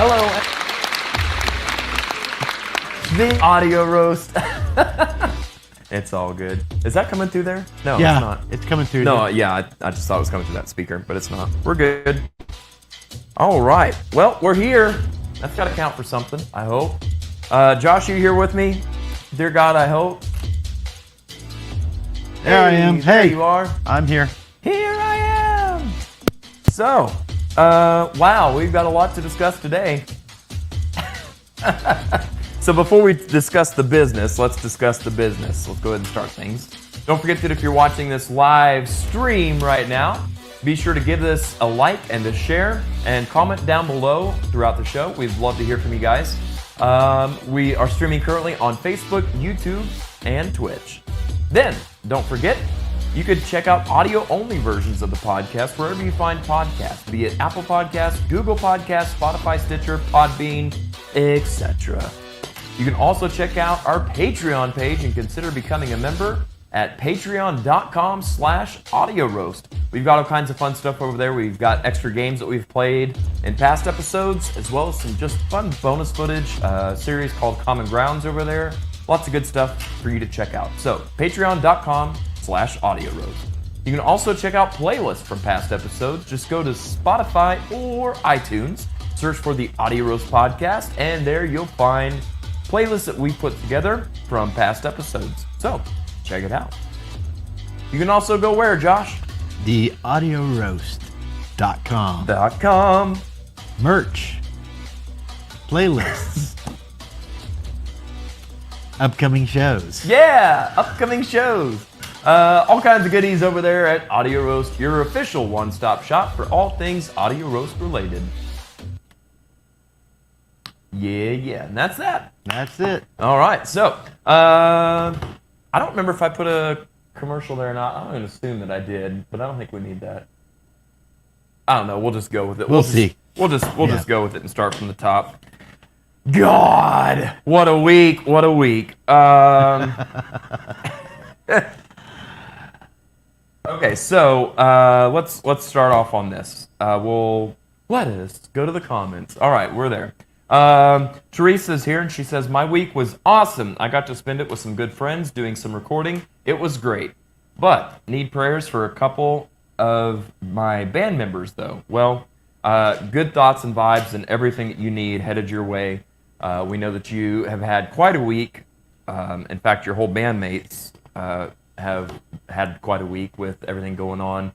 Hello. The audio roast. It's all good. Is that coming through there? No, Yeah, it's not. it's coming through. No, yeah, I just thought it was coming through that speaker, but it's not. We're good. All right. Well, we're here. That's got to count for something, I hope. Josh, you here with me? Dear God, I hope. There I am. There Hey, you are. I'm here. Here I am. So, wow, we've got a lot to discuss today. So before we discuss the business, let's discuss the business. Let's go ahead and start things. Don't forget that if you're watching this live stream right now, be sure to give this a like and a share and comment down below throughout the show. We'd love to hear from you guys. We are streaming currently on Facebook, YouTube, and Twitch. Then, don't forget, you could check out audio-only versions of the podcast wherever you find podcasts, be it Apple Podcasts, Google Podcasts, Spotify, Stitcher, Podbean, etc. You can also check out our Patreon page and consider becoming a member at patreon.com/audioroast. We've got all kinds of fun stuff over there. We've got extra games that we've played in past episodes, as well as some just fun bonus footage, series called Common Grounds over there. Lots of good stuff for you to check out. So, patreon.com/audioroast. You can also check out playlists from past episodes. Just go to Spotify or iTunes, search for the Audio Roast Podcast, and there you'll find playlists that we put together from past episodes. So, check it out. You can also go where, Josh? The audioroast.com. .com. Merch. Playlists. Upcoming shows. Yeah, upcoming shows. All kinds of goodies over there at Audio Roast, your official one-stop shop for all things Audio Roast related. Yeah, and that's that. That's it. All right, so I don't remember if I put a commercial there or not. I'm going to assume that I did, but I don't think we need that. I don't know. We'll just go with it. We'll see. We'll just go with it and start from the top. God, what a week! What a week. Okay, so let's start off on this. Let us go to the comments. All right, we're there. Teresa's here, and she says, my week was awesome. I got to spend it with some good friends doing some recording. It was great. But need prayers for a couple of my band members, though. Well, good thoughts and vibes and everything that you need headed your way. We know that you have had quite a week. In fact, your whole bandmates have had quite a week with everything going on.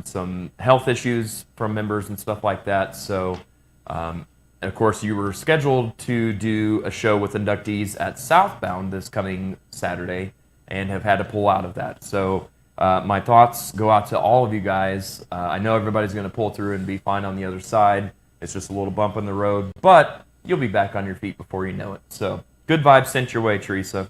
Some health issues from members and stuff like that. So, and of course, you were scheduled to do a show with inductees at Southbound this coming Saturday and have had to pull out of that. So my thoughts go out to all of you guys. I know everybody's going to pull through and be fine on the other side. It's just a little bump in the road, but you'll be back on your feet before you know it. So good vibes sent your way, Teresa.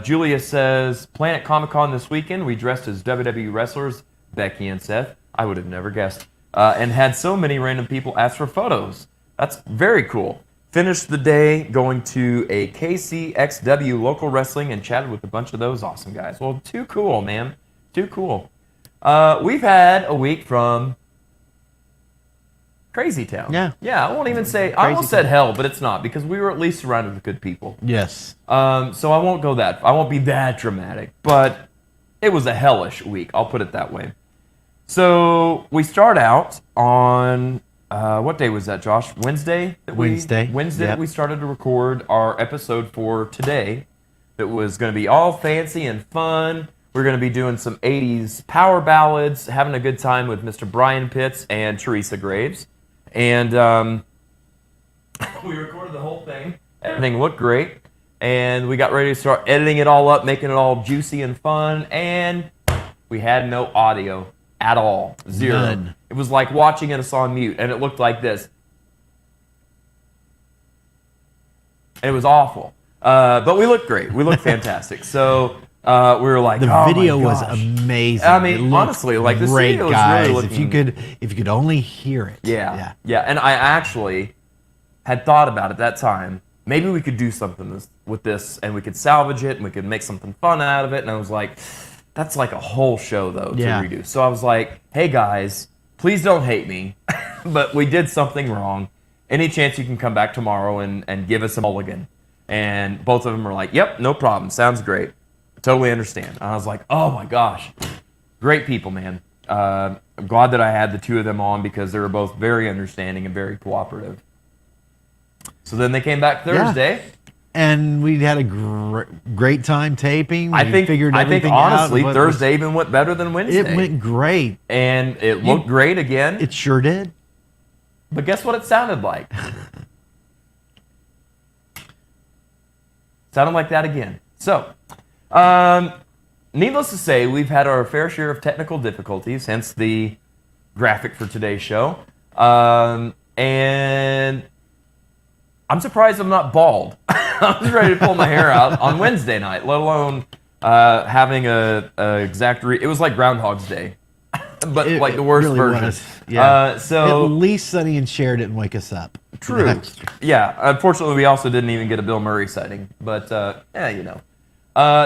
Julia says, Planet Comic-Con this weekend. We dressed as WWE wrestlers, Becky and Seth. I would have never guessed. And had so many random people ask for photos. That's very cool. Finished the day going to a KCXW local wrestling and chatted with a bunch of those awesome guys. Well, too cool, man. Too cool. We've had a week from Crazy Town. Yeah, I won't even say, I almost said hell, but it's not, because we were at least surrounded with good people. Yes. So I won't be that dramatic, but it was a hellish week. I'll put it that way. So we start out on, what day was that, Josh? Wednesday? Wednesday. Wednesday Yep. we started to record our episode for today. It was going to be all fancy and fun. We're going to be doing some 80s power ballads, having a good time with Mr. Brian Pitts and Teresa Graves. And we recorded the whole thing. Everything looked great. And we got ready to start editing it all up, making it all juicy and fun. And we had no audio at all. Zero. None. It was like watching us on mute, and it looked like this. And it was awful. But we looked great. We looked fantastic. So we were like, The video my was gosh. amazing. I mean, It looked honestly, like, this great, video was guys. really looking- If you could only hear it. Yeah. And I actually had thought about at that time, maybe we could do something with this, and we could salvage it, and we could make something fun out of it. And I was like, that's like a whole show, though, to redo. So I was like, hey, guys, please don't hate me, but we did something wrong. any chance you can come back tomorrow and give us a mulligan? And both of them were like, yep, no problem. Sounds great. Totally understand. And I was like, oh my gosh. Great people, man. I'm glad that I had the two of them on because they were both very understanding and very cooperative. So then they came back Thursday. Yeah. And we had a great time taping. We figured everything honestly, out. Thursday even went better than Wednesday. It went great. And it looked great again. It sure did. But guess what it sounded like? Sounded like that again. So, needless to say, we've had our fair share of technical difficulties, hence the graphic for today's show. And I'm surprised I'm not bald. I was ready to pull my hair out on Wednesday night, let alone having a exact. It was like Groundhog's Day, but like the worst really version. Was. Yeah. So at least Sonny and Cher didn't wake us up. True. Yeah. Unfortunately, we also didn't even get a Bill Murray sighting. But yeah, you know.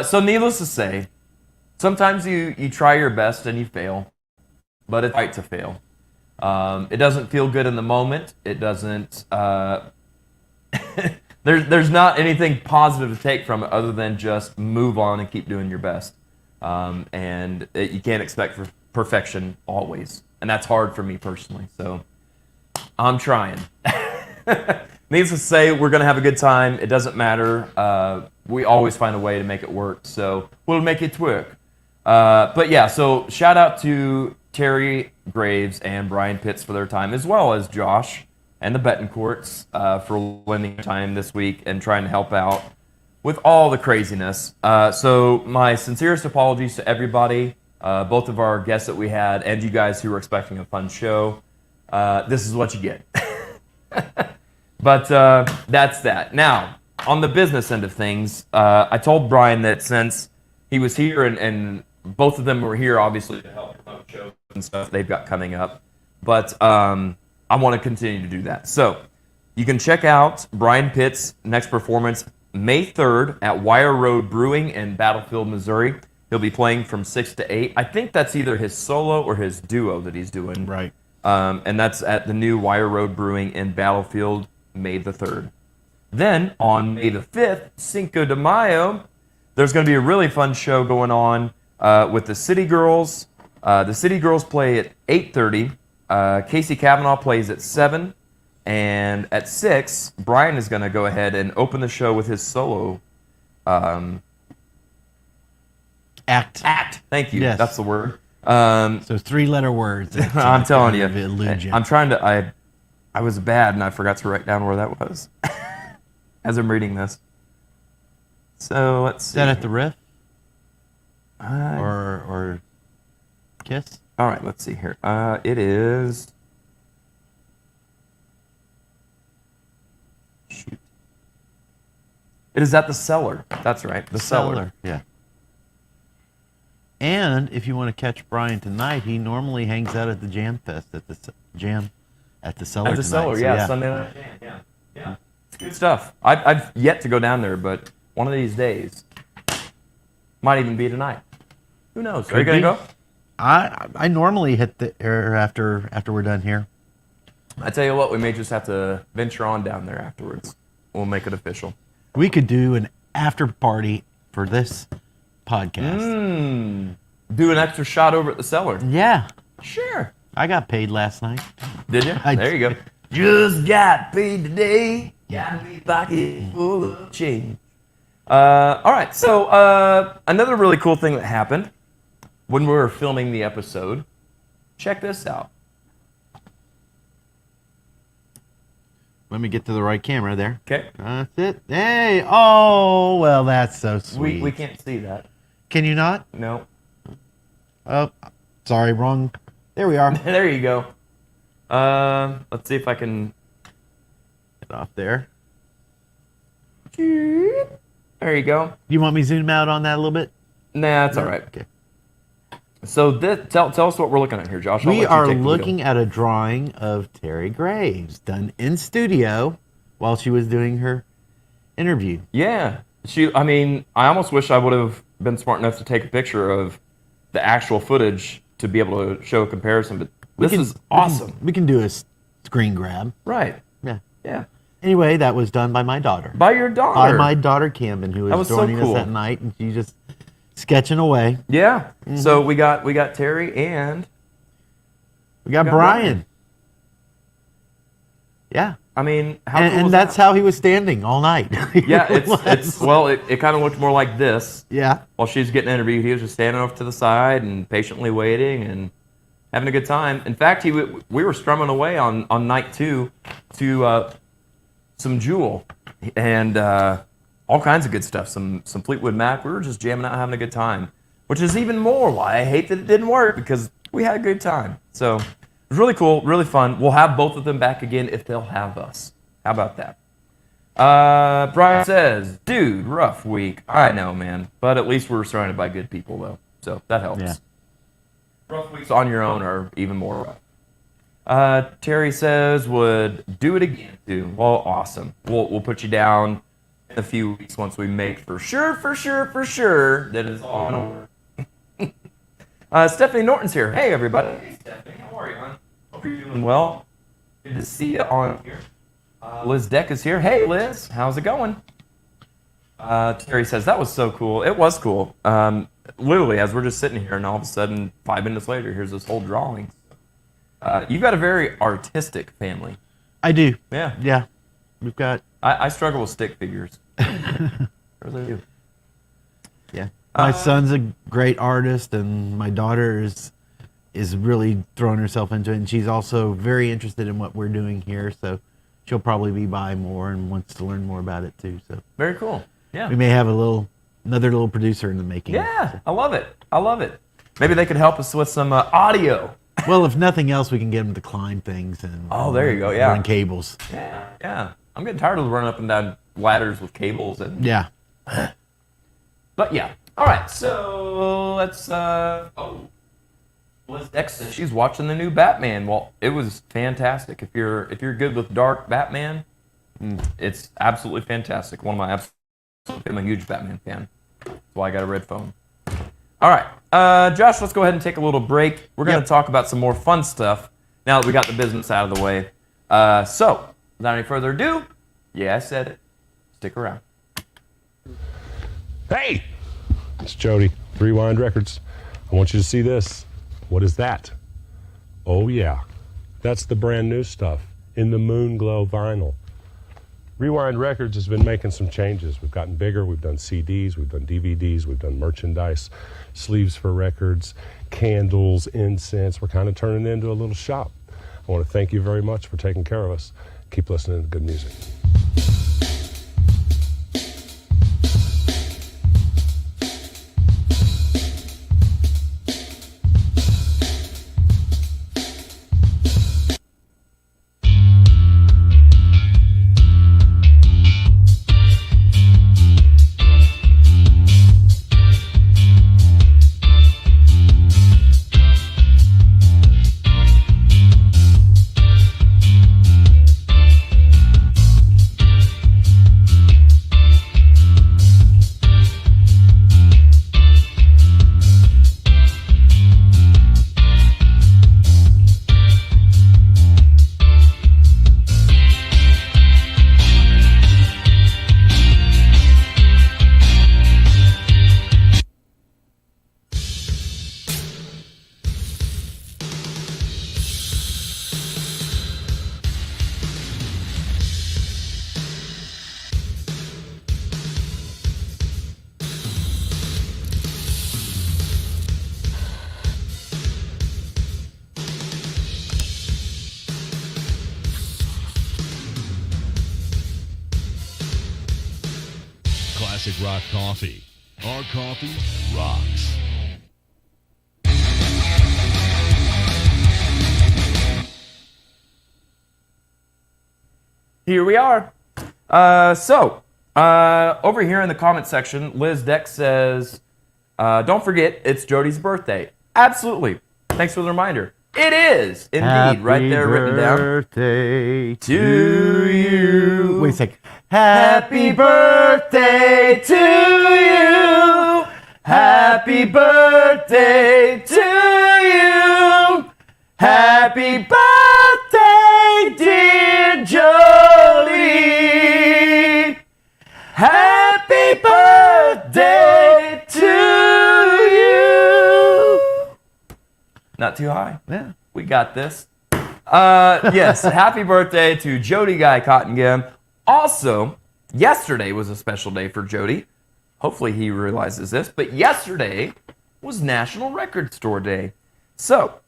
So needless to say, sometimes you try your best and you fail, but it's right to fail. It doesn't feel good in the moment. It doesn't. There's not anything positive to take from it other than just move on and keep doing your best. And you can't expect perfection always. And that's hard for me personally. So I'm trying. Needless to say, we're going to have a good time. It doesn't matter. We always find a way to make it work. So we'll make it work. But yeah, so shout out to Terry Graves and Brian Pitts for their time, as well as Josh and the Betancourts for lending time this week and trying to help out with all the craziness. So my sincerest apologies to everybody, both of our guests that we had and you guys who were expecting a fun show. This is what you get. But that's that. Now, on the business end of things, I told Brian that since he was here and both of them were here, obviously, to help promote shows and stuff they've got coming up. But I want to continue to do that. So you can check out Brian Pitt's next performance May 3rd at Wire Road Brewing in Battlefield, Missouri. He'll be playing from 6 to 8. I think that's either his solo or his duo that he's doing. Right. And that's at the new Wire Road Brewing in Battlefield, May the 3rd. Then, on May the 5th, Cinco de Mayo, there's going to be a really fun show going on with the City Girls. The City Girls play at 8:30. Casey Cavanaugh plays at 7. And at 6, Brian is going to go ahead and open the show with his solo act. Thank you. Yes. That's the word. So 3-letter words. I'm telling you. Illusion. I'm trying to. I was bad and I forgot to write down where that was as I'm reading this. So let's see. Is that at the riff? Or Kiss? All right, let's see here. It is. Shoot. It is at the Cellar. That's right, the Cellar. Yeah. And if you want to catch Brian tonight, he normally hangs out at the Jam Fest at the Cellar. At the tonight. Cellar, So, yeah, Sunday night jam, yeah. It's good stuff. I've yet to go down there, but one of these days, might even be tonight. Who knows? Are you gonna go? I normally hit the air after we're done here. I tell you what, we may just have to venture on down there afterwards. We'll make it official. We could do an after party for this podcast. Do an extra shot over at the Cellar. Yeah. Sure. I got paid last night. Did you? I There you go. Just got paid today. Got me pocket full of change. All right. So another really cool thing that happened when we were filming the episode. Check this out. Let me get to the right camera there. Okay. That's it. Hey. Oh, well, that's so sweet. We can't see that. Can you not? No. Oh, sorry, wrong. There we are. There you go. Let's see if I can Get off there. There you go. You want me to zoom out on that a little bit? Nah, that's all right. Okay. So tell us what we're looking at here, Josh. I'll We let you are take the wheel. looking at a drawing of Terry Graves done in studio while she was doing her interview. Yeah. I almost wish I would have been smart enough to take a picture of the actual footage to be able to show a comparison, but this is awesome. We can do a screen grab. Right. Yeah. Yeah. Anyway, that was done by my daughter. By your daughter. By my daughter, Camden, who That was was so joining cool. us that night, and she just sketching away. Yeah. So we got Terry and We got got Brian. Yeah. I mean, how cool And is that's that? how he was standing all night. Yeah, it kind of looked more like this. Yeah. While she was getting interviewed, he was just standing off to the side and patiently waiting and having a good time. In fact, we were strumming away on night 2 to some Jewel and all kinds of good stuff. Some Fleetwood Mac. We were just jamming out, having a good time, which is even more why I hate that it didn't work, because we had a good time. So it was really cool, really fun. We'll have both of them back again if they'll have us. How about that? Brian says, dude, rough week. I know, man. But at least we're surrounded by good people, though. So that helps. Yeah. Rough weeks on your own are even more rough. Terry says, would do it again, too. Well, awesome. We'll put you down in a few weeks once we make for sure that it's all in order. Stephanie Norton's here. Hey, everybody. Hey, Stephanie. How are you, hon? Hope you're doing well. Good to see you on here. Liz Deck is here. Hey, Liz. How's it going? Terry says, that was so cool. It was cool. Literally, as we're just sitting here, and all of a sudden, 5 minutes later, here's this whole drawing. You've got a very artistic family. I do. Yeah. Yeah. We've got. I struggle with stick figures. I really do. Yeah. My son's a great artist, and my daughter is really throwing herself into it, and she's also very interested in what we're doing here. So she'll probably be by more and wants to learn more about it too. So Very cool. Yeah. we may have another little producer in the making. Yeah. I love it. I love it. Maybe they could help us with some audio. Well, if nothing else, we can get them to climb things and Oh, there you go, yeah. run cables. Yeah. Yeah. I'm getting tired of running up and down ladders with cables and. Yeah. But yeah. All right. So let's. Liz Dex says she's watching the new Batman. Well, it was fantastic. If you're good with dark Batman, it's absolutely fantastic. One of my absolute. I'm a huge Batman fan. That's why I got a red phone. All right, Josh. Let's go ahead and take a little break. We're going to talk about some more fun stuff now that we got the business out of the way. So, without any further ado, yeah, I said it. Stick around. Hey, it's Jody, Rewind Records. I want you to see this. What is that? Oh yeah, that's the brand new stuff in the Moonglow vinyl. Rewind Records has been making some changes. We've gotten bigger. We've done CDs, we've done DVDs, we've done merchandise, sleeves for records, candles, incense. We're kind of turning it into a little shop. I want to thank you very much for taking care of us. Keep listening to good music. Classic Rock Coffee. Our coffee rocks. Here we are. Over here in the comment section, Liz Dex says, don't forget, it's Jody's birthday. Absolutely. Thanks for the reminder. It is, indeed, right there written down. Birthday To you. Wait a sec. Happy birthday to you. Happy birthday to you. Happy birthday, dear Jody. Not too high. Yeah. We got this. Yes, happy birthday to Jody Guy Cottengam. Also, yesterday was a special day for Jody. Hopefully he realizes this, but yesterday was National Record Store Day. So,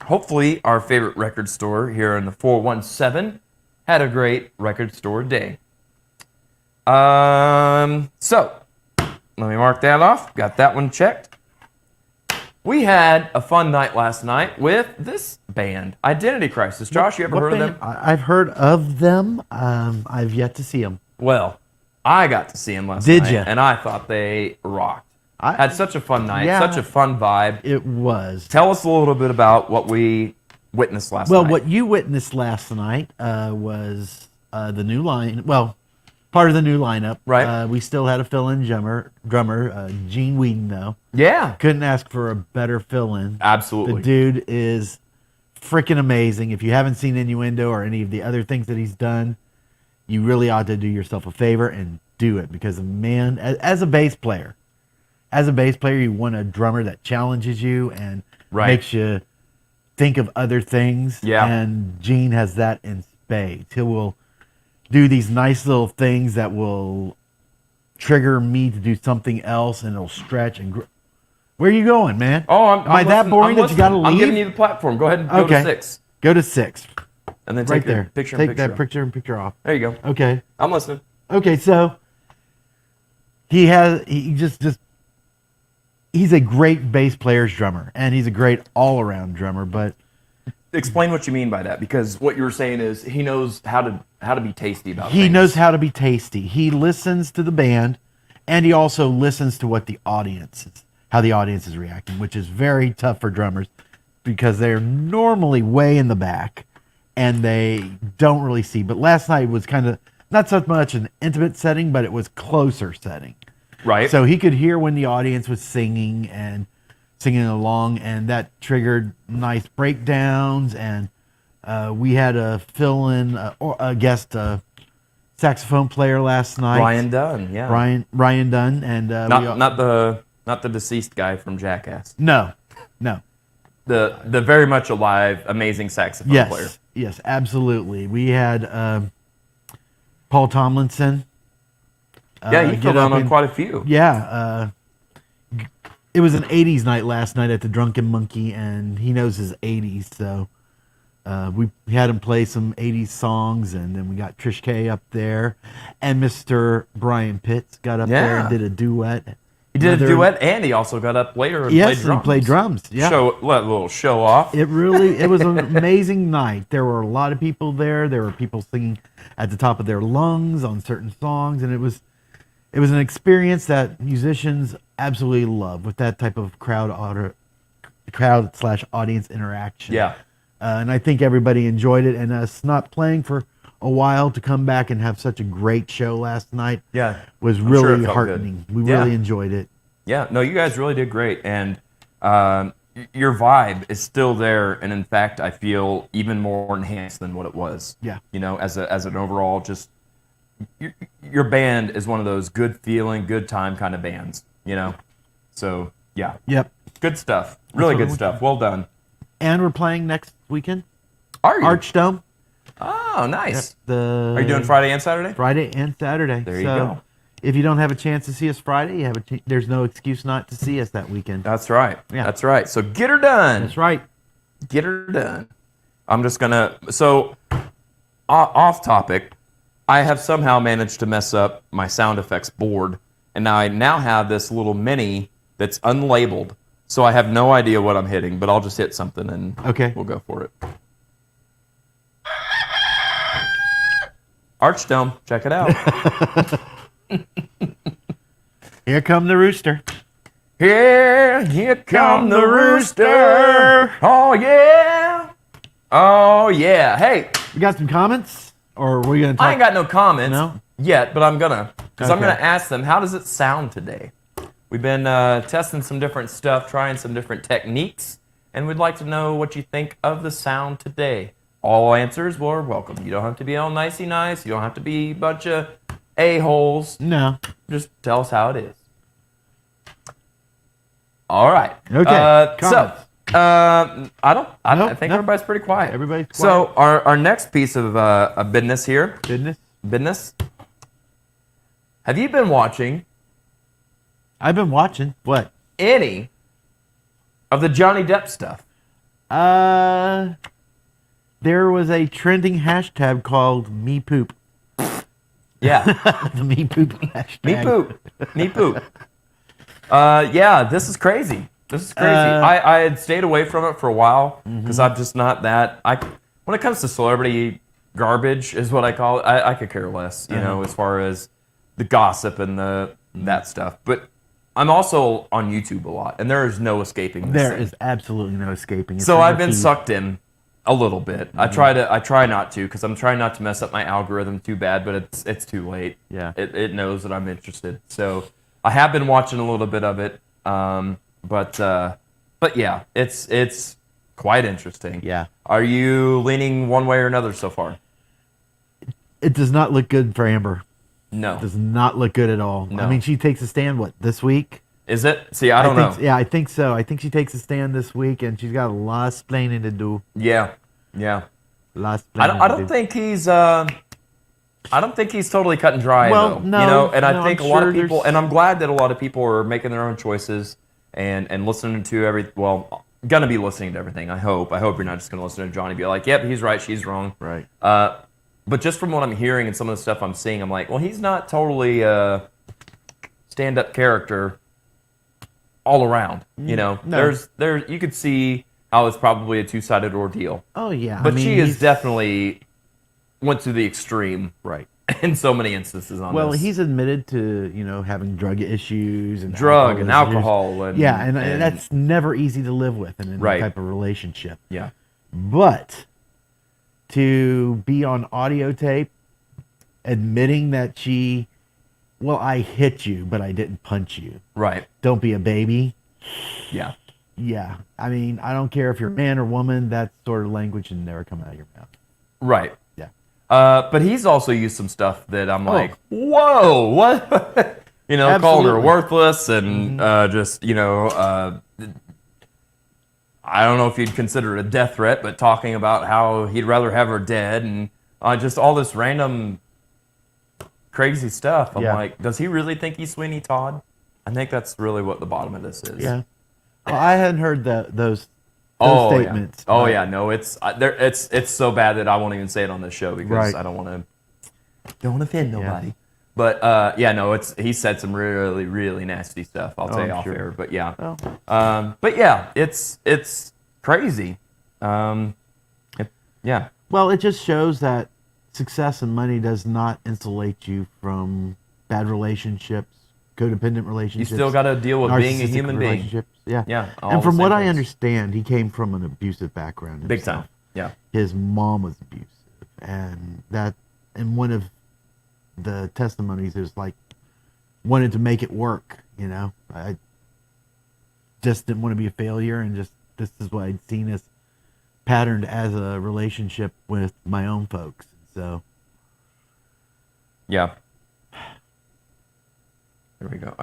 hopefully our favorite record store here in the 417 had a great record store day. So, let me mark that off. Got that one checked. We had a fun night last night with this band, Identity Crisis. Josh, you ever heard of them? I've heard of them. I've yet to see them. Well, I got to see them last Did night, ya? and I thought they rocked. I Had such a fun night, Yeah. such a fun vibe. It was. Tell us a little bit about what we witnessed last Well, night. what you witnessed last night was the new line. Well, part of the new lineup. Right. We still had a fill-in drummer, Gene Whedon, though. Yeah, Couldn't ask for a better fill-in. absolutely. The dude is freaking amazing. If you haven't seen Innuendo or any of the other things that he's done, you really ought to do yourself a favor and do it, because, man, as a bass player, you want a drummer that challenges you and Right. makes you think of other things. Yeah. And Gene has that in spades. He will do these nice little things that will trigger me to do something else, and it'll stretch and Where are you going, man? Oh, Am I that listening. boring I'm that you got to listening. leave? I'm giving you the platform. Go ahead and go Okay. to 6. Go to 6. And then Right take the there. picture Take in picture. that picture and picture off. There you go. Okay. I'm listening. Okay, so he he's a great bass player's drummer, and he's a great all-around drummer, but Explain what you mean by that, because what you were saying is he knows how to be tasty about he things. knows how to be tasty. He listens to the band, and he also listens to what how the audience is reacting, which is very tough for drummers, because they're normally way in the back and they don't really see. But last night was kind of not so much an intimate setting, but it was closer setting. Right. So he could hear when the audience was singing along, and that triggered nice breakdowns. And we had a fill-in a guest saxophone player last night, Ryan Dunn, yeah. Ryan Dunn, and Not the deceased guy from Jackass. no, The very much alive, amazing saxophone player. Yes, absolutely. We had Paul Tomlinson. Yeah, you get filled up in on in- quite a few. Yeah, it was an 80s night last night at the Drunken Monkey, and he knows his 80s, so we had him play some 80s songs, and then we got Trish K up there, and Mr. Brian Pitts got up there Yeah. and did a duet. He did Another- a duet, and he also got up later and Yes, played and drums. he played drums. Yeah. Let a little show off. It was an amazing night. There were a lot of people there. There were people singing at the top of their lungs on certain songs, and it was an experience that musicians absolutely love, with that type of crowd/audience interaction. Yeah. And I think everybody enjoyed it, and us not playing for a while to come back and have such a great show last night Yeah. was I'm sure it really felt heartening. good. We Yeah. really enjoyed it. Yeah, no, you guys really did great, and your vibe is still there, and in fact, I feel even more enhanced than what it was. Yeah. You know, as an overall, just your band is one of those good feeling, good time kind of bands. You know, so yeah, Yep. good stuff, really what good we stuff. Well done. And we're playing next weekend, Are you? Archdome. Oh, nice. Are Are you doing Friday and Saturday? Friday and Saturday? There you So, go. If you don't have a chance to see us Friday, there's no excuse not to see us that weekend. That's right. Yeah. That's right. So get her done. That's right. Get her done. I'm just gonna off topic. I have somehow managed to mess up my sound effects board, and I now have this little mini that's unlabeled, so I have no idea what I'm hitting. But I'll just hit something and Okay. we'll go for it. Archdome, check it out. Here come the rooster. Here come the rooster. Oh yeah. Oh yeah. Hey, We got some comments, or are we gonna talk? I ain't got no comments No? yet, but I'm gonna, because I'm Okay. gonna ask them, how does it sound today? We've been testing some different stuff, trying some different techniques, and we'd like to know what you think of the sound today. All answers were welcome. You don't have to be all nicey nice. You don't have to be a bunch of a-holes. No. Just tell us how it is. All right. Okay, So, comments. I think no. everybody's pretty quiet. Everybody's So our next piece of business here. Goodness. Business. Have you been watching I've been watching. What? any of the Johnny Depp stuff? There was a trending hashtag called Me Poop. Yeah. The Me Poop hashtag. Me poop. Me poop. Yeah, this is crazy. This is crazy. I had stayed away from it for a while because I'm just not that. When it comes to celebrity garbage, is what I call it. I could care less, you know, as far as the gossip and that stuff. But I'm also on YouTube a lot, and there is no escaping this. There thing. is absolutely no escaping. It's So in I've your been feed. sucked in a little bit. I try not to because I'm trying not to mess up my algorithm too bad, but it's too late. Yeah. It knows that I'm interested. So I have been watching a little bit of it. But yeah, it's quite interesting. Yeah. Are you leaning one way or another so far? It does not look good for Amber. No. Does not look good at all. No. I mean, she takes a stand, this week? Is it? See, I don't know. Yeah, I think so. I think she takes a stand this week, and she's got a lot of splaining to do. Yeah. A lot of I splaining don't think he's totally cut and dry Well, though. no, you know, and I no, think I'm a lot sure of people, there's- and I'm glad that a lot of people are making their own choices and listening to gonna be listening to everything. I hope you're not just gonna listen to Johnny and be like, yep, he's right, she's wrong. Right. But just from what I'm hearing and some of the stuff I'm seeing, I'm like, well, he's not totally a stand-up character all around. You know, No. there's you could see how it's probably a two-sided ordeal. Oh, yeah. But I mean, she is he's- definitely went to the extreme Right. in so many instances on Well, this. he's admitted to, having drug issues and Drug and issues. alcohol and Yeah, and that's never easy to live with in any Right. type of relationship. yeah, But to be on audio tape admitting that I hit you, but I didn't punch you. right, Don't be a baby. yeah, Yeah. I mean, I don't care if you're man or woman, that sort of language should never come out of your mouth. right. Yeah. But he's also used some stuff that I'm like, whoa, what? Calling her Absolutely. worthless and just, I don't know if you'd consider it a death threat, but talking about how he'd rather have her dead and just all this random crazy stuff. I'm Yeah. like, does he really think he's Sweeney Todd? I think that's really what the bottom of this is. Yeah. Well, I hadn't heard those statements. Yeah. Oh but- yeah, no, it's so bad that I won't even say it on this show because Right. I don't want to offend nobody. Yeah. But he said some really really nasty stuff. I'll tell I'm you off sure. air. But yeah, Well, but yeah, it's crazy. Yeah, Well, it just shows that success and money does not insulate you from bad relationships, codependent you relationships. still got to deal with being a narcissistic human being. relationships. Yeah. Yeah, all And the from what same I things. understand, he came from an abusive background. Big himself. time. Yeah, His mom was abusive, and one of the testimonies is like wanted to make it work. I just didn't want to be a failure, and just this is what I'd seen as patterned as a relationship with my own folks. So yeah. There we go.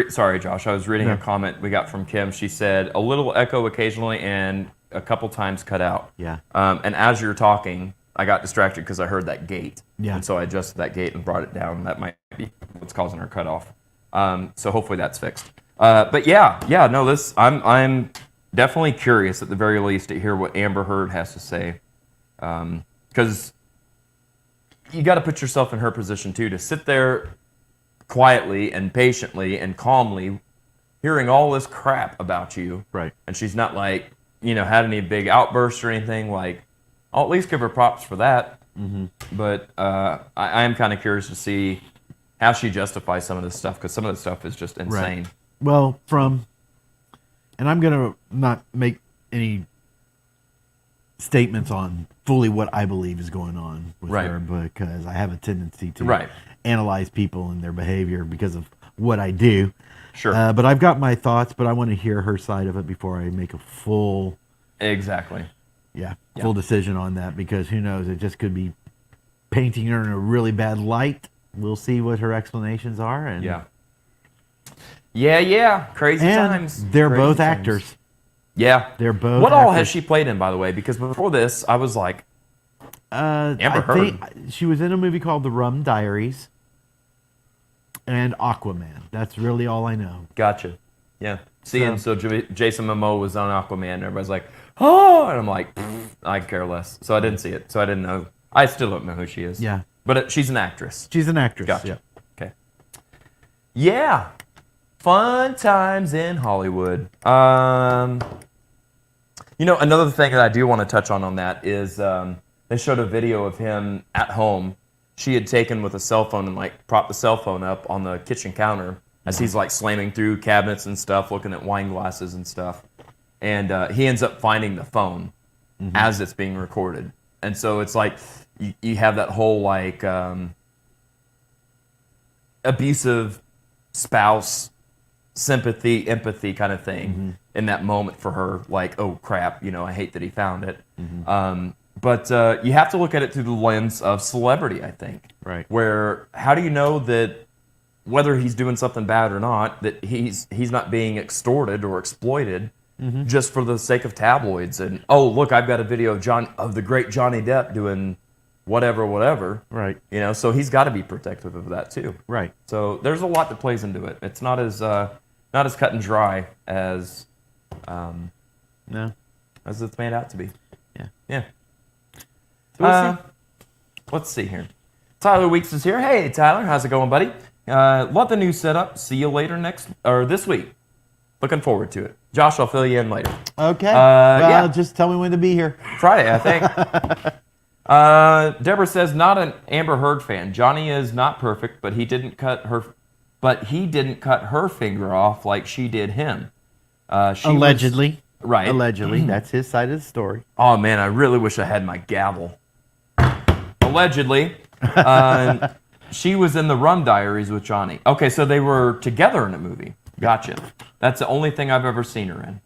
Sorry, Josh. I was reading a comment we got from Kim. She said a little echo occasionally and a couple times cut out. Yeah. And as you're talking, I got distracted because I heard that gate. Yeah. And so I adjusted that gate and brought it down. That might be what's causing her cut off. So hopefully that's fixed. But yeah. No, I'm definitely curious at the very least to hear what Amber Heard has to say, because you got to put yourself in her position too, to sit there quietly and patiently and calmly hearing all this crap about you. Right. And she's not like, had any big outbursts or anything. Like, I'll at least give her props for that. Mm-hmm. But I am kind of curious to see how she justifies some of this stuff, because some of this stuff is just insane. Right. Well, and I'm going to not make any statements on fully what I believe is going on with Right. her, because I have a tendency to Right. analyze people and their behavior because of what I do. Sure. But I've got my thoughts, but I want to hear her side of it before I make a full Exactly. full decision on that, because who knows, it just could be painting her in a really bad light. We'll see what her explanations are. And Yeah. Yeah. Crazy And times. they're Crazy both times. actors. Yeah. They're both What all has actors. she played in, by the way? Because before this, I was like, I think she was in a movie called The Rum Diaries and Aquaman. That's really all I know. gotcha. Yeah. Seeing So- Jason Momoa was on Aquaman, everybody's like, oh, and I'm like, I care less. So I didn't see it. So I didn't know. I still don't know who she is. Yeah. But she's an actress. She's an actress. Gotcha. Yeah. Okay. Yeah. Fun times in Hollywood. Another thing that I do want to touch on that is they showed a video of him at home. She had taken with a cell phone and like propped the cell phone up on the kitchen counter as he's like slamming through cabinets and stuff, looking at wine glasses and stuff. And he ends up finding the phone as it's being recorded. And so it's like you have that whole like abusive spouse sympathy, empathy kind of thing in that moment for her. Like, oh crap, I hate that he found it. But you have to look at it through the lens of celebrity, I think. Right. Where how do you know that whether he's doing something bad or not, that he's not being extorted or exploited just for the sake of tabloids? And oh, look, I've got a video of the great Johnny Depp doing whatever. Right. So he's got to be protective of that too. Right. So there's a lot that plays into it. It's not as cut and dry as No. as it's made out to be. Yeah. Yeah. So let's see here. Tyler Weeks is here. Hey, Tyler, how's it going, buddy? Love the new setup. See you later this week. Looking forward to it. Josh, I'll fill you in later. Okay. yeah. Just tell me when to be here. Friday, I think. Deborah says, not an Amber Heard fan. Johnny is not perfect, but he didn't cut her finger off like she did him. Allegedly. Right. Allegedly. That's his side of the story. Oh man, I really wish I had my gavel. Allegedly, she was in the Rum Diaries with Johnny. Okay, so they were together in a movie. Gotcha. That's the only thing I've ever seen her in.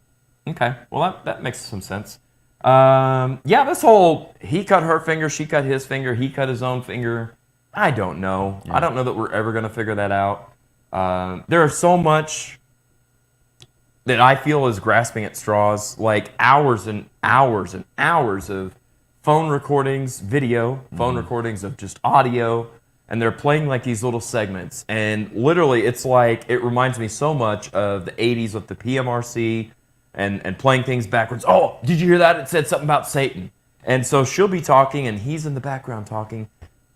Okay, well that makes some sense. This whole he cut her finger, she cut his finger, he cut his own finger. I don't know. Yeah. I don't know that we're ever gonna figure that out. There is so much that I feel is grasping at straws, like hours and hours and hours of phone recordings, phone recordings of just audio, and they're playing like these little segments. And literally, it's like, it reminds me so much of the 80s with the PMRC and playing things backwards. Oh, did you hear that? It said something about Satan. And so she'll be talking, and he's in the background talking,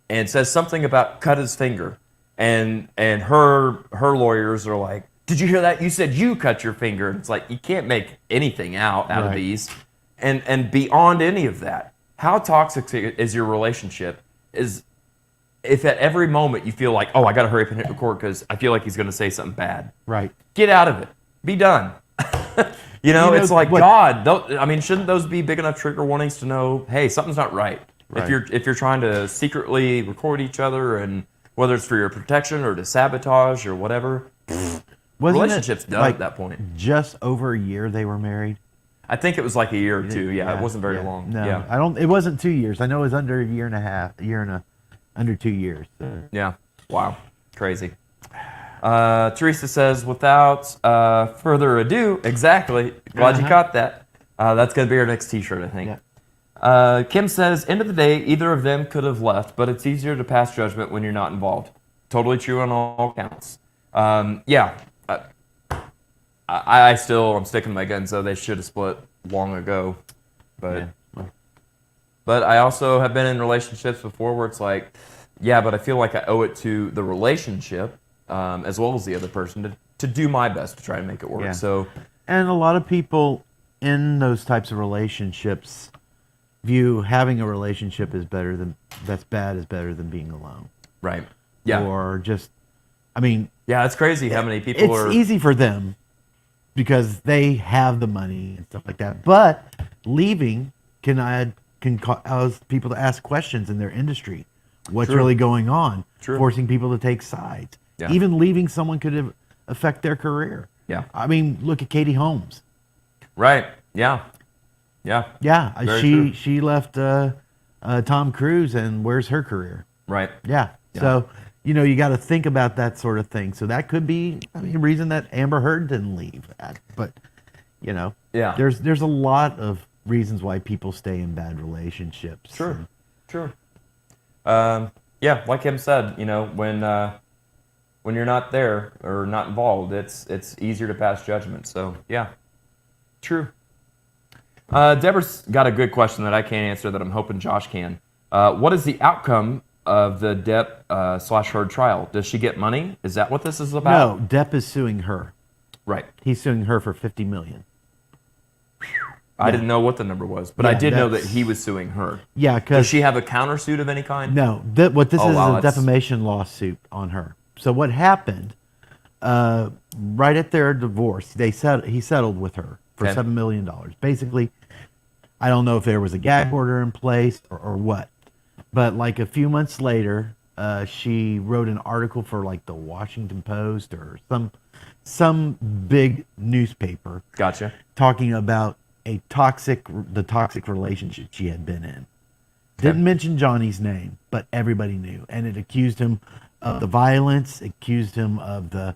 and says something about cut his finger. And her lawyers are like, did you hear that? You said you cut your finger. And it's like, you can't make anything out of these. And beyond any of that, how toxic is your relationship is if at every moment you feel like, oh, I got to hurry up and hit record because I feel like he's going to say something bad. Right. Get out of it. Be done. It's like, God, shouldn't those be big enough trigger warnings to know, hey, something's not right. Right. If you're trying to secretly record each other, and whether it's for your protection or to sabotage or whatever, relationship's done at that point. Just over a year they were married. I think it was like a year or two. Yeah, it wasn't very long. No, yeah. I don't. It wasn't 2 years. I know it was under a year and a half. Under 2 years. So. Yeah. Wow. Crazy. Teresa says, without further ado, exactly. Glad you caught that. That's going to be our next T-shirt, I think. Yeah. Kim says, end of the day, either of them could have left, but it's easier to pass judgment when you're not involved. Totally true on all counts. I'm sticking to my guns, though. They should have split long ago. But I also have been in relationships before where it's like, yeah, but I feel like I owe it to the relationship as well as the other person to do my best to try to make it work. Yeah. So, and a lot of people in those types of relationships view having a relationship is better than being alone. Right. Yeah. Or just, yeah, it's crazy how many people are. It's easy for them because they have the money and stuff like that. But leaving can cause people to ask questions in their industry. What's really going on? True. Forcing people to take sides. Yeah. Even leaving someone could affect their career. Yeah. Look at Katie Holmes. Right. Yeah. Yeah. Yeah. Very true. She left Tom Cruise, and where's her career? Right. Yeah. So you got to think about that sort of thing. So that could be, a reason that Amber Heard didn't leave. But, Yeah. there's a lot of reasons why people stay in bad relationships. True. Yeah, like him said, when you're not there or not involved, it's easier to pass judgment. So yeah, true. Deborah's got a good question that I can't answer that I'm hoping Josh can. What is the outcome of the Depp / Heard trial? Does she get money? Is that what this is about? No, Depp is suing her. Right. He's suing her for $50 million. I didn't know what the number was, but I Yeah, did know that that's- he was suing her. Yeah, Does because she have a countersuit of any kind? no, what this Oh, is wow, a that's- defamation lawsuit on her. So what happened? Right at their divorce, he settled with her for Okay. $7 million. Basically, I don't know if there was a gag order in place or what, but like a few months later, she wrote an article for like the Washington Post or some big newspaper Gotcha. talking about the toxic relationship she had been in. Didn't mention Johnny's name, but everybody knew, and it accused him of the violence, accused him of the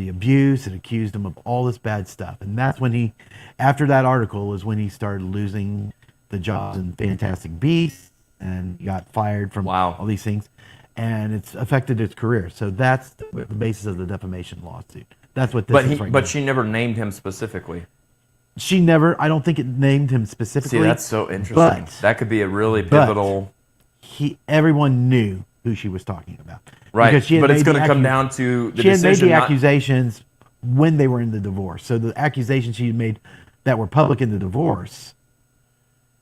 abuse, and accused him of all this bad stuff. And that's when after that article, is when he started losing the jobs in Fantastic Beasts, and he got fired from Wow. all these things, and it's affected his career. So that's the basis of the defamation lawsuit. That's what this is right now. But she never named him specifically. She never. I don't think it named him specifically. See, that's so interesting. But That could be a really pivotal. everyone knew who she was talking about. Right, Because she had but it's made the going to come down to the She had made decision. the not- accusations when they were in the divorce. So the accusations she made that were public in the divorce,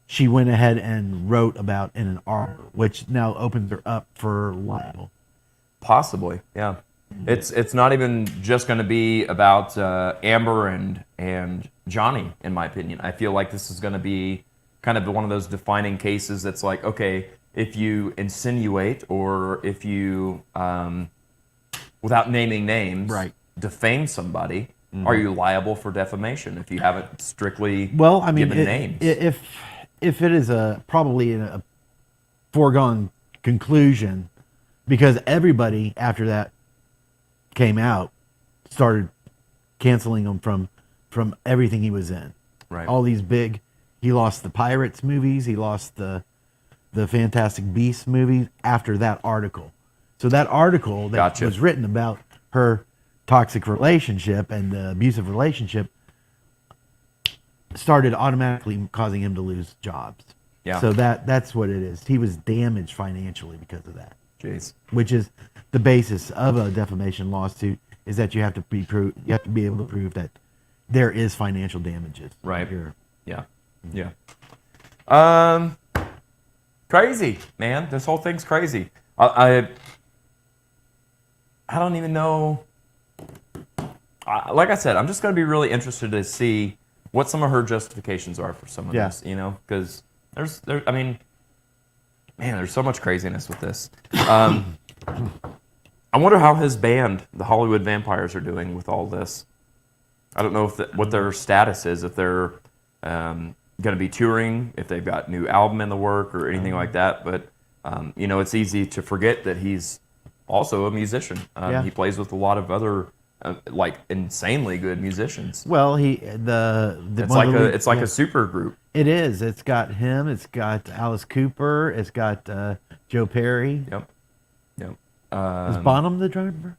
she went ahead and wrote about in an article, which now opens her up for libel. Possibly, yeah. It's not even just going to be about Amber and Johnny, in my opinion. I feel like this is going to be kind of one of those defining cases that's like, okay, if you insinuate or if you, without naming names, Right. defame somebody, are you liable for defamation if you haven't strictly Well, I mean, given names? if it is probably a foregone conclusion, because everybody after that came out started canceling him from everything he was in. Right. All these he lost the Pirates movies, he lost the Fantastic Beasts movies after that article. So that article that Gotcha. was written about her toxic relationship and the abusive relationship started automatically causing him to lose jobs. Yeah. So that's what it is. He was damaged financially because of that, Jeez. which is the basis of a defamation lawsuit, is that you have to be able to prove that there is financial damages. Right. Here. Yeah. Yeah. Crazy, man. This whole thing's crazy. I don't even know. Like I said, I'm just going to be really interested to see what some of her justifications are for some of Yeah. this, because there's so much craziness with this. I wonder how his band, the Hollywood Vampires, are doing with all this. I don't know what their status is, if they're going to be touring, if they've got new album in the work or anything like that. But, it's easy to forget that he's also a musician. Yeah. He plays with a lot of other, insanely good musicians. Well, It's like a super group. It is. It's got him. It's got Alice Cooper. It's got Joe Perry. Yep. Is Bonham the drummer?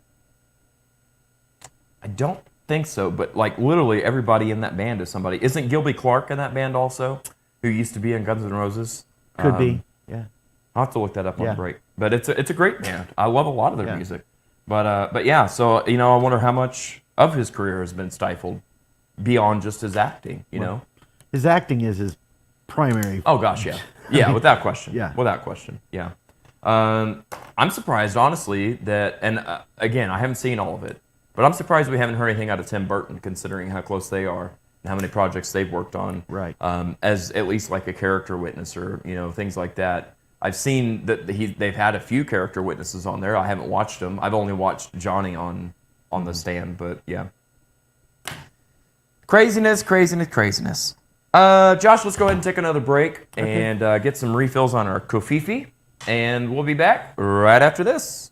I don't think so, but literally everybody in that band is somebody. Isn't Gilby Clarke in that band also, who used to be in Guns N' Roses? Could be. Yeah. I'll have to look that up on Yeah. the break. But it's a great band. I love a lot of their Yeah. music. But yeah, so I wonder how much of his career has been stifled beyond just his acting. His acting is his primary. Oh gosh, yeah, yeah, without question. Yeah. Without question. Yeah. I'm surprised, honestly, that, and again, I haven't seen all of it, but I'm surprised we haven't heard anything out of Tim Burton, considering how close they are and how many projects they've worked on. Right. As at least like a character witness or things like that. I've seen that they've had a few character witnesses on there. I haven't watched them. I've only watched Johnny on the stand, but yeah. Craziness. Josh, let's go ahead and take another break and get some refills on our Kofifi, and we'll be back right after this.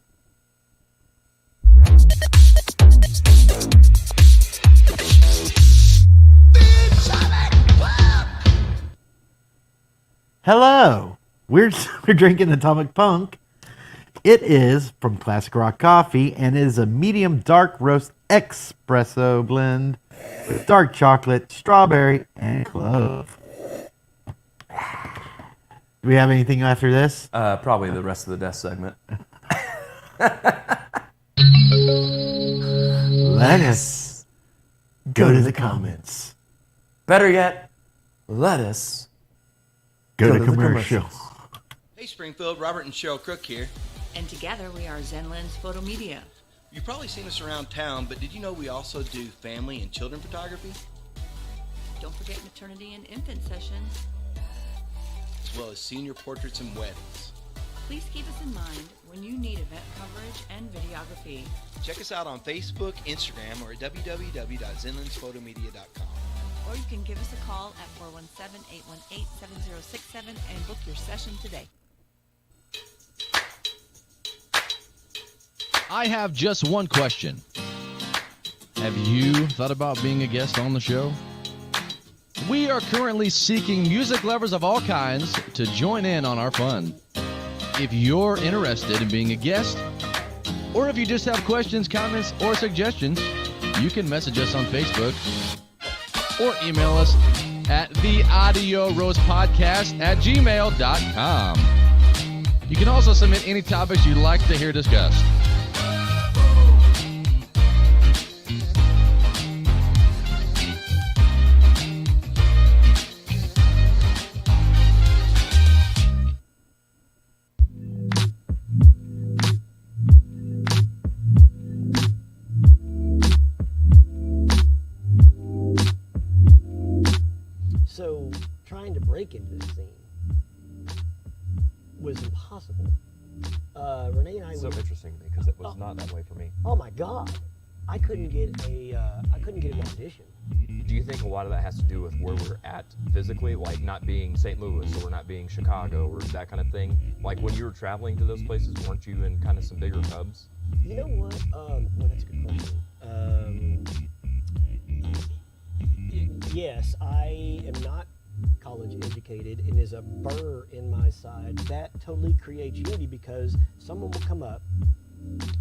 Hello. We're we're drinking Atomic Punk. It is from Classic Rock Coffee and is a medium dark roast espresso blend with dark chocolate, strawberry, and clove. Do we have anything after this? Probably the rest of the death segment. Let us go to the comments. Better yet, let us Go to to the commercial. commercials. Hey Springfield, Robert and Cheryl Crook here. And together we are Zenlens Photo Media. You've probably seen us around town, but did you know we also do family and children photography? Don't forget maternity and infant sessions. As well as senior portraits and weddings. Please keep us in mind when you need event coverage and videography. Check us out on Facebook, Instagram, or at www.zenlensphotomedia.com. Or you can give us a call at 417-818-7067 and book your session today. I have just one question. Have you thought about being a guest on the show? We are currently seeking music lovers of all kinds to join in on our fun. If you're interested in being a guest, or if you just have questions, comments, or suggestions, you can message us on Facebook or email us at theaudioroastpodcast@gmail.com. You can also submit any topics you'd like to hear discussed. So trying to break into this scene was impossible. Renee and I So were, interesting because it was not that way for me. oh my God, I couldn't get an audition. Do you think a lot of that has to do with where we're at physically, like not being St. Louis or not being Chicago or that kind of thing? Like when you were traveling to those places, weren't you in kind of some bigger hubs? You know what? No, that's a good question. Yes, I am not college educated, and there's a burr in my side. That totally creates unity because someone will come up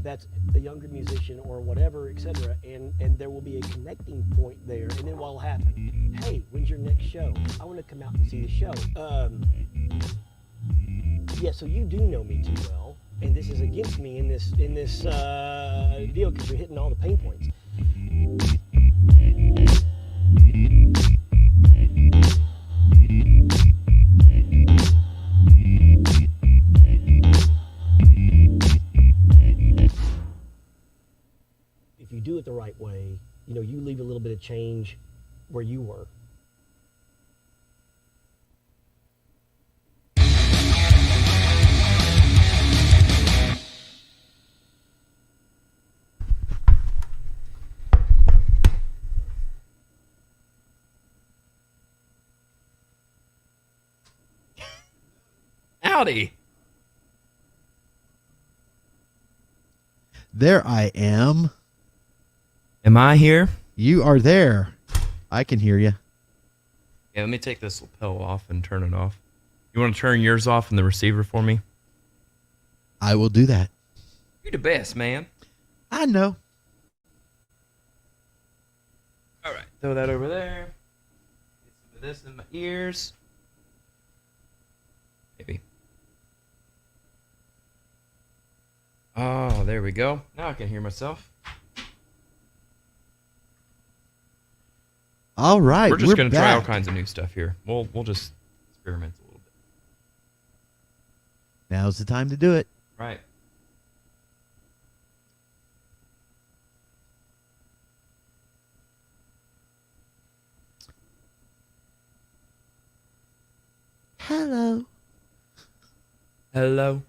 that's a younger musician or whatever, etc., and there will be a connecting point there, and then what will happen? Hey, when's your next show? I want to come out and see the show. Yeah, so you do know me too well, and this is against me in this deal because you're hitting all the pain points. If you do it the right way, you know, you leave a little bit of change where you were. Howdy. There I am. Am I here? You are there. I can hear you. Yeah, let me take this lapel off and turn it off. You want to turn yours off in the receiver for me? I will do that. You're the best, man. I know. All right, throw that over there. Get some of this in my ears. Maybe. Oh, there we go. Now I can hear myself. All right. We're just going to try all back. kinds of new stuff here. We'll just experiment a little bit. Now's the time to do it. Right. Hello. Hello,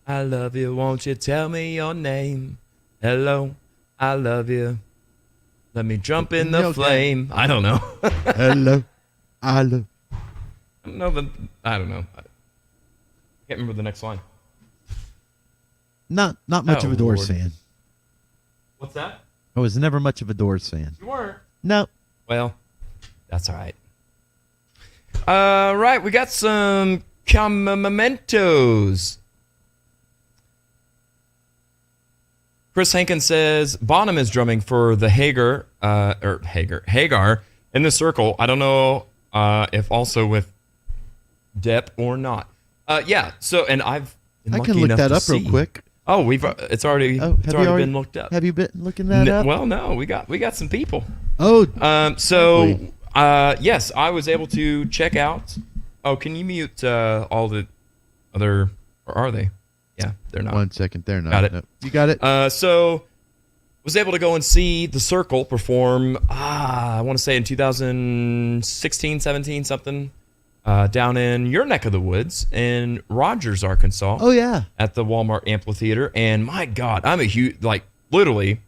I love you. Won't you tell me your name? Hello, I love you. Let me jump in the Okay. flame. I don't know. Hello. Hello. I don't know. I don't know. I can't remember the next line. Not much Oh, of a Doors Lord. fan. What's that? I was never much of a Doors fan. You weren't. No. Well, that's all right. Right, we got some Mementos. Chris Hankins says Bonham is drumming for the Hagar in the Circle. I don't know if also with Depp or not. Yeah. So, and I've been I lucky can look enough that to up real see. quick. Oh, it's already been looked up. Have you been looking that up? Well, no, we got some people. Oh, Yes, I was able to check out. Oh, can you mute all the other? Or are they? Yeah, they're not. 1 second, they're not. Got it. No. You got it. So was able to go and see the Circle perform. I want to say in 2016, 17, something. Down in your neck of the woods in Rogers, Arkansas. Oh yeah, at the Walmart Amphitheater. And my God, I'm a huge, literally,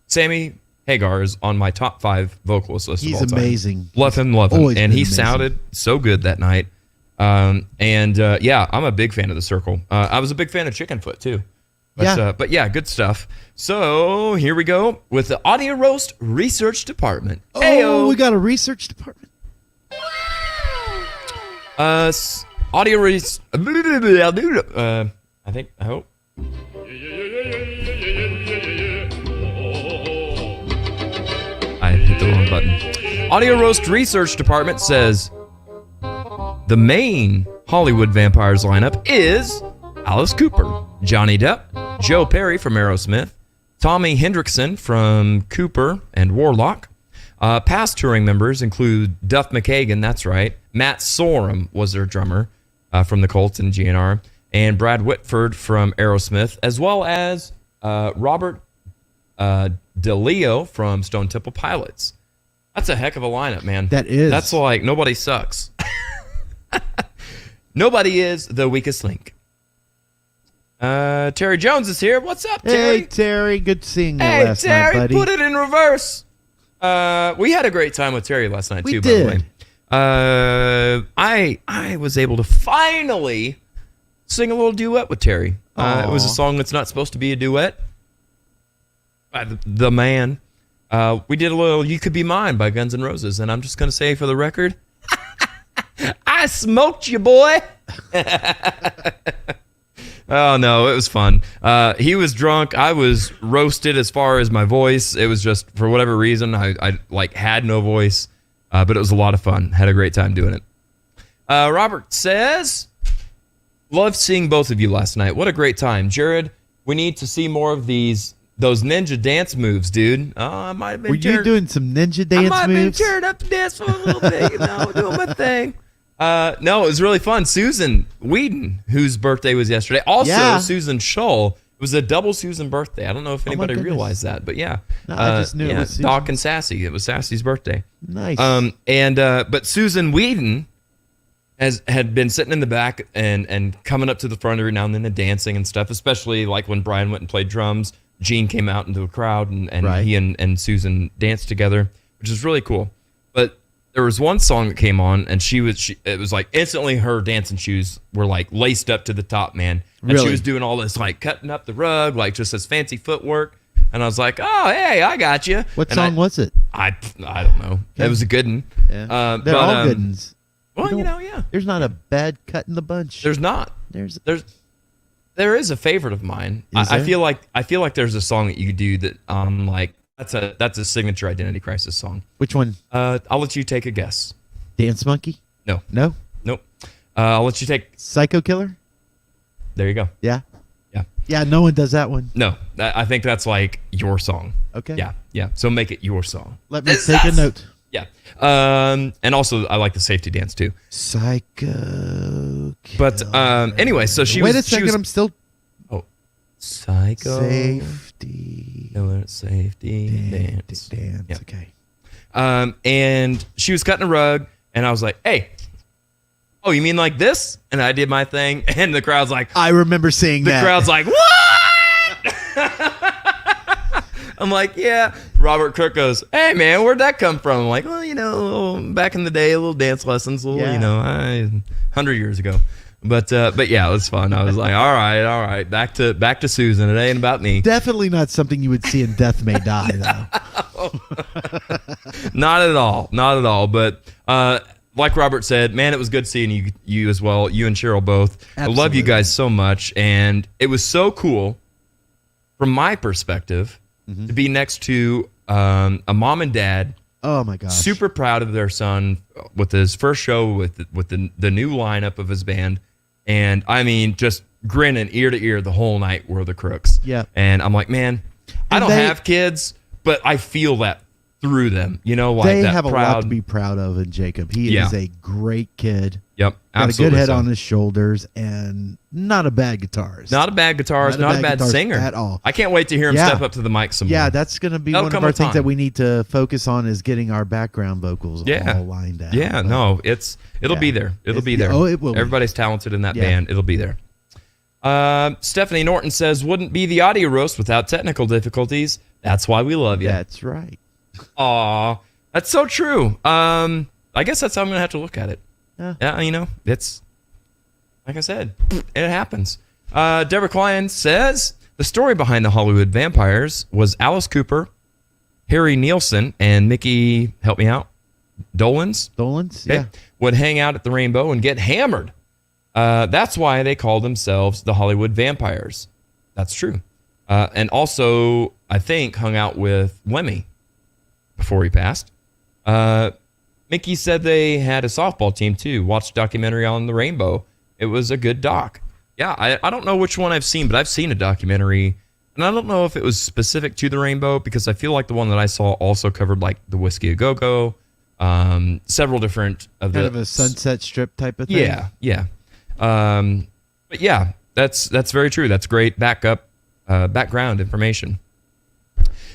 Sammy Hagar is on my top 5 vocalist list. He's of all time. amazing. Love him. Always And been he amazing. sounded so good that night. Yeah, I'm a big fan of the Circle. I was a big fan of Chickenfoot too. But yeah, good stuff. So here we go with the Audio Roast Research Department. Oh, Heyo. we got a research department. Audio Roast. I hope. I hit the wrong button. Audio Roast Research Department says the main Hollywood Vampires lineup is Alice Cooper, Johnny Depp, Joe Perry from Aerosmith, Tommy Hendrickson from Cooper and Warlock. Past touring members include Duff McKagan, that's right. Matt Sorum was their drummer from the Colts and GNR, and Brad Whitford from Aerosmith, as well as Robert DeLeo from Stone Temple Pilots. That's a heck of a lineup, man. That is. That's like nobody sucks. Nobody is the weakest link. Terry Jones is here. What's up, Terry? Hey Terry, good seeing you Hey, last Terry, night, buddy. put it in reverse. We had a great time with Terry last night, We too, did. by the way. I was able to finally sing a little duet with Terry. It was a song that's not supposed to be a duet by the man. We did a little You Could Be Mine by Guns N' Roses, and I'm just going to say for the record, I smoked you, boy. Oh, no, it was fun. He was drunk. I was roasted as far as my voice. It was just, for whatever reason, I had no voice. But it was a lot of fun. Had a great time doing it. Robert says, loved seeing both of you last night. What a great time. Jared, we need to see more of those ninja dance moves, dude. I might have been Were you doing some ninja dance I might have been moves? tearing up to dance for a little bit, doing my thing. No, it was really fun. Susan Whedon, whose birthday was yesterday. Also, Yeah. Susan Shull. It was a double Susan birthday. I don't know if my anybody goodness. realized that, but yeah. No, I just knew it was Susan. Doc and Sassy. It was Sassy's birthday. Nice. But Susan Whedon had been sitting in the back and coming up to the front every now and then and dancing and stuff, especially like when Brian went and played drums. Gene came out into the crowd and Right. he and Susan danced together, which is really cool. But there was one song that came on and it was like instantly her dancing shoes were like laced up to the top, man. And Really? she was doing all this like cutting up the rug, like just this fancy footwork. And I was like, oh, hey, I got you. What And song was it? I don't know. It was a good one. Yeah. They're all good ones. Well, yeah. There's not a bad cut in the bunch. There's not. There is a favorite of mine. Is I there? feel like there's a song that you do that like that's a signature Identity Crisis song. Which one? I'll let you take a guess. Dance Monkey? No. No? Nope. I'll let you take. Psycho Killer? There you go. Yeah. Yeah. Yeah, no one does that one. No, I think that's like your song. Okay. Yeah. So make it your song. Let me take a note. Yeah. And also I like the safety dance too. Psycho Killer. But anyway, so she Wait was. a second, she was, I'm still. Psycho. Safety. Killer, safety dance. Dance. Yeah. Okay. And she was cutting a rug, and I was like, "Hey, oh, you mean like this?" And I did my thing, and the crowd's like, I remember seeing the that. crowd's like, "What?" I'm like, "Yeah." Robert Cook goes, "Hey, man, where'd that come from?" I'm like, "Well, back in the day, a little dance lessons, 100 years ago." But yeah, it was fun. I was like, all right, back to Susan. It ain't about me. Definitely not something you would see in Death May Die, though. Not at all. But like Robert said, man, it was good seeing you as well. You and Cheryl both. I love you guys so much, and it was so cool from my perspective to be next to a mom and dad. Oh my gosh! Super proud of their son with his first show with the new lineup of his band, and I mean just grinning ear to ear the whole night. We're the Crooks. Yeah. And I'm like, man, I don't have kids, but I feel that through them. You know, like they that have proud, a lot to be proud of in Jacob. He is a great kid. Yep, got absolutely. a good head so. on his shoulders and not a bad guitarist. Not a bad guitarist, not a bad singer at all. I can't wait to hear him step up to the mic some more. Yeah, that's going to be That'll one of come our with things time. that we need to focus on is getting our background vocals all lined out. Yeah, no, it'll be there. It'll be there. Oh, it will. Everybody's talented in that band. It'll be there. Stephanie Norton says, wouldn't be the audio roast without technical difficulties. That's why we love you. That's right. Aw, that's so true. I guess that's how I'm going to have to look at it. Yeah, you know, it's, like I said, it happens. Deborah Klein says, the story behind the Hollywood Vampires was Alice Cooper, Harry Nielsen, and Mickey, help me out, Dolans, yeah, would hang out at the Rainbow and get hammered. That's why they call themselves the Hollywood Vampires. That's true. And also, I think, hung out with Lemmy before he passed. Mickey said they had a softball team, too. Watched a documentary on the Rainbow. It was a good doc. Yeah, I don't know which one I've seen, but I've seen a documentary. And I don't know if it was specific to the Rainbow, because I feel like the one that I saw also covered, like, the Whiskey A Go-Go, several different of kind of a Sunset Strip type of thing. Yeah, yeah. But yeah, that's very true. That's great background information.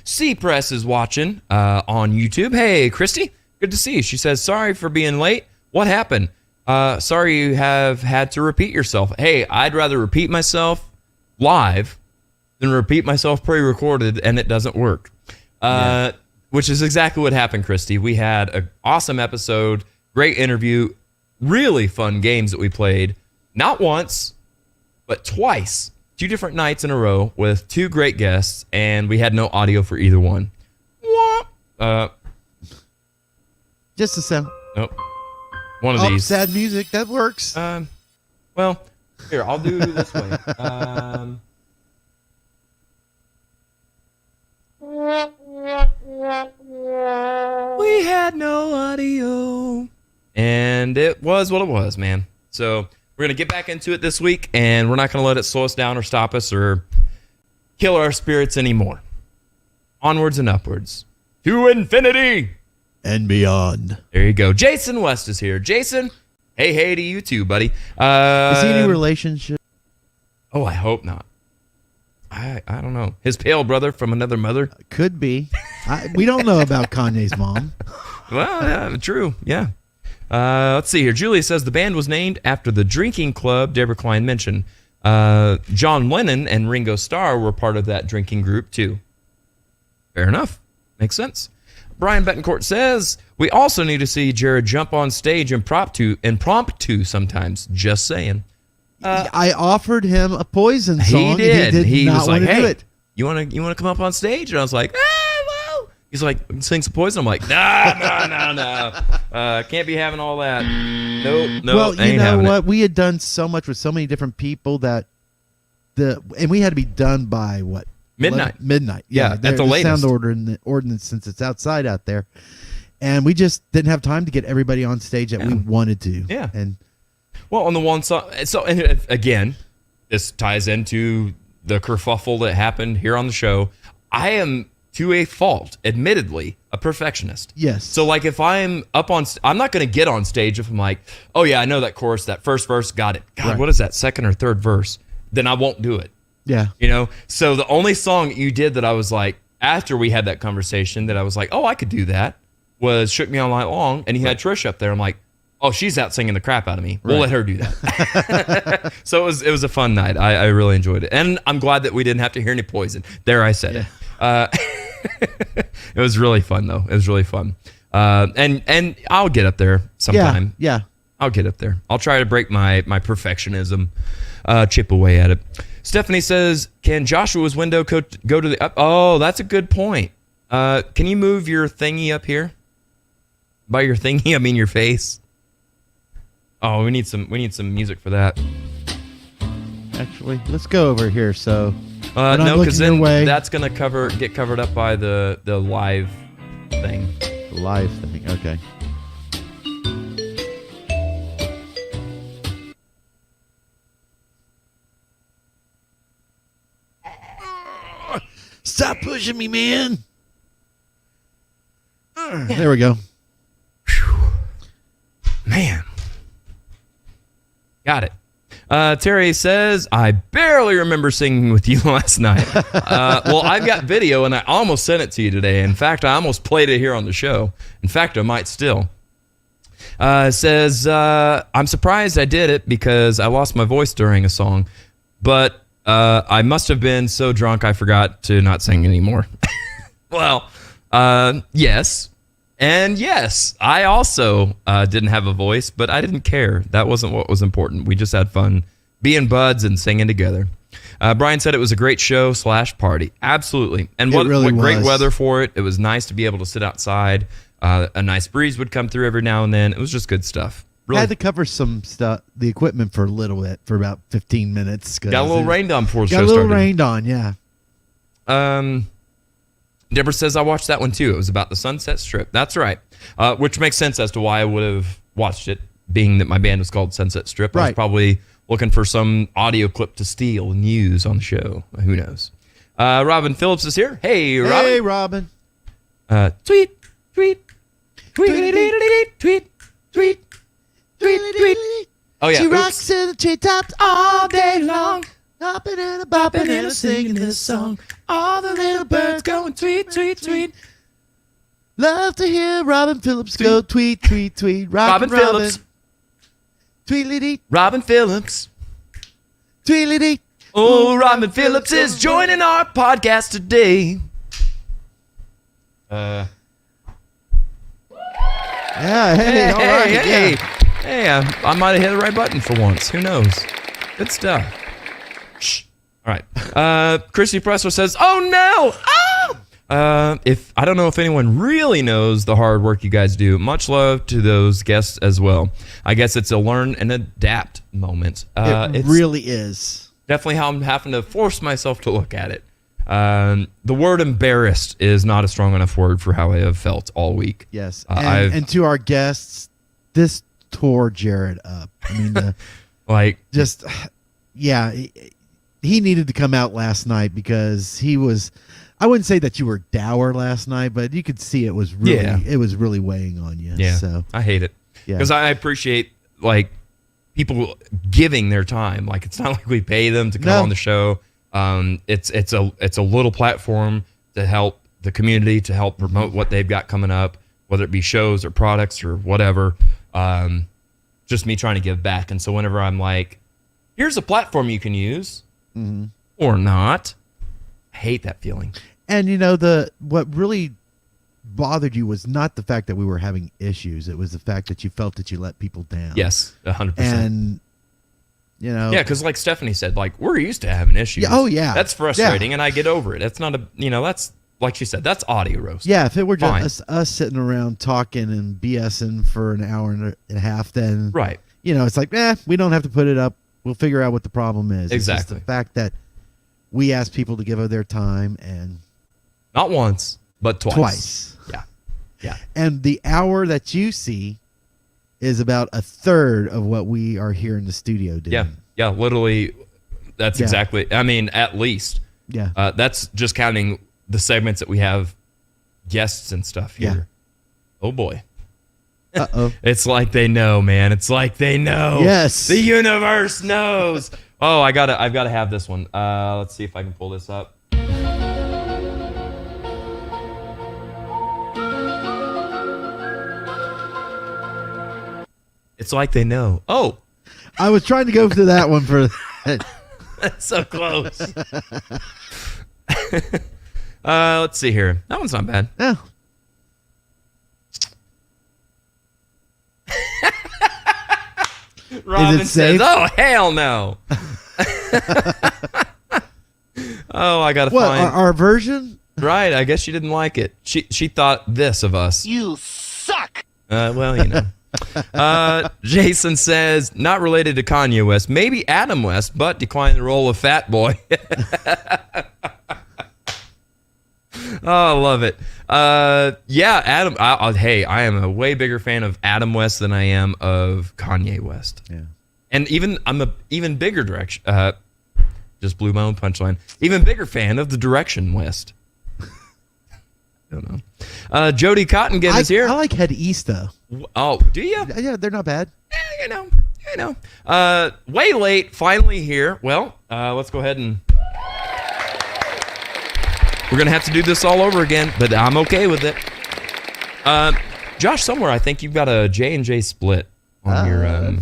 C-Press is watching on YouTube. Hey, Christy, good to see you. She says, sorry for being late. What happened? Sorry you have had to repeat yourself. Hey, I'd rather repeat myself live than repeat myself pre-recorded, and it doesn't work. Which is exactly what happened, Christy. We had an awesome episode, great interview, really fun games that we played. Not once, but twice. 2 different nights in a row with 2 great guests, and we had no audio for either one. Just a sound. Nope. One of these. Sad music. That works. Well, here, I'll do this way. We had no audio. And it was what it was, man. So we're going to get back into it this week, and we're not going to let it slow us down or stop us or kill our spirits anymore. Onwards and upwards. To infinity and beyond. There you go. Jason West is here. Jason, hey to you too, buddy. Is he any relationship? Oh, I hope not. I don't know. His pale brother from another mother? Could be. We don't know about Kanye's mom. Well, yeah, true. Yeah. Let's see here. Julia says the band was named after the drinking club Deborah Klein mentioned. John Lennon and Ringo Starr were part of that drinking group too. Fair enough. Makes sense. Brian Betancourt says we also need to see Jared jump on stage impromptu sometimes. Just saying. I offered him a Poison song. He did. He was like, want to "Hey, do it. you want to come up on stage?" And I was like, "Well." He's like, "Sing some Poison." I'm like, "No. Can't be having all that." No. Well, you ain't know having what? it. We had done so much with so many different people that and we had to be done by what? Midnight. Midnight. Yeah, at the latest. Sound ordinance, since it's outside out there, and we just didn't have time to get everybody on stage that we wanted to. Yeah. And well, on the one song, and again, this ties into the kerfuffle that happened here on the show. I am, to a fault, admittedly, a perfectionist. Yes. So, like, if I'm up on, I'm not going to get on stage if I'm like, oh yeah, I know that chorus, that first verse, got it. God, Right. What is that second or third verse? Then I won't do it. yeah, You know. So the only song you did that I was like, after we had that conversation, that I was like, oh, I could do that, was "Shook Me All Night Long," and you had Trish up there. I'm like, oh, she's out singing the crap out of me. We'll let her do that. So it was a fun night. I really enjoyed it, and I'm glad that we didn't have to hear any Poison. There, I said it. It was really fun though. It was really fun. And I'll get up there sometime. Yeah. I'll get up there. I'll try to break my perfectionism, chip away at it. Stephanie says, can Joshua's window go to the up? Oh, that's a good point. Can you move your thingy up here? By your thingy, I mean your face. Oh, we need some music for that. Actually, let's go over here. So No, looking because then your way. that's gonna get covered up by the live thing. live thing. Okay. Stop pushing me, man. There we go. Man. Got it. Terry says, I barely remember singing with you last night. Well, I've got video, and I almost sent it to you today. In fact, I almost played it here on the show. In fact, I might still. Says, I'm surprised I did it because I lost my voice during a song, but I must have been so drunk I forgot to not sing anymore. Well, yes. And yes, I also didn't have a voice, but I didn't care. That wasn't what was important. We just had fun being buds and singing together. Brian said it was a great show / party. Absolutely. And what great weather for it. It was nice to be able to sit outside. A nice breeze would come through every now and then. It was just good stuff. Really. Had to cover some stuff, the equipment for a little bit, for about 15 minutes. Got a little rained on before the show started. Got a little started. rained on, yeah. Deborah says, I watched that one too. It was about the Sunset Strip. That's right. Which makes sense as to why I would have watched it, being that my band was called Sunset Strip. I was probably looking for some audio clip to steal and use on the show. Who knows? Robin Phillips is here. Hey, Robin. Hey, Robin. Tweet, tweet, tweet, tweet, tweet, tweet. Oh, yeah. She rocks in the treetops all day long. Hopping and a bopping and a singing this song. All the little birds going tweet, tweet, tweet. Love to hear Robin Phillips go tweet, tweet, tweet. Robin Phillips. Tweedledee. Robin Phillips. Tweedledee. Oh, Robin Phillips is joining our podcast today. Yeah, hey, all right. Hey, Yeah. hey, I might have hit the right button for once. Who knows? Good stuff. Shh. All right. Christy Presser says, "Oh no! Oh!" If I don't know if anyone really knows the hard work you guys do. Much love to those guests as well. I guess it's a learn and adapt moment. It really is. Definitely how I'm having to force myself to look at it. The word embarrassed is not a strong enough word for how I have felt all week. Yes. And to our guests, this tore Jared up. I mean, yeah, he needed to come out last night because he was, I wouldn't say that you were dour last night, but you could see it was really weighing on you. Yeah. So I hate it because I appreciate people giving their time. Like, it's not like we pay them to come on the show. It's a little platform to help the community, to help promote what they've got coming up, whether it be shows or products or whatever. Just me trying to give back. And so whenever I'm like, here's a platform you can use or not, I hate that feeling. And what really bothered you was not the fact that we were having issues. It was the fact that you felt that you let people down. Yes, 100%. And yeah, because like Stephanie said, like, we're used to having issues. Yeah, oh yeah, that's frustrating, and I get over it. It's not that's like she said, that's audio roast. Yeah, if it were just us sitting around talking and BSing for an hour and a half, then it's like, we don't have to put it up. We'll figure out what the problem is. Exactly. It's just the fact that we ask people to give up their time, and not once, but twice. Yeah. And the hour that you see is about a third of what we are here in the studio doing. Yeah, literally, that's exactly, I mean, at least. Yeah. That's just counting the segments that we have guests and stuff here. Yeah. Oh, boy. Uh-oh. It's like they know, man. It's like they know. Yes. The universe knows. Oh, I've got to have this one. Let's see if I can pull this up. It's like they know. Oh, I was trying to go to that one for that's so close. Let's see here. That one's not bad. Yeah. Robin says, "Oh, hell no." Oh, I gotta find our version. Right, I guess she didn't like it. She thought this of us. You suck. Well, Jason says, not related to Kanye West, maybe Adam West, but declined the role of Fat Boy. Oh, I love it. Yeah, Adam. Hey, I am a way bigger fan of Adam West than I am of Kanye West. Yeah. And I'm a even bigger direction. Just blew my own punchline. Even bigger fan of the Direction West. I don't know. Jody Cottingen is here. I like Head East though. Oh, do you? Yeah, they're not bad. You know. Way late, finally here. Well, let's go ahead and we're gonna have to do this all over again, but I'm okay with it. Josh, somewhere I think you've got a J&J split on your.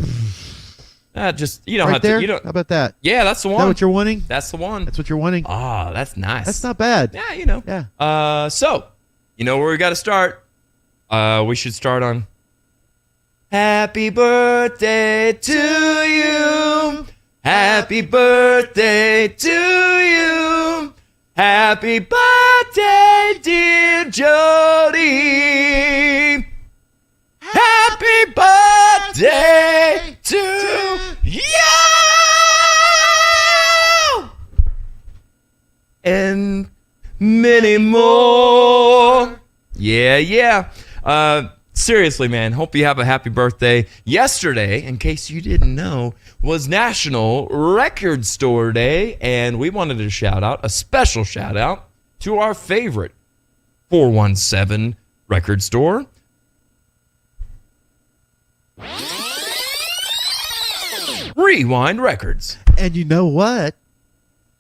Just you don't right have there? to. You don't. How about that? Yeah, that's the one. Is that what you're wanting? That's the one. That's what you're wanting? Ah, that's nice. That's not bad. Yeah, you know. Yeah. So, you know where we got to start? We should start on. Happy birthday to you. Happy birthday to you. Happy birthday, dear Jody. Happy birthday to you. And many more. Yeah. Seriously, man, hope you have a happy birthday. Yesterday, in case you didn't know, was National Record Store Day, and we wanted to shout out, a special shout out, to our favorite 417 record store. Rewind Records. And you know what?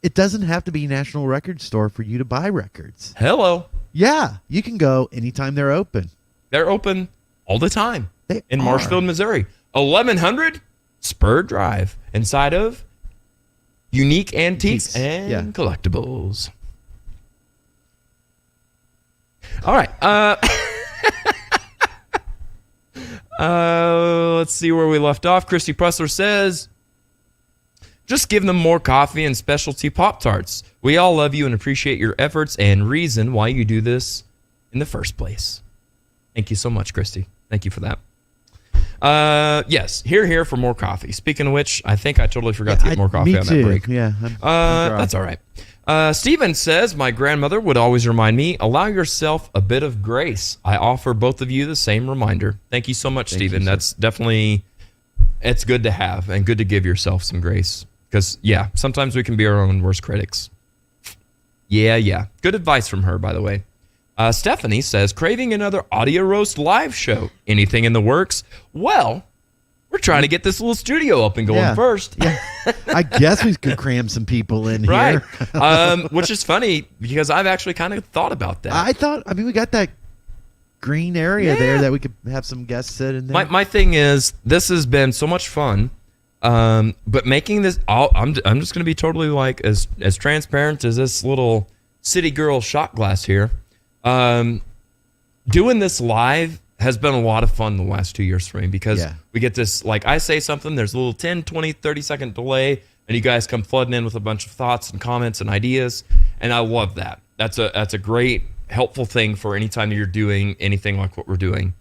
It doesn't have to be National Record Store for you to buy records. Hello. Yeah, you can go anytime they're open. They're open all the time in are. Marshfield, Missouri. 1100 Spur Drive, inside of Unique Antiques and Collectibles. All right. Let's see where we left off. Christy Pressler says, just give them more coffee and specialty Pop-Tarts. We all love you and appreciate your efforts and reason why you do this in the first place. Thank you so much, Christy. Thank you for that. Yes, here for more coffee. Speaking of which, I think I totally forgot to get more coffee on that break. Yeah, that's all right. Steven says, my grandmother would always remind me, allow yourself a bit of grace. I offer both of you the same reminder. Thank you so much, Steven. That's definitely, it's good to have and good to give yourself some grace. Because, yeah, sometimes we can be our own worst critics. Yeah. Good advice from her, by the way. Stephanie says, craving another Audio Roast live show. Anything in the works? Well, we're trying to get this little studio up and going first. Yeah. I guess we could cram some people in right. here. Which is funny because I've actually kind of thought about that. We got that green area there that we could have some guests sit in there. My thing is, this has been so much fun. But making this, I'm just going to be totally like as transparent as this little city girl shot glass here. Doing this live has been a lot of fun the last 2 years for me because we get this, like I say something, there's a little 10, 20, 30-second delay, and you guys come flooding in with a bunch of thoughts and comments and ideas, and I love that. That's a great, helpful thing for any time that you're doing anything like what we're doing.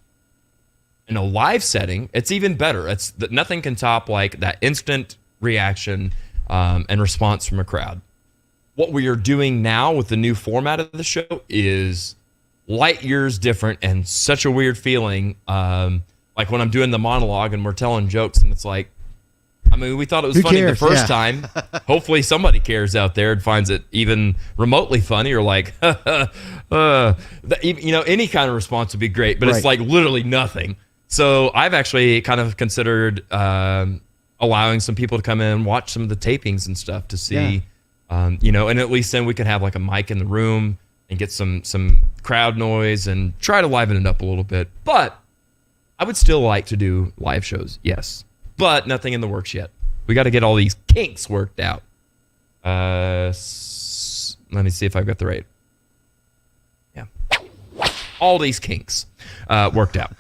In a live setting, it's even better. Nothing can top like that instant reaction and response from a crowd. What we are doing now with the new format of the show is light years different and such a weird feeling. Like when I'm doing the monologue and we're telling jokes and it's like, I mean, we thought it was funny the first time. Hopefully somebody cares out there and finds it even remotely funny or like, any kind of response would be great, but it's like literally nothing. So I've actually kind of considered allowing some people to come in and watch some of the tapings and stuff to see, and at least then we can have like a mic in the room and get some crowd noise and try to liven it up a little bit. But I would still like to do live shows, yes. But nothing in the works yet. We got to get all these kinks worked out. Let me see if I've got the right. Yeah. All these kinks worked out.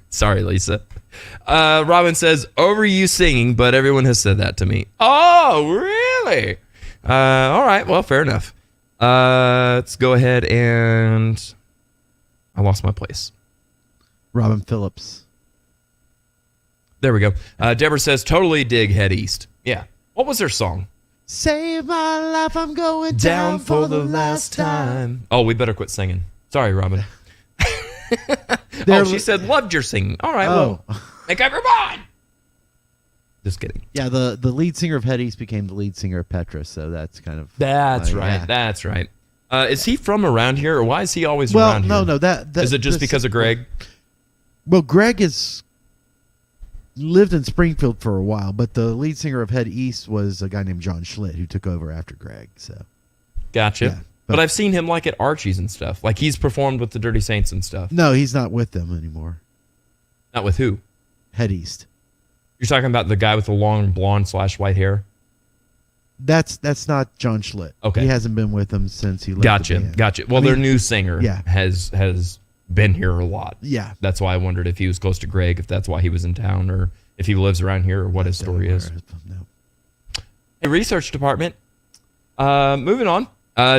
Sorry, Lisa. Robin says, over you singing, but everyone has said that to me. Oh, really? All right. Well, fair enough. Let's go ahead and I lost my place. Robin Phillips. There we go. Deborah says, totally dig Head East. Yeah. What was their song? Save my life, I'm going down for the last time. Oh, we better quit singing. Sorry, Robin. She said, loved your singing. All right, well, make up your mind. Just kidding. Yeah, the lead singer of Head East became the lead singer of Petra, so that's kind of... That's right. Yeah. That's right. Is he from around here, or why is he always around here? No. That is it just because of Greg? Well, Greg has lived in Springfield for a while, but the lead singer of Head East was a guy named John Schlitt who took over after Greg. So, gotcha. Yeah, but I've seen him like at Archie's and stuff. Like he's performed with the Dirty Saints and stuff. No, he's not with them anymore. Not with who? Head East. You're talking about the guy with the long blonde/white hair? That's not John Schlitt. Okay. He hasn't been with them since he left the band. Gotcha. Well, their new singer has been here a lot. Yeah. That's why I wondered if he was close to Greg, if that's why he was in town, or if he lives around here, or what his story is. No. Hey, research department. Moving on.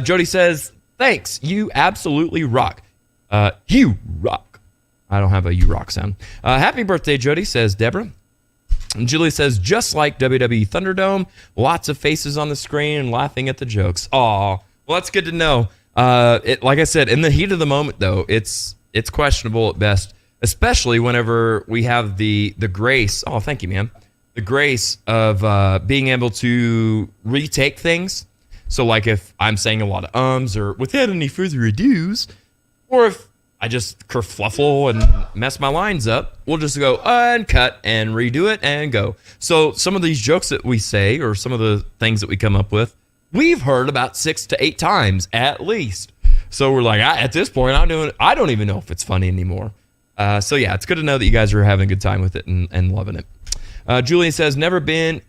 Jody says, thanks. You absolutely rock. You rock. I don't have a you rock sound. Happy birthday, Jody, says Deborah. And Julie says, just like WWE Thunderdome, lots of faces on the screen and laughing at the jokes. Aw, well, that's good to know. Like I said, in the heat of the moment, though, it's questionable at best, especially whenever we have the grace. Oh, thank you, man. The grace of being able to retake things. So, like if I'm saying a lot of ums or without any further ado's, or if I just kerfluffle and mess my lines up, we'll just go uncut and redo it and go. So some of these jokes that we say or some of the things that we come up with, we've heard about 6 to 8 times at least. So we're like, at this point, I don't even know if it's funny anymore. So yeah, it's good to know that you guys are having a good time with it and loving it. Julian says, never been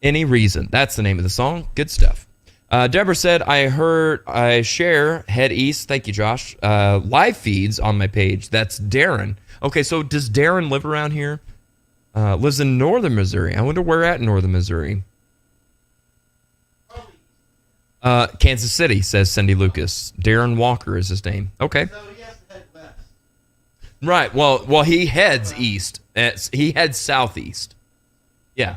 any reason. That's the name of the song. Good stuff. Deborah said, I share Head East. Thank you, Josh. Live feeds on my page. That's Darren. Okay, so does Darren live around here? Lives in northern Missouri. I wonder where at northern Missouri. Kansas City, says Cindy Lucas. Darren Walker is his name. Okay. So he has to head west. Right. Well, he heads east. He heads southeast. Yeah.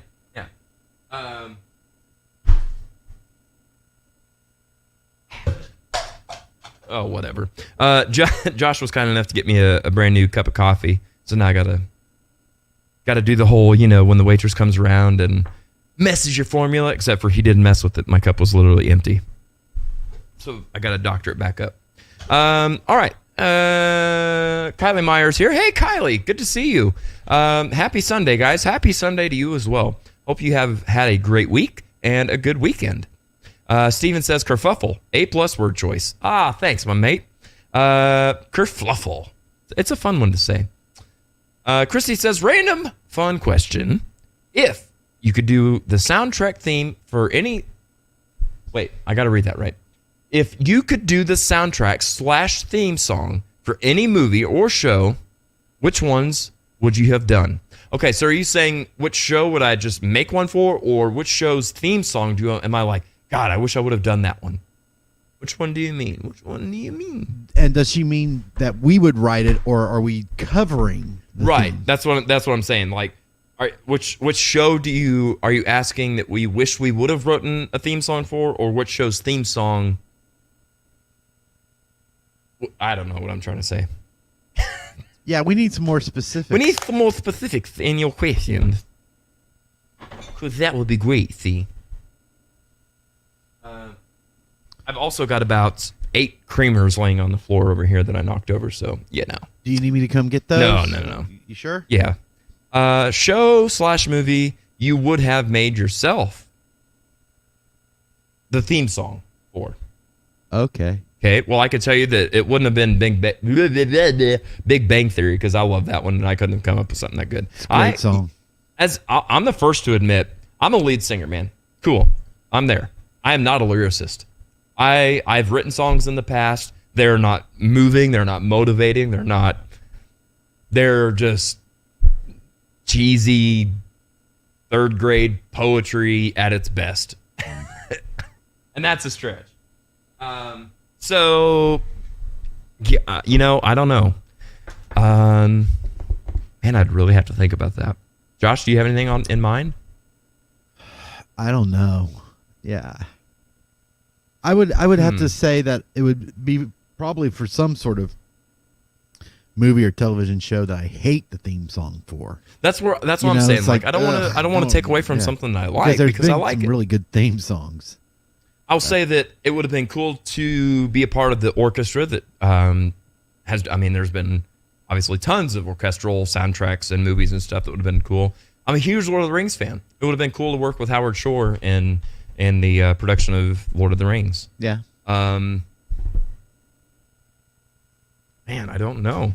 Oh, whatever. Josh was kind enough to get me a brand new cup of coffee, so now I gotta do the whole, when the waitress comes around and messes your formula. Except for he didn't mess with it. My cup was literally empty, so I gotta doctor it back up. All right. Kylie Myers here. Hey, Kylie, good to see you. Happy Sunday, guys. Happy Sunday to you as well. Hope you have had a great week and a good weekend. Steven says kerfuffle, A+ word choice. Ah, thanks, my mate. Kerfluffle. It's a fun one to say. Christy says, random fun question. If you could do the soundtrack theme for any... Wait, I got to read that right. If you could do the soundtrack / theme song for any movie or show, which ones would you have done? Okay, so are you saying which show would I just make one for, or which show's theme song am I like, God, I wish I would have done that one? Which one do you mean? Which one do you mean? And does she mean that we would write it, or are we covering the Right. theme? That's what I'm saying. Like, which show are you asking that we wish we would have written a theme song for, or which show's theme song? I don't know what I'm trying to say. Yeah, we need some more specifics. We need some more specifics in your question, because that would be great. See. I've also got about 8 creamers laying on the floor over here that I knocked over, so no. Do you need me to come get those? No. You sure? Yeah. Show / movie you would have made yourself the theme song for. Okay. Okay, well, I could tell you that it wouldn't have been Big Bang Theory, because I love that one, and I couldn't have come up with something that good. It's a great song. I'm the first to admit, I'm a lead singer, man. Cool. I'm there. I am not a lyricist. I've written songs in the past. They're not moving. They're not motivating. They're just cheesy 3rd grade poetry at its best. And that's a stretch. So, I don't know. Man, I'd really have to think about that. Josh, do you have anything in mind? I don't know. Yeah. I would have to say that it would be probably for some sort of movie or television show that I hate the theme song for. That's what I'm saying. Like I don't want to take away from something that I like because I like some it. really good theme songs. I'll say that it would have been cool to be a part of the orchestra that has. I mean, there's been obviously tons of orchestral soundtracks and movies and stuff that would have been cool. I'm a huge Lord of the Rings fan. It would have been cool to work with Howard Shore in the production of Lord of the Rings. Yeah. Man, I don't know.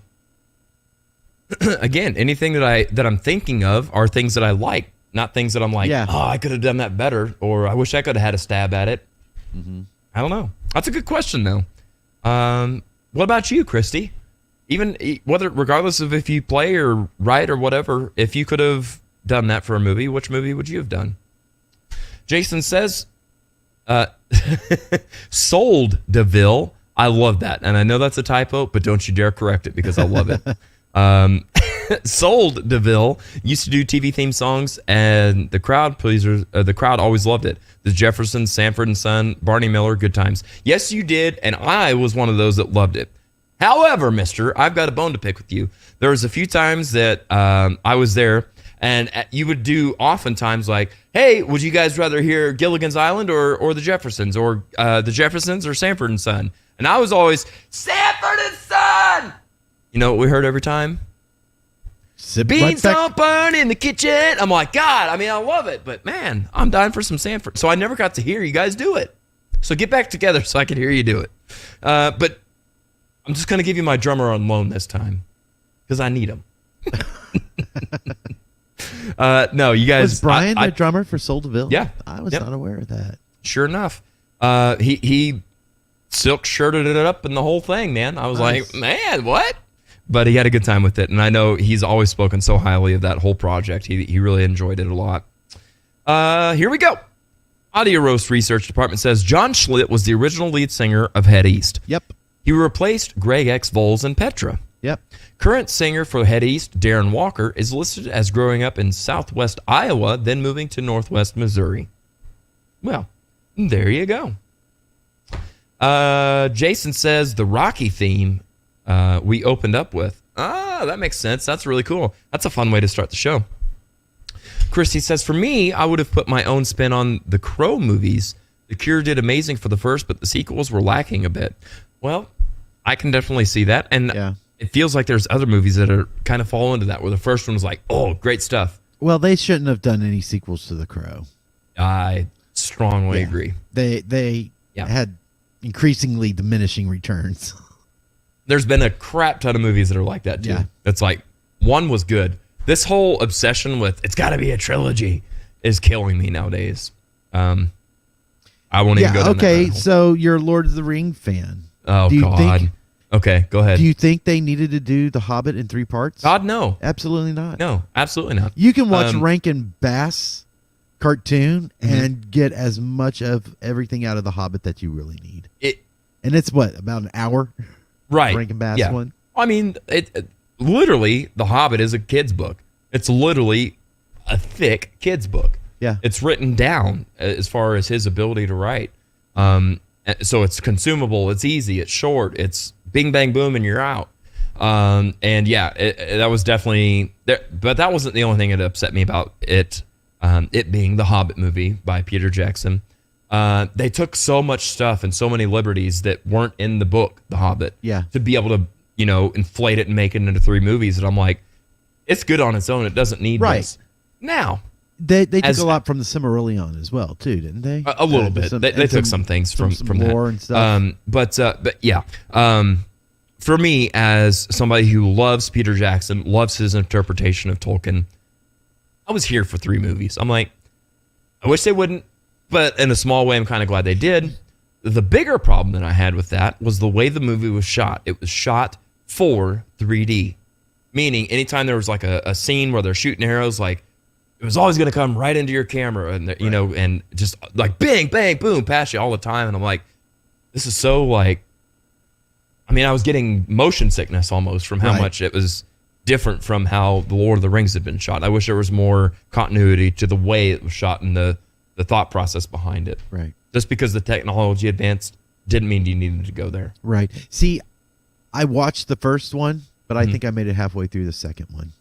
Again, anything that I'm thinking of are things that I like, not things that I'm like, oh, I could have done that better, or I wish I could have had a stab at it. Mm-hmm. I don't know. That's a good question, though. What about you, Christy? Even regardless of if you play or write or whatever, if you could have done that for a movie, which movie would you have done? Jason says, sold DeVille. I love that. And I know that's a typo, but don't you dare correct it because I love it. Sold DeVille used to do TV theme songs, and the crowd always loved it. The Jeffersons, Sanford and Son, Barney Miller, good times. Yes, you did, and I was one of those that loved it. However, mister, I've got a bone to pick with you. There was a few times that I was there, and you would do oftentimes like, hey, would you guys rather hear Gilligan's Island or the Jeffersons, or the Jeffersons or Sanford and Son? And I was always, Sanford and Son! You know what we heard every time? Beans don't burn in the kitchen. I'm like, God, I mean, I love it, but man, I'm dying for some Sanford. So I never got to hear you guys do it. So get back together so I can hear you do it. But I'm just going to give you my drummer on loan this time because I need him. No, you guys. Was Brian the drummer for Soul DeVille? Yeah. I was not aware of that. Sure enough. He silk shirted it up and the whole thing, man. I was like, man, what? But he had a good time with it, and I know he's always spoken so highly of that whole project. He really enjoyed it a lot. Here we go. Audio Roast Research Department says John Schlitt was the original lead singer of Head East. Yep. He replaced Greg X. Voles and Petra. Yep. Current singer for Head East, Darren Walker, is listed as growing up in southwest Iowa, then moving to northwest Missouri. Well, there you go. Jason says the Rocky theme we opened up with. That makes sense. That's really cool. That's a fun way to start the show. Christy says, for me, I would have put my own spin on the Crow movies. The Cure did amazing for the first, but the sequels were lacking a bit. Well, I can definitely see that. And it feels like there's other movies that are kind of fall into that, where the first one was like, oh, great stuff. Well, they shouldn't have done any sequels to The Crow. I strongly agree. They had increasingly diminishing returns. There's been a crap ton of movies that are like that, too. Yeah. It's like, one was good. This whole obsession with, it's got to be a trilogy, is killing me nowadays. I won't even go down that rabbit hole. So you're a Lord of the Ring fan. Oh, God. Okay, go ahead. Do you think they needed to do The Hobbit in 3 parts? God, no. Absolutely not. No, absolutely not. You can watch Rankin Bass cartoon and get as much of everything out of The Hobbit that you really need. And it's what, about an hour? Right. Rankin Bass one? I mean, literally, The Hobbit is a kid's book. It's literally a thick kid's book. Yeah. It's written down as far as his ability to write. So it's consumable, it's easy, it's short, it's bing, bang, boom, and you're out. And yeah, that was definitely there, but that wasn't the only thing that upset me about it. It being the Hobbit movie by Peter Jackson. They took so much stuff and so many liberties that weren't in the book, The Hobbit. Yeah. To be able to, inflate it and make it into 3 movies. And I'm like, it's good on its own. It doesn't need this. Now, They took a lot from the Silmarillion as well, too, didn't they? A little bit. They took some things from lore that. And stuff. But yeah. For me, as somebody who loves Peter Jackson, loves his interpretation of Tolkien, I was here for 3 movies. I'm like, I wish they wouldn't, but in a small way, I'm kind of glad they did. The bigger problem that I had with that was the way the movie was shot. It was shot for 3D, meaning anytime there was like a scene where they're shooting arrows, like it was always going to come right into your camera, and and just like bang, bang, boom, past you all the time. And I'm like, this is so like, I mean, I was getting motion sickness almost from how much it was different from how the Lord of the Rings had been shot. I wish there was more continuity to the way it was shot and the thought process behind it. Right. Just because the technology advanced didn't mean you needed to go there. Right. See, I watched the first one, but I Mhm. think I made it halfway through the second one.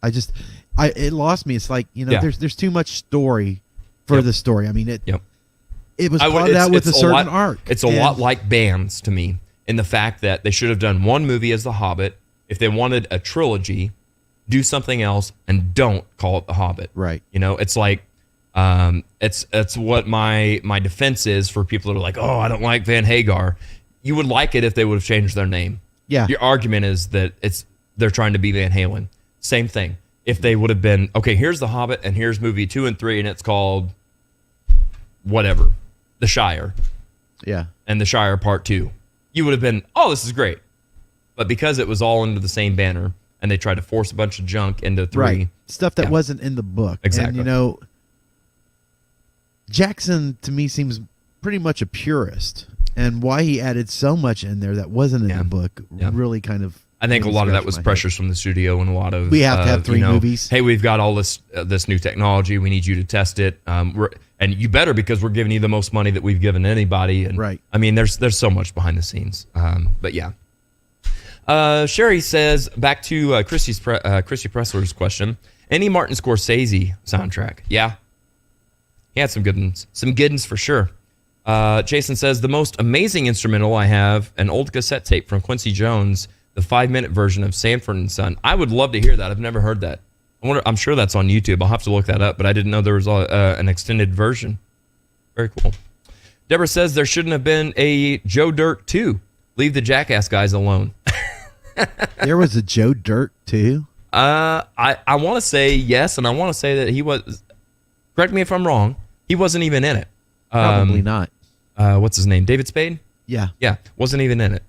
It lost me. It's like, Yeah. there's too much story for Yep. the story. I mean, it was I would- plotted out with a it's certain lot, arc. It's a And- lot like bands to me in the fact that they should have done one movie as The Hobbit. If they wanted a trilogy, do something else and don't call it The Hobbit. Right. It's like it's what my defense is for people that are like, oh, I don't like Van Hagar. You would like it if they would have changed their name. Yeah. Your argument is that they're trying to be Van Halen. Same thing. If they would have been, okay, here's The Hobbit and here's movie 2 and 3 and it's called whatever, The Shire. Yeah. And The Shire Part 2. You would have been, oh, this is great. But because it was all under the same banner and they tried to force a bunch of junk into 3. Right. Stuff that Yeah. wasn't in the book. Exactly. And, Jackson, to me, seems pretty much a purist. And why he added so much in there that wasn't in the book really kind of... I think a lot of that was scratched my pressures from the studio and a lot of We have to have 3 movies. Hey, we've got all this new technology. We need you to test it. And you better, because we're giving you the most money that we've given anybody. And right. I mean, there's so much behind the scenes. But yeah. Sherry says, back to Chrissy Pressler's question. Any Martin Scorsese soundtrack? Yeah. He had some good ones. Some good ones for sure. Jason says, the most amazing instrumental I have, an old cassette tape from Quincy Jones, the 5-minute version of Sanford and Son. I would love to hear that. I've never heard that. I'm sure that's on YouTube. I'll have to look that up, but I didn't know there was an extended version. Very cool. Deborah says there shouldn't have been a Joe Dirt 2. Leave the Jackass guys alone. There was a Joe Dirt 2? I want to say yes, and I want to say that he was, correct me if I'm wrong, he wasn't even in it. Probably not. What's his name? David Spade? Yeah. Yeah, wasn't even in it,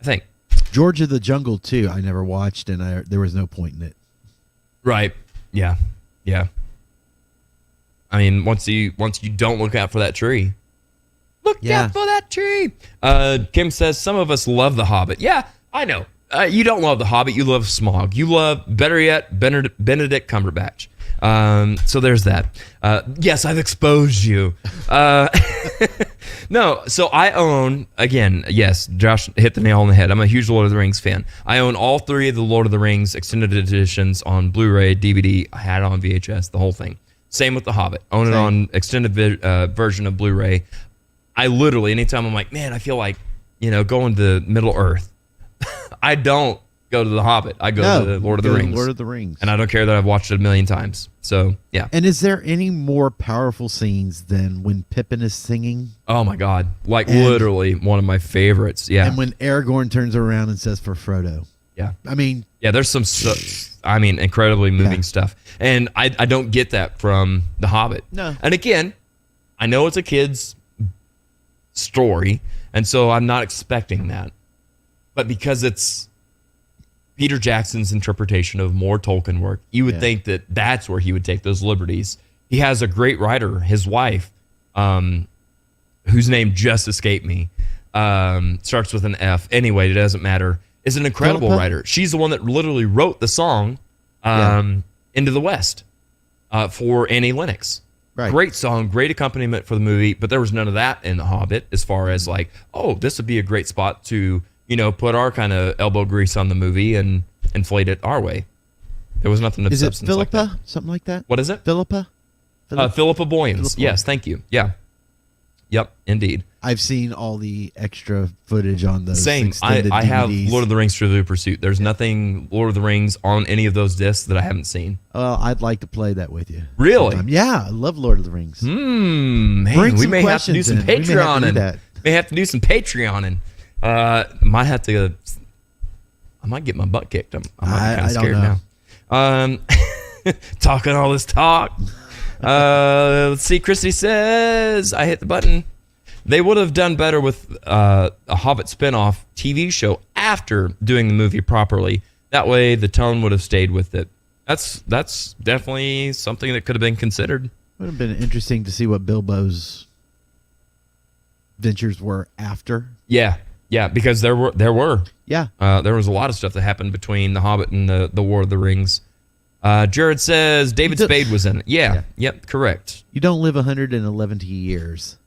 I think. George of the Jungle 2, I never watched, and there was no point in it. Right. Yeah. Yeah. I mean, once you don't look out for that tree. Look out for that tree. Kim says, some of us love The Hobbit. Yeah, I know. You don't love The Hobbit. You love Smaug. You love, better yet, Benedict Cumberbatch. So there's that. Yes, I've exposed you. No, so I own, again, yes, Josh hit the nail on the head. I'm a huge Lord of the Rings fan. I own all 3 of the Lord of the Rings extended editions on Blu-ray, DVD. I had it on VHS, the whole thing. Same with The Hobbit. Own it on extended version of Blu-ray. I literally, anytime I'm like, man, I feel like, going to Middle Earth. I don't go to The Hobbit. I go to the Lord of the Rings. Lord of the Rings. And I don't care that I've watched it a million times. So, yeah. And is there any more powerful scenes than when Pippin is singing? Oh, my God. Literally one of my favorites. Yeah. And when Aragorn turns around and says for Frodo. Yeah. I mean. Yeah, there's some, incredibly moving stuff. And I don't get that from The Hobbit. No. And again, I know it's a kid's story. And so I'm not expecting that. But because it's Peter Jackson's interpretation of more Tolkien work, you would think that that's where he would take those liberties. He has a great writer, his wife, whose name just escaped me, starts with an F. Anyway, it doesn't matter. Is an incredible writer. She's the one that literally wrote the song Into the West for Annie Lennox. Right. Great song, great accompaniment for the movie, but there was none of that in The Hobbit as far as like, oh, this would be a great spot to put our kind of elbow grease on the movie and inflate it our way. There was nothing of Is it substance like Philippa? that. Something like that? What is it? Philippa? Philippa Boyens. Yes, thank you. Yeah. Yep, indeed. I've seen all the extra footage on those. Same. I have Lord of the Rings Trivial Pursuit. There's nothing Lord of the Rings on any of those discs that I haven't seen. Well, I'd like to play that with you. Really? sometime. Yeah, I love Lord of the Rings. Man, Bring we some may have to do questions some in. We may have to do Patreoning. that. May have to do some Patreoning. Might have to. I might get my butt kicked. I'm kind of scared now. Talking all this talk. Let's see. Christy says, I hit the button. They would have done better with a Hobbit spinoff TV show after doing the movie properly. That way, the tone would have stayed with it. That's definitely something that could have been considered. Would have been interesting to see what Bilbo's ventures were after. Yeah, Yeah, because there were there was a lot of stuff that happened between The Hobbit and the War of the Rings. Jared says David Spade was in it. Yeah. Yep, correct. You don't live 111 years.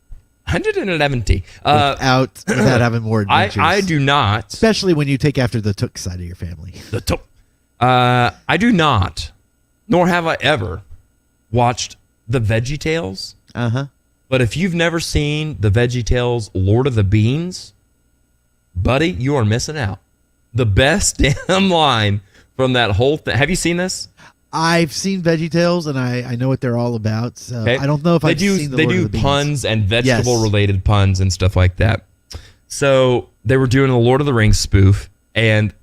111. Without having more adventures. I do not. Especially when you take after the Took side of your family. The Took. I do not, nor have I ever watched the VeggieTales. Uh-huh. But if you've never seen the VeggieTales Lord of the Beans, buddy, you are missing out. The best damn line from that whole thing. Have you seen this? I've seen VeggieTales, and I know what they're all about. So Okay. I don't know if I've seen the They Lord do of the Beans. puns and vegetable-related puns and stuff like that. So they were doing a Lord of the Rings spoof, and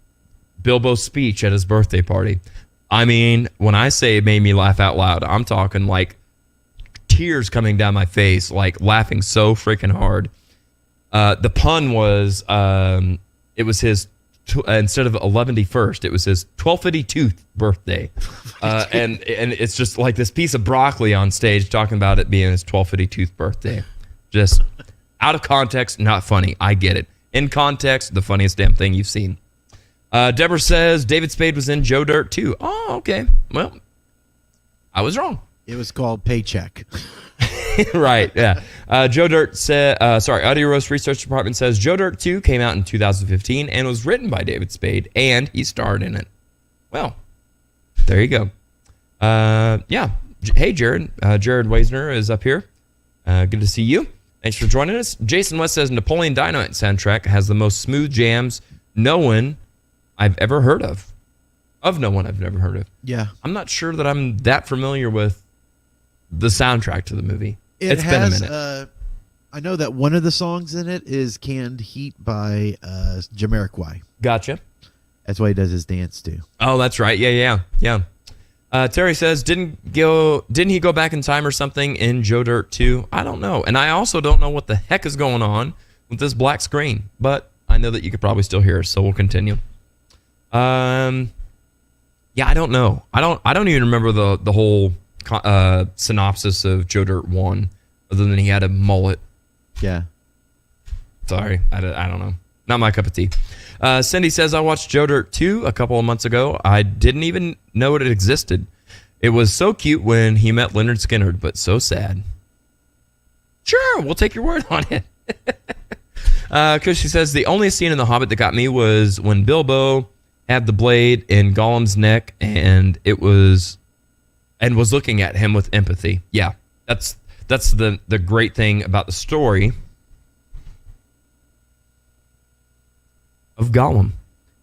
Bilbo's speech at his birthday party. I mean, when I say it made me laugh out loud, I'm talking like tears coming down my face, like laughing so freaking hard. The pun was, it was his, instead of 111st, it was his 1252th birthday. And it's just like this piece of broccoli on stage talking about it being his 1252th birthday. Just out of context, not funny. I get it. In context, the funniest damn thing you've seen. Deborah says David Spade was in Joe Dirt too. Oh, okay. Well, I was wrong. It was called Paycheck. Right, yeah. Joe Dirt said, Audio Roast Research Department says Joe Dirt 2 came out in 2015 and was written by David Spade, and he starred in it. Well, there you go. Yeah. Hey, Jared. Jared Weisner is up here. Good to see you. Thanks for joining us. Jason West says Napoleon Dynamite soundtrack has the most smooth jams no one I've ever heard of. No one I've never heard of. Yeah. I'm not sure that I'm that familiar with the soundtrack to the movie. It's been a minute. I know that one of the songs in it is Canned Heat by Jamiroquai. Gotcha. That's why he does his dance too. Oh, that's right. Yeah. Terry says, didn't he go back in time or something in Joe Dirt 2? I don't know. And I also don't know what the heck is going on with this black screen. But I know that you could probably still hear us, so we'll continue. Yeah, I don't know. I don't even remember the whole synopsis of Joe Dirt 1, other than he had a mullet. Yeah. Sorry, I don't know. Not my cup of tea. Cindy says, I watched Joe Dirt 2 a couple of months ago. I didn't even know it existed. It was so cute when he met Leonard Skinner, but so sad. Sure, we'll take your word on it. Because she says, the only scene in The Hobbit that got me was when Bilbo had the blade in Gollum's neck and was looking at him with empathy. Yeah, that's the great thing about the story of Gollum.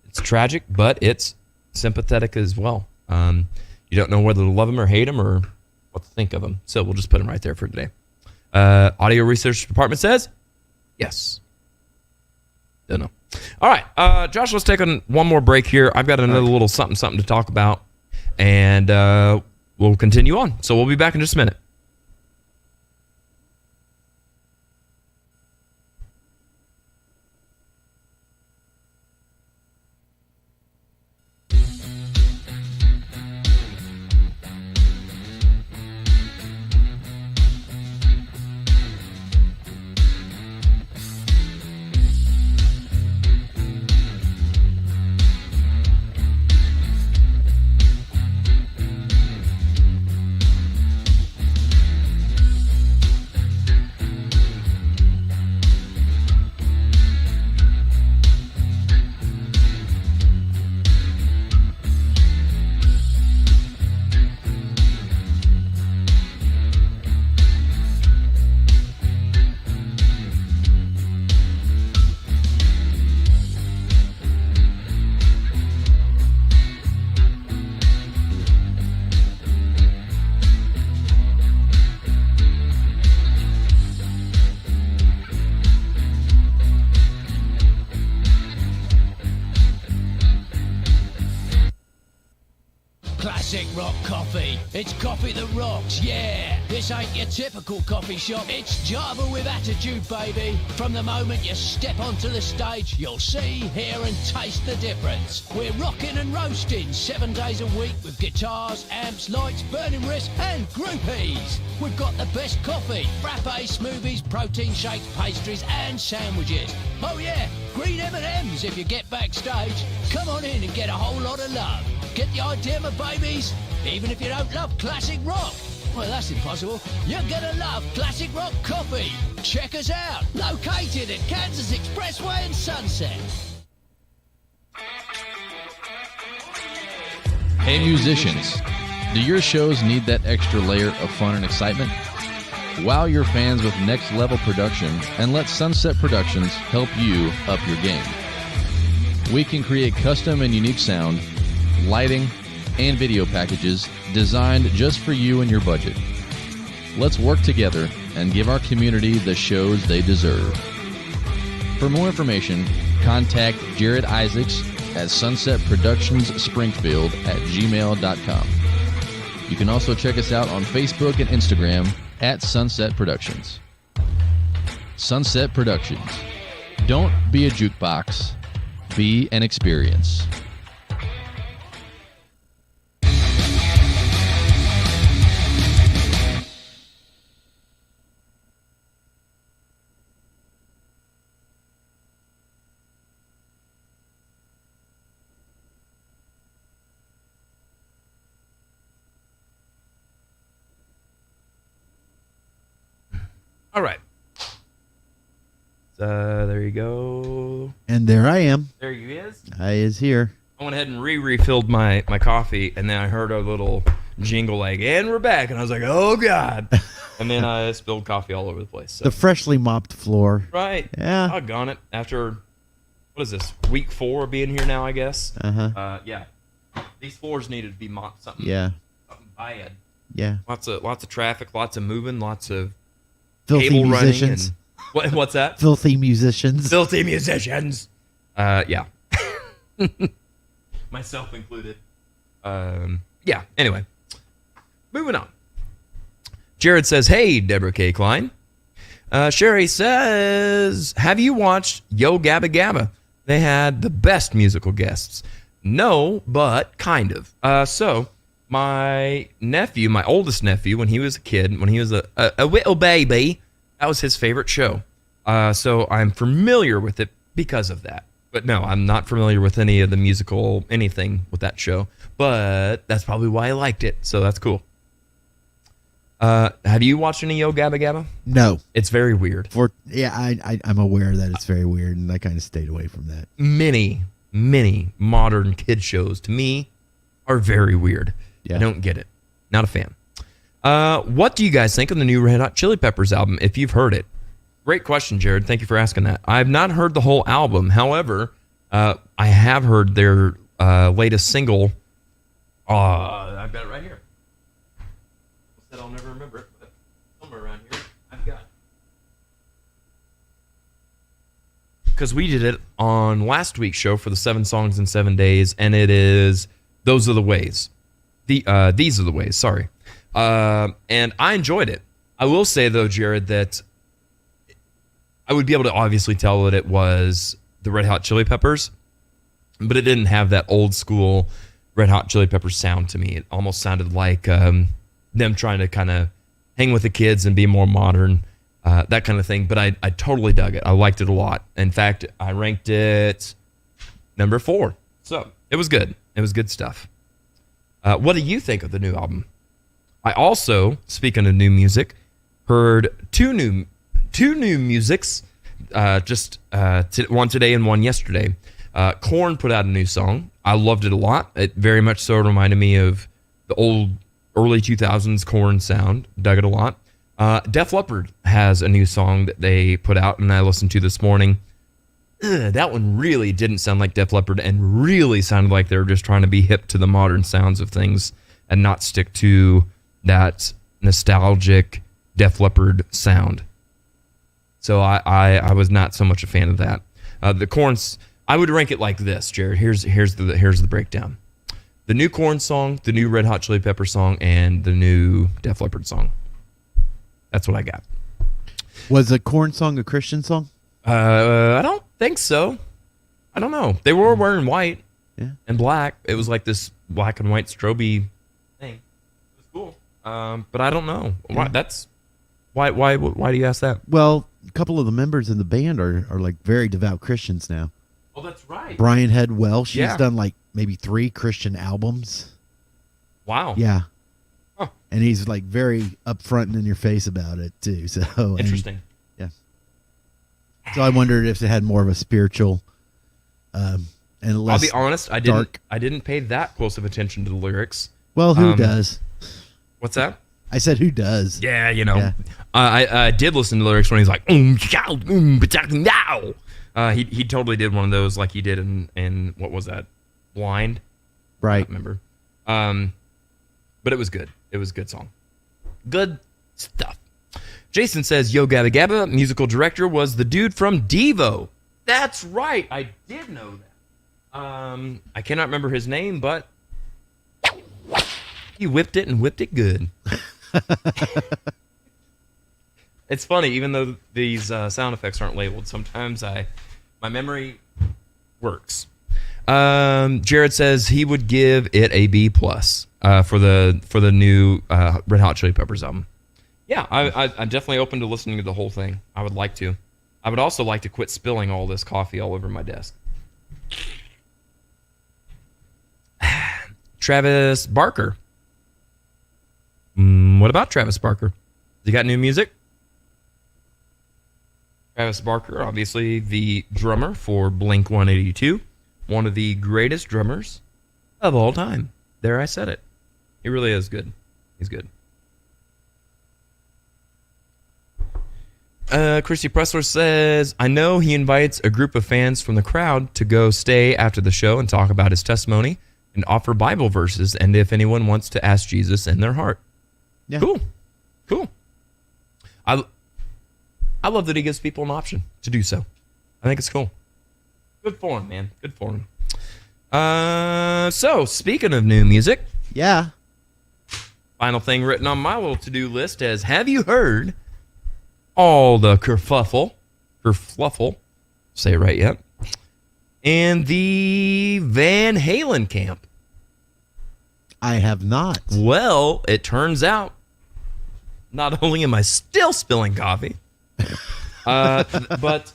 It's tragic, but it's sympathetic as well. You don't know whether to love him or hate him or what to think of him. So we'll just put him right there for today. Audio Research Department says yes. Don't know. All right, Josh, let's take one more break here. I've got another little something to talk about, and we'll continue on. So we'll be back in just a minute. classic rock coffee. It's coffee that rocks, yeah. This ain't your typical coffee shop. It's Java with attitude, baby. From the moment you step onto the stage, you'll see, hear and taste the difference. We're rocking and roasting 7 days a week with guitars, amps, lights, burning wrists and groupies. We've got the best coffee, frappes, smoothies, protein shakes, pastries and sandwiches. Oh yeah, green M&Ms if you get backstage. Come on in and get a whole lot of love. Get the idea, my babies? Even if you don't love classic rock. Well, that's impossible. You're gonna love classic rock coffee. Check us out. Located at Kansas Expressway and Sunset. Hey musicians, do your shows need that extra layer of fun and excitement? Wow your fans with next level production and let Sunset Productions help you up your game. We can create custom and unique sound, lighting, and video packages designed just for you and your budget. Let's work together and give our community the shows they deserve. For more information, contact Jared Isaacs at Sunset Productions Springfield at gmail.com. You can also check us out on Facebook and Instagram at Sunset Productions. Sunset Productions. Don't be a jukebox. Be an experience. All right. There you go. And there I am. There he is. I is here. I went ahead and refilled my coffee, and then I heard a little jingle like, and we're back. And I was like, oh, God. And then I spilled coffee all over the place. So. The freshly mopped floor. Right. Yeah. Doggone it. After, what is this, week 4 of being here now, I guess? Uh-huh. Yeah. These floors needed to be mopped something bad. Yeah. Lots of traffic, lots of moving, lots of filthy cable musicians. Running. And, what's that? Filthy musicians. Filthy musicians. Yeah. Myself included. Yeah, anyway. Moving on. Jared says, hey, Deborah K. Klein. Sherry says, have you watched Yo Gabba Gabba? They had the best musical guests. No, but kind of. So, my nephew, my oldest nephew, when he was a kid, when he was a little baby, that was his favorite show. So I'm familiar with it because of that. But no, I'm not familiar with any of the musical anything with that show. But that's probably why I liked it. So that's cool. Have you watched any Yo Gabba Gabba? No. It's very weird. I'm aware that it's very weird, and I kind of stayed away from that. Many modern kid shows, to me, are very weird. Yeah. I don't get it. Not a fan. What do you guys think of the new Red Hot Chili Peppers album, if you've heard it? Great question, Jared. Thank you for asking that. I've not heard the whole album. However, I have heard their latest single. I've got it right here. I said I'll never remember it, but somewhere around here, I've got it. Because we did it on last week's show for the 7 songs in 7 days, and it is Those Are the Ways. These Are the Ways, sorry. And I enjoyed it. I will say, though, Jared, that I would be able to obviously tell that it was the Red Hot Chili Peppers, but it didn't have that old school Red Hot Chili Peppers sound to me. It almost sounded like them trying to kind of hang with the kids and be more modern, that kind of thing. But I totally dug it. I liked it a lot. In fact, I ranked it number 4. So it was good. It was good stuff. What do you think of the new album? I also, speaking of new music, heard two new musics, one today and one yesterday. Korn put out a new song. I loved it a lot. It very much so reminded me of the old early 2000s Korn sound. Dug it a lot. Def Leppard has a new song that they put out, and I listened to this morning. That one really didn't sound like Def Leppard and really sounded like they were just trying to be hip to the modern sounds of things and not stick to that nostalgic Def Leppard sound. So I was not so much a fan of that. The Korn's, I would rank it like this, Jared. Here's the breakdown. the new Korn song, the new Red Hot Chili Pepper song, and the new Def Leppard song. That's what I got. Was a Korn song a Christian song? I don't think so. I don't know. They were wearing white and black. It was like this black and white strobe thing. It was cool. But I don't know. Why, why do you ask that? Well, a couple of the members in the band are like very devout Christians now. Oh, that's right. Brian Headwell, she's Yeah. done like maybe 3 Christian albums. Wow. Yeah. Huh. And he's like very upfront and in your face about it too. So Interesting. Yeah. So I wondered if it had more of a spiritual and less. I'll be honest, I didn't pay that close of attention to the lyrics. Well, who does? What's that? I said who does? Yeah, you know. Yeah. I did listen to the lyrics when he's like, now. He totally did one of those like he did in what was that? Blind? Right. I don't remember. But it was good. It was a good song. Good stuff. Jason says, Yo Gabba Gabba, musical director, was the dude from Devo. That's right. I did know that. I cannot remember his name, but he whipped it and whipped it good. It's funny, even though these sound effects aren't labeled, sometimes my memory works. Jared says he would give it a B+ for the new Red Hot Chili Peppers album. Yeah, I'm definitely open to listening to the whole thing. I would like to. I would also like to quit spilling all this coffee all over my desk. Travis Barker. What about Travis Barker? Has he got new music? Travis Barker, obviously the drummer for Blink-182, one of the greatest drummers of all time. There, I said it. He really is good. He's good. Christy Pressler says, I know he invites a group of fans from the crowd to go stay after the show and talk about his testimony and offer Bible verses and if anyone wants to ask Jesus in their heart. Yeah. Cool. I love that he gives people an option to do so. I think it's cool. Good for him, man. Good for him. So, speaking of new music. Yeah. Final thing written on my little to-do list is, have you heard all the kerfuffle, say it right yet, and the Van Halen camp? I have not. Well, it turns out, not only am I still spilling coffee, but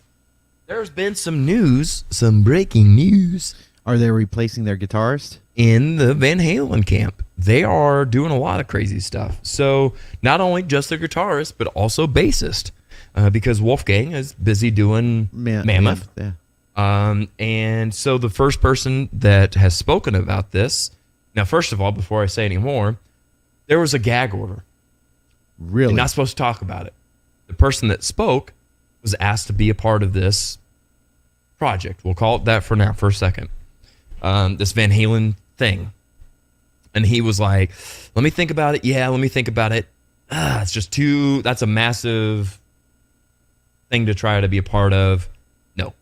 there's been some news, some breaking news. Are they replacing their guitarist? In the Van Halen camp. They are doing a lot of crazy stuff. So not only just the guitarist, but also bassist, because Wolfgang is busy doing Mammoth. Yeah. And so the first person that has spoken about this, now, first of all, before I say any more, there was a gag order. Really? You're not supposed to talk about it. The person that spoke was asked to be a part of this project. We'll call it that for now, for a second. This Van Halen thing. And he was like, let me think about it. Yeah, let me think about it. It's just that's a massive thing to try to be a part of. No.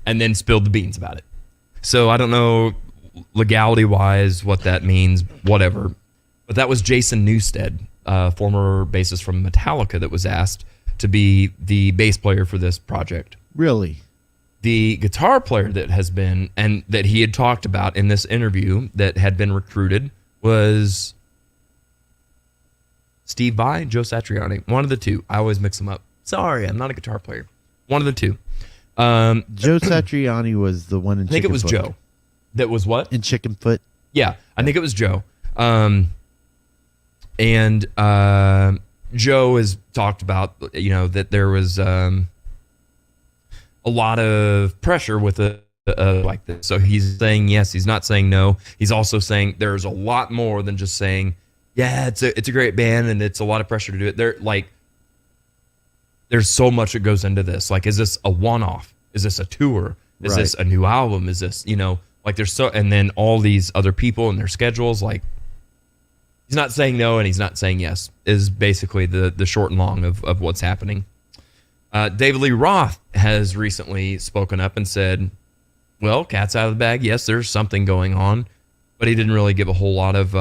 And then spilled the beans about it. So I don't know legality-wise what that means, whatever. But that was Jason Newsted, former bassist from Metallica, that was asked to be the bass player for this project. Really? The guitar player that has been, and that he had talked about in this interview that had been recruited, was Steve Vai, Joe Satriani. One of the two. I always mix them up. Sorry, I'm not a guitar player. One of the two. Joe Satriani was the one in Chickenfoot. I think it was Joe. That was what? In Chickenfoot. Yeah, I think it was Joe. And Joe has talked about, that there was a lot of pressure with like this. So he's saying yes, he's not saying no. He's also saying there's a lot more than just saying, yeah, it's a great band and it's a lot of pressure to do it. There's so much that goes into this. Like, is this a one-off? Is this a tour? Is this a new album? Is this, there's so, and then all these other people and their schedules, he's not saying no and he's not saying yes, is basically the short and long of what's happening. David Lee Roth has recently spoken up and said, well, cat's out of the bag. Yes, there's something going on. but he didn't really give a whole lot of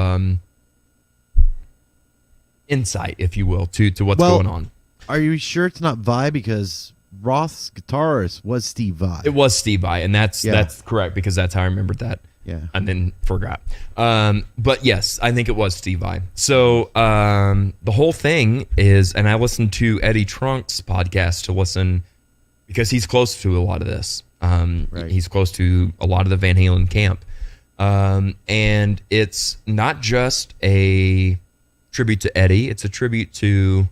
insight, if you will, to what's going on. Are you sure it's not Vai? Because Roth's guitarist was Steve Vai. It was Steve Vai, and that's correct, because that's how I remembered that. Yeah. And then forgot. But yes, I think it was Steve Vai. So the whole thing is, and I listened to Eddie Trunk's podcast to listen, because he's close to a lot of this. Right. He's close to a lot of the Van Halen camp. And it's not just a tribute to Eddie, it's a tribute to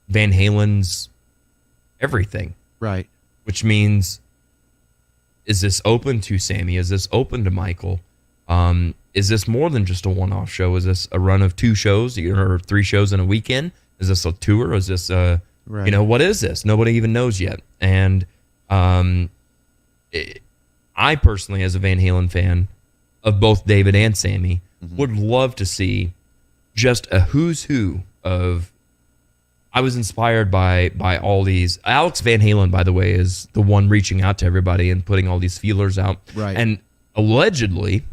Van Halen's everything. Right. Which means, is this open to Sammy? Is this open to Michael? Is this more than just a one-off show? Is this a run of 2 shows or 3 shows in a weekend? Is this a tour? Is this right. what is this? Nobody even knows yet. And I personally, as a Van Halen fan of both David and Sammy, would love to see just a who's who of. I was inspired by all these. Alex Van Halen, by the way, is the one reaching out to everybody and putting all these feelers out. Right. And allegedly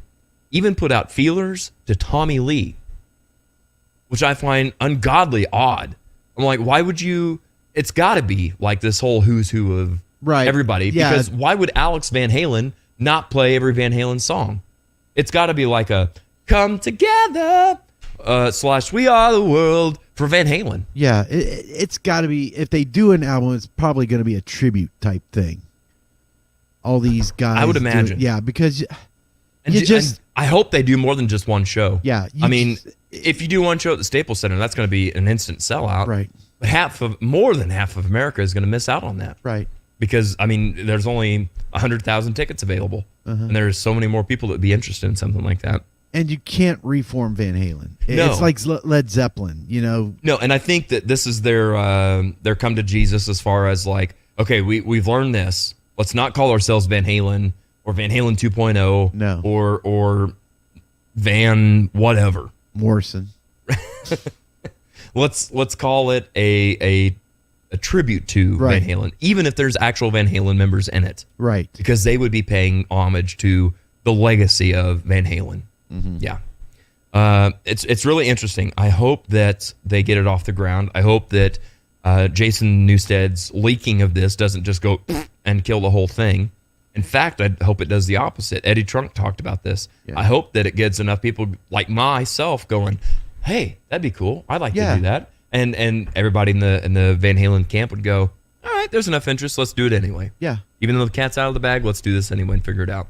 even put out feelers to Tommy Lee, which I find ungodly odd. I'm like, why would you? It's got to be like this whole who's who of everybody. Yeah. Because why would Alex Van Halen not play every Van Halen song? It's got to be like a come together / we are the world for Van Halen. Yeah, it's got to be. If they do an album, it's probably going to be a tribute type thing. All these guys, I would imagine. Yeah, because and I hope they do more than just one show. Yeah, I mean, if you do one show at the Staples Center, that's going to be an instant sellout. Right. But more than half of America is going to miss out on that. Right. Because I mean, there's only 100,000 tickets available, and there's so many more people that would be interested in something like that. And you can't reform Van Halen. No. It's like Led Zeppelin, No, and I think that this is their come to Jesus as far as like, okay, we've learned this. Let's not call ourselves Van Halen or Van Halen 2.0. No. Or Van whatever. Morrison. Let's call it a tribute to Right. Van Halen, even if there's actual Van Halen members in it. Right. Because they would be paying homage to the legacy of Van Halen. Yeah. It's really interesting. I hope that they get it off the ground. I hope that Jason Newsted's leaking of this doesn't just go and kill the whole thing. In fact, I hope it does the opposite. Eddie Trunk talked about this. Yeah. I hope that it gets enough people like myself going, hey, that'd be cool. I'd like to do that. And everybody in the Van Halen camp would go, all right, there's enough interest. Let's do it anyway. Yeah. Even though the cat's out of the bag, let's do this anyway and figure it out.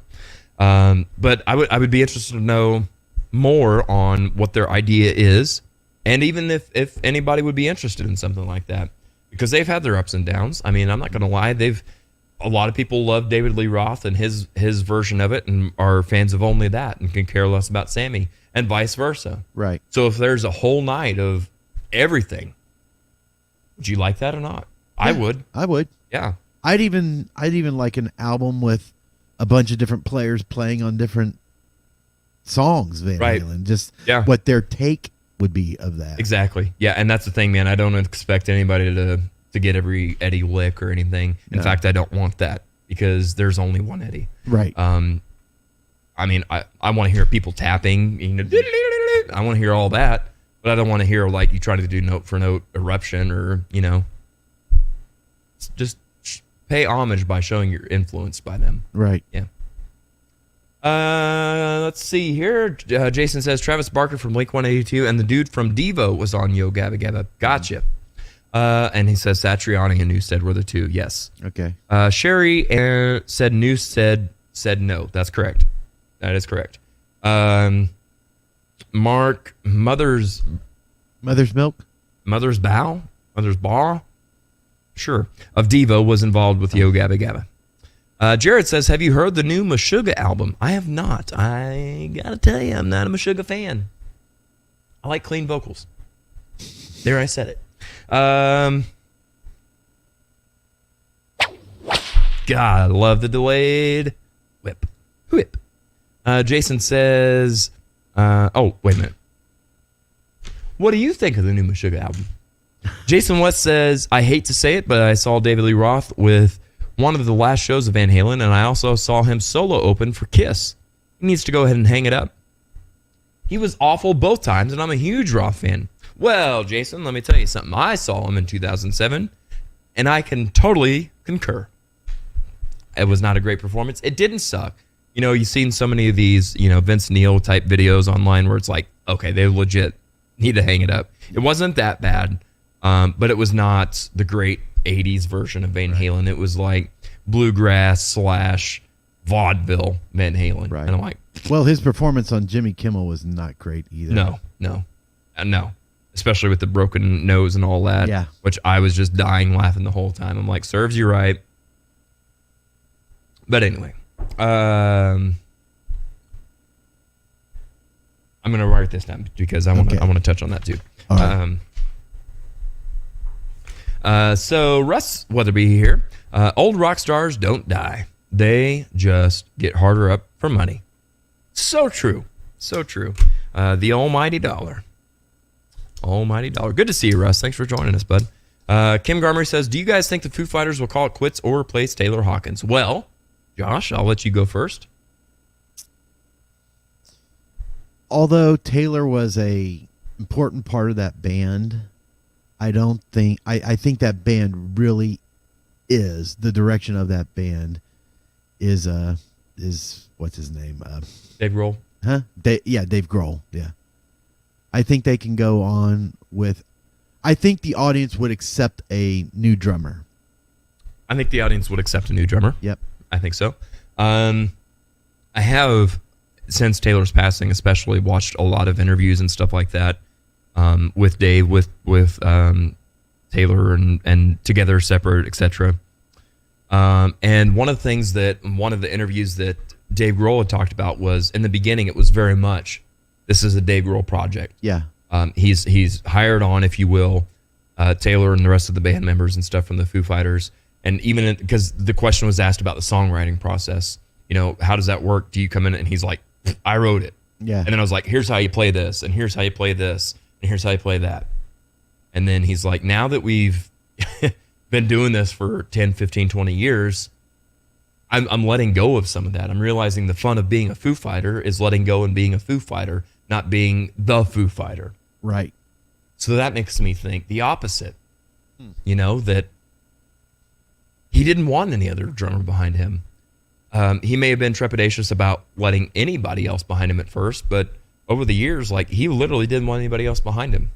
But I would be interested to know more on what their idea is, and even if anybody would be interested in something like that, because they've had their ups and downs. I mean, I'm not going to lie. A lot of people love David Lee Roth and his version of it, and are fans of only that, and can care less about Sammy, and vice versa. Right. So if there's a whole night of everything, would you like that or not? Yeah, I would. I would. Yeah. I'd even like an album with a bunch of different players playing on different songs, Van Halen. Just what their take would be of that. Exactly. Yeah, and that's the thing, man. I don't expect anybody to get every Eddie lick or anything. In fact, I don't want that, because there's only one Eddie. Right. I mean, I want to hear people tapping. I want to hear all that, but I don't want to hear like you try to do note for note eruption or just pay homage by showing you're influenced by them. Right. Yeah. Let's see here. Jason says Travis Barker from Blink 182 and the dude from Devo was on Yo Gabba Gabba. Gotcha. And he says Satriani and Newsted were the two. Yes. Okay. Sherry said Newsted said no. That's correct. That is correct. Mark Mother's Milk? Mother's Bow? Mother's Bar? Sure. Of Devo was involved with Yo Gabba Gabba. Jared says, have you heard the new Meshuggah album? I have not. I gotta tell you, I'm not a Meshuggah fan. I like clean vocals. There, I said it. God, I love the delayed whip. Jason says, oh, wait a minute. What do you think of the new Meshuggah album? Jason West says, I hate to say it, but I saw David Lee Roth with one of the last shows of Van Halen, and I also saw him solo open for Kiss. He needs to go ahead and hang it up. He was awful both times, and I'm a huge Roth fan. Well, Jason, let me tell you something. I saw him in 2007, and I can totally concur. It was not a great performance. It didn't suck. You know, you've seen so many of these, you know, Vince Neil type videos online where it's like, okay, they legit need to hang it up. It wasn't that bad, but it was not the great 80s version of Van Halen. It was like bluegrass / vaudeville Van Halen. Right. And I'm like, well, his performance on Jimmy Kimmel was not great either. No. Especially with the broken nose and all that. Yeah. Which I was just dying laughing the whole time. I'm like, serves you right. But anyway, I'm gonna write this down because I want to touch on that too. All right. So Russ Weatherby here. Old rock stars don't die; they just get harder up for money. So true, so true. The almighty dollar. Almighty dollar. Good to see you, Russ. Thanks for joining us, bud. Kim Garmer says, do you guys think the Foo Fighters will call it quits or replace Taylor Hawkins? Well, Josh, I'll let you go first. Although Taylor was a important part of that band, I think that band really is, the direction of that band is what's his name? Dave Grohl. Huh? Dave Grohl. Yeah. I think they can go on with. I think the audience would accept a new drummer. I think the audience would accept a new drummer. Yep. I think so. I have, since Taylor's passing, especially watched a lot of interviews and stuff like that with Dave, with Taylor and together, separate, etc. And one of the interviews that Dave Grohl had talked about was, in the beginning, it was very much, this is a Dave Grohl project. Yeah. He's hired on, if you will, Taylor and the rest of the band members and stuff from the Foo Fighters. And even because the question was asked about the songwriting process, you know, how does that work? Do you come in? And he's like, I wrote it. Yeah. And then I was like, here's how you play this, and here's how you play this, and here's how you play that. And then he's like, now that we've been doing this for 10, 15, 20 years, I'm letting go of some of that. I'm realizing the fun of being a Foo Fighter is letting go and being a Foo Fighter, not being the Foo Fighter. Right. So that makes me think the opposite. You know, that he didn't want any other drummer behind him. He may have been trepidatious about letting anybody else behind him at first, but over the years, like, he literally didn't want anybody else behind him.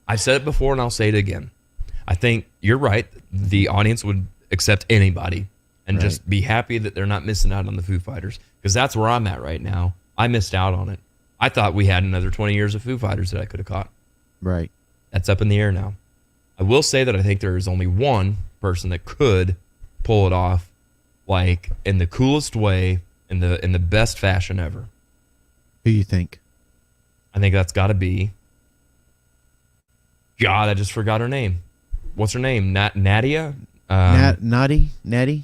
I've said it before and I'll say it again. I think you're right. The audience would accept anybody and just be happy that they're not missing out on the Foo Fighters, because that's where I'm at right now. I missed out on it. I thought we had another 20 years of Foo Fighters that I could have caught. Right. That's up in the air now. I will say that I think there is only one person that could pull it off, like, in the coolest way, in the best fashion ever. Who you think? I think that's got to be. God, I just forgot her name. What's her name? Nadia? Natty?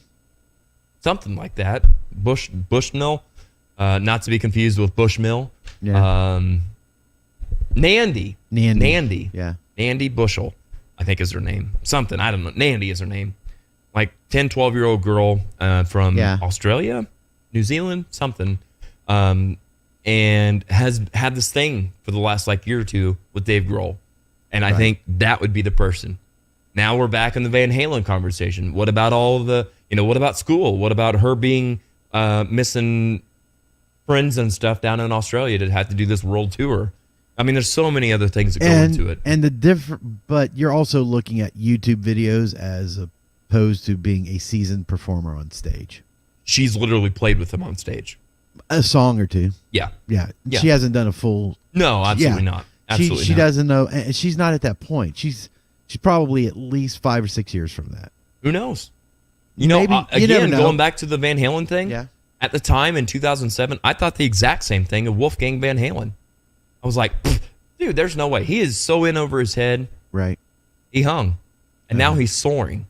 Something like that. Bushmill. Not to be confused with Bushmill. Yeah. Nandy. Yeah. Nandy Bushell, I think is her name. Something. I don't know. Nandy is her name. Like 10, 12-year-old girl from Australia, New Zealand, something. And has had this thing for the last year or two with Dave Grohl. And I think that would be the person. Now we're back in the Van Halen conversation. What about all of the, what about school? What about her being missing friends and stuff down in Australia to have to do this world tour? I mean, there's so many other things that go into it. And but you're also looking at YouTube videos as opposed to being a seasoned performer on stage. She's literally played with him on stage. A song or two. Yeah. She hasn't done a full. No, absolutely not. Absolutely she not. doesn't know, and she's not at that point. She's probably at least 5 or 6 years from that. Who knows? Maybe, you never know. Going back to the Van Halen thing, at the time in 2007, I thought the exact same thing of Wolfgang Van Halen. I was like, dude, there's no way. He is so in over his head. Right. He hung. And now he's soaring.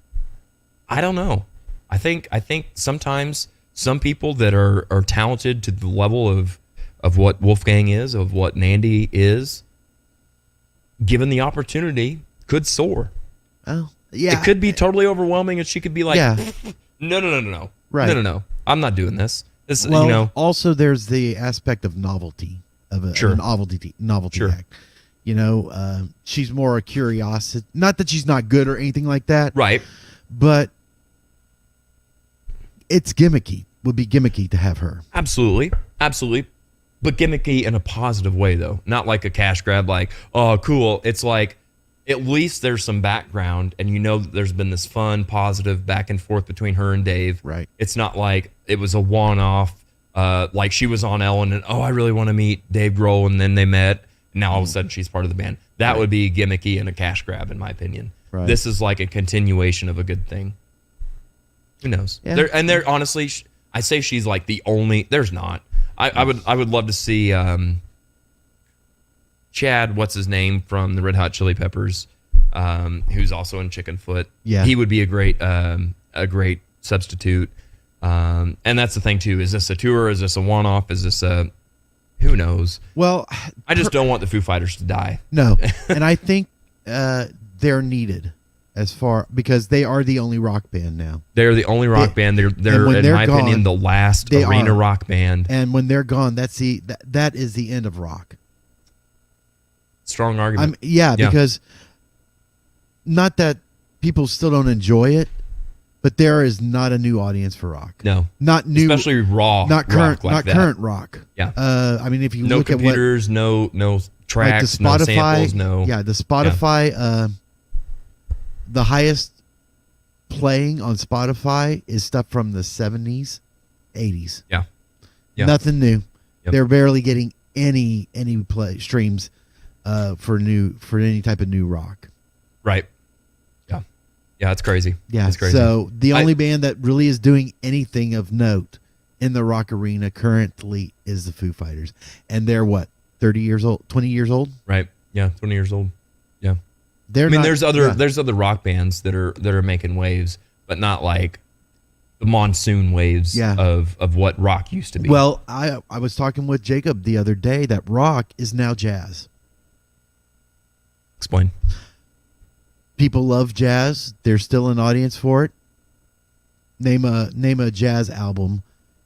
I don't know. I think sometimes some people that are talented to the level of what Wolfgang is, of what Nandy is, given the opportunity, could soar. Oh, yeah. It could be totally overwhelming, and she could be like, no. Right. No. I'm not doing this. Also, there's the aspect of novelty of a Sure. novelty Sure. act. You know, she's more a curiosity. Not that she's not good or anything like that, Right. but it's gimmicky. Would be gimmicky to have her. Absolutely. Absolutely. But gimmicky in a positive way, though. Not like a cash grab, like, oh, cool. It's like, at least there's some background, and you know that there's been this fun, positive back and forth between her and Dave. Right. It's not like it was a one-off, like she was on Ellen, and, oh, I really want to meet Dave Grohl, and then they met, and now all of a sudden she's part of the band. That would be gimmicky and a cash grab, in my opinion. Right. This is like a continuation of a good thing. Who knows? Yeah. They're honestly, I say she's like the only. There's not. I would love to see Chad. What's his name from the Red Hot Chili Peppers? Who's also in Chickenfoot. Yeah. He would be a great substitute. And that's the thing too. Is this a tour? Is this a one-off? Is this a? Who knows? Well, I just don't want the Foo Fighters to die. No, and I think they're needed because they are the only rock band now. They're the only rock band. They're in my opinion the last arena rock band. And when they're gone, that is the end of rock. Strong argument. Because not that people still don't enjoy it, but there is not a new audience for rock. No, not new, especially raw, not current, rock like not that. current rock. Yeah. I mean, if you no look computers, at what, no tracks, like the Spotify, no samples, no. Yeah, the Spotify. The highest playing on Spotify is stuff from the 70s, 80s. Yeah. Nothing new. Yep. They're barely getting any play streams for any type of new rock. Right. Yeah, it's crazy. Yeah, it's crazy. So the only band that really is doing anything of note in the rock arena currently is the Foo Fighters, and they're what, 30 years old, 20 years old? Right. Yeah, 20 years old. Yeah. There's other rock bands that are making waves, but not like the monsoon waves of what rock used to be. Well, I was talking with Jacob the other day that rock is now jazz. Explain. People love jazz. There's still an audience for it. Name a jazz album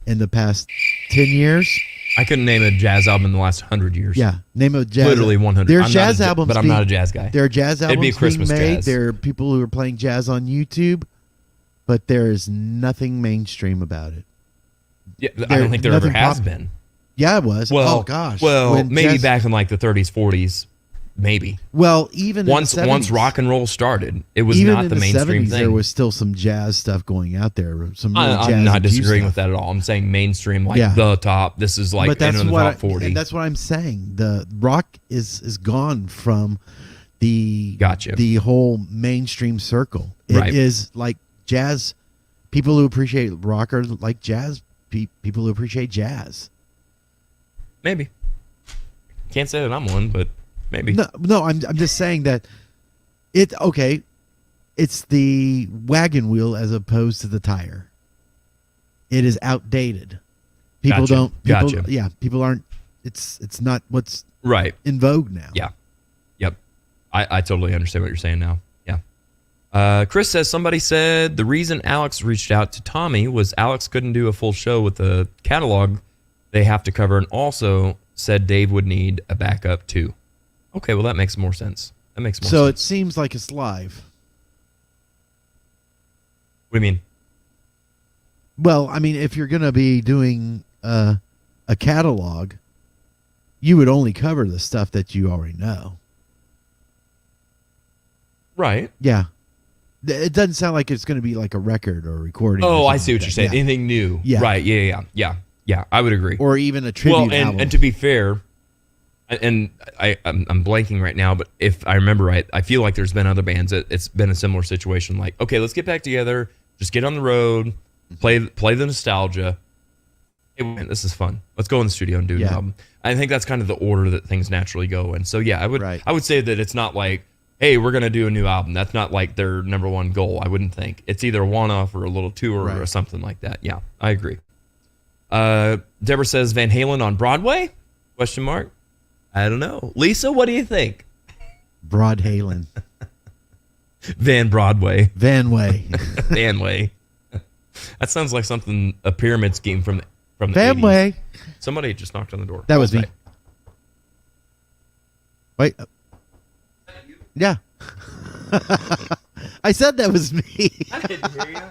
in the past 10 years. I couldn't name a jazz album in the last 100 years. Yeah, name a jazz. Literally 100. There's I'm jazz not albums, but I'm not a jazz guy. There are jazz albums It'd be a Christmas being made. jazz. There are people who are playing jazz on YouTube, but there is nothing mainstream about it. Yeah, I don't think there ever has been. Yeah, it was. Well, oh gosh. Well, When maybe jazz- back in like the 30s, 40s, maybe. Well, even once in the 70s, once rock and roll started, it was even not in the mainstream 70s, thing. There was still some jazz stuff going out there. Some really I'm jazz not infused disagreeing stuff. with that at all. I'm saying mainstream, like the top. This is like But that's in the what top 40. and that's what I'm saying. The rock is gone from the the whole mainstream circle. It is like jazz. People who appreciate rock are like jazz. People who appreciate jazz. Maybe. Can't say that I'm one, but maybe. No, I'm just saying that it's the wagon wheel as opposed to the tire. It is outdated. People Gotcha. don't. Yeah, people aren't. It's not what's right in vogue now. Yeah. Yep. I totally understand what you're saying now. Yeah. Chris says somebody said the reason Alex reached out to Tommy was Alex couldn't do a full show with the catalog they have to cover, and also said Dave would need a backup too. Okay, well that makes more sense. That makes more sense. So it seems like it's live. What do you mean? Well, I mean, if you're going to be doing a catalog, you would only cover the stuff that you already know. Right. Yeah. It doesn't sound like it's going to be like a record or a recording. Oh, I see what you're saying. Yeah. Anything new. Yeah. Right. Yeah. I would agree. Or even a tribute well, album. and to be fair, and I'm blanking right now, but if I remember right, I feel like there's been other bands that it's been a similar situation. Like, okay, let's get back together, just get on the road, play the nostalgia. Hey, man, this is fun. Let's go in the studio and do an album. I think that's kind of the order that things naturally go in. So yeah, I would say that it's not like, hey, we're gonna do a new album. That's not like their number one goal. I wouldn't think it's either a one-off or a little tour or something like that. Yeah, I agree. Deborah says Van Halen on Broadway? ? I don't know. Lisa, what do you think? Broad Halen. Van Broadway. Vanway. Vanway. That sounds like something, a pyramid scheme from the Vanway. 80s. Somebody just knocked on the door. That was me. Wait. Yeah. I said that was me. I didn't hear you.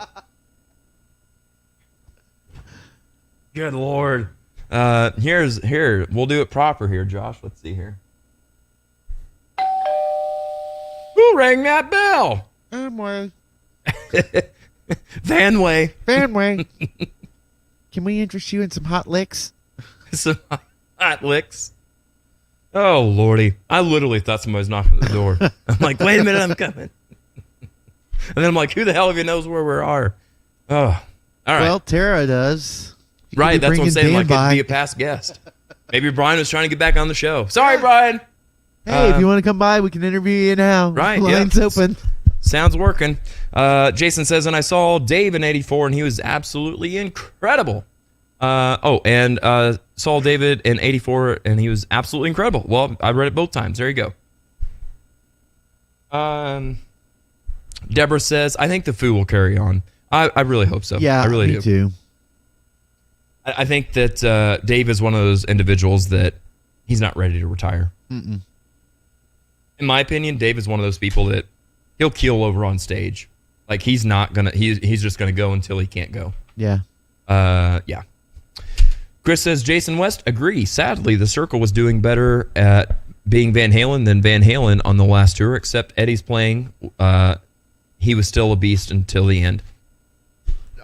Good Lord. Here. We'll do it proper here, Josh. Let's see here. Who rang that bell? Vanway. Vanway. Can we interest you in some hot licks? Some hot licks. Oh, Lordy. I literally thought somebody was knocking at the door. I'm like, wait a minute, I'm coming. And then I'm like, who the hell even knows where we are? Oh, all right. Well, Tara does. Right, that's what I'm saying. Dan Like, it'd be a past guest. Maybe Brian was trying to get back on the show. Sorry, Brian. Hey, if you want to come by, we can interview you now. Right, Line's open. Sounds working. Jason says, and I saw Dave in 84, and he was absolutely incredible. Saw David in 84, and he was absolutely incredible. Well, I read it both times. There you go. Deborah says, I think the Foo will carry on. I really hope so. Yeah, I really me do. too. I think that Dave is one of those individuals that he's not ready to retire. Mm-mm. In my opinion, Dave is one of those people that he'll keel over on stage. Like, he's not gonna. He's just gonna go until he can't go. Yeah. Yeah. Chris says, Jason West, agree. Sadly, the Circle was doing better at being Van Halen than Van Halen on the last tour, except Eddie's playing. He was still a beast until the end.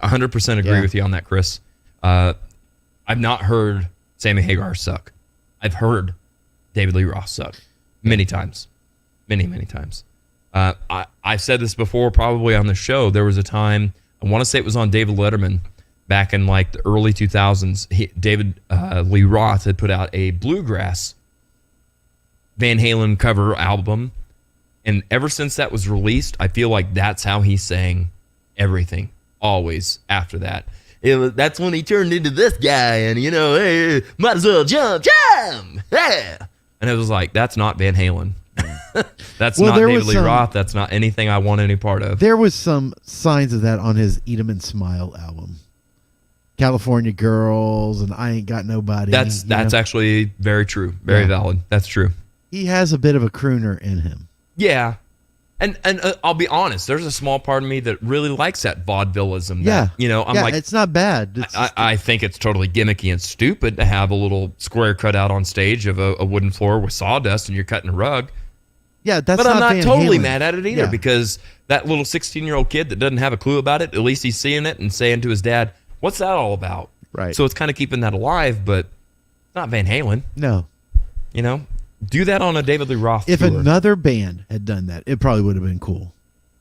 100% agree with you on that, Chris. I've not heard Sammy Hagar suck. I've heard David Lee Roth suck many times. Many times. I've said this before, probably on the show. There was a time, I want to say it was on David Letterman, back in like the early 2000s. David Lee Roth had put out a bluegrass Van Halen cover album. And ever since that was released, I feel like that's how he sang everything. Always after that. That's when he turned into this guy, and hey, might as well jump, yeah. And it was like, that's not Van Halen. That's not David Lee Roth. That's not anything I want any part of. There was some signs of that on his Eat 'em and Smile album. California Girls and I Ain't Got Nobody. That's actually very true. Very valid. That's true. He has a bit of a crooner in him. Yeah. And I'll be honest, there's a small part of me that really likes that vaudevillism. Yeah. I'm like, it's not bad. I think it's totally gimmicky and stupid to have a little square cut out on stage of a wooden floor with sawdust and you're cutting a rug. Yeah, that's But I'm not Van totally Halen. mad at it either because that little 16-year-old kid that doesn't have a clue about it, at least he's seeing it and saying to his dad, what's that all about? Right. So it's kind of keeping that alive, but it's not Van Halen. No. Do that on a David Lee Roth If tour. another band had done that, it probably would have been cool.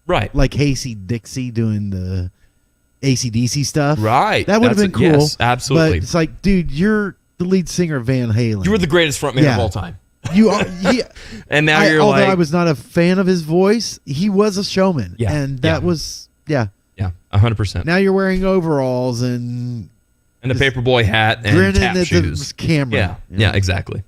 Right. Like Hasty Dixie doing the AC/DC stuff. Right. That would have been cool. Yes, absolutely. But it's like, dude, you're the lead singer of Van Halen. You were the greatest frontman of all time. You are. Yeah. And now you're although like... I was not a fan of his voice, he was a showman. Yeah. And that was, Yeah, 100%. Now you're wearing overalls and a paperboy hat and grinning tap at shoes. the camera. Yeah, exactly.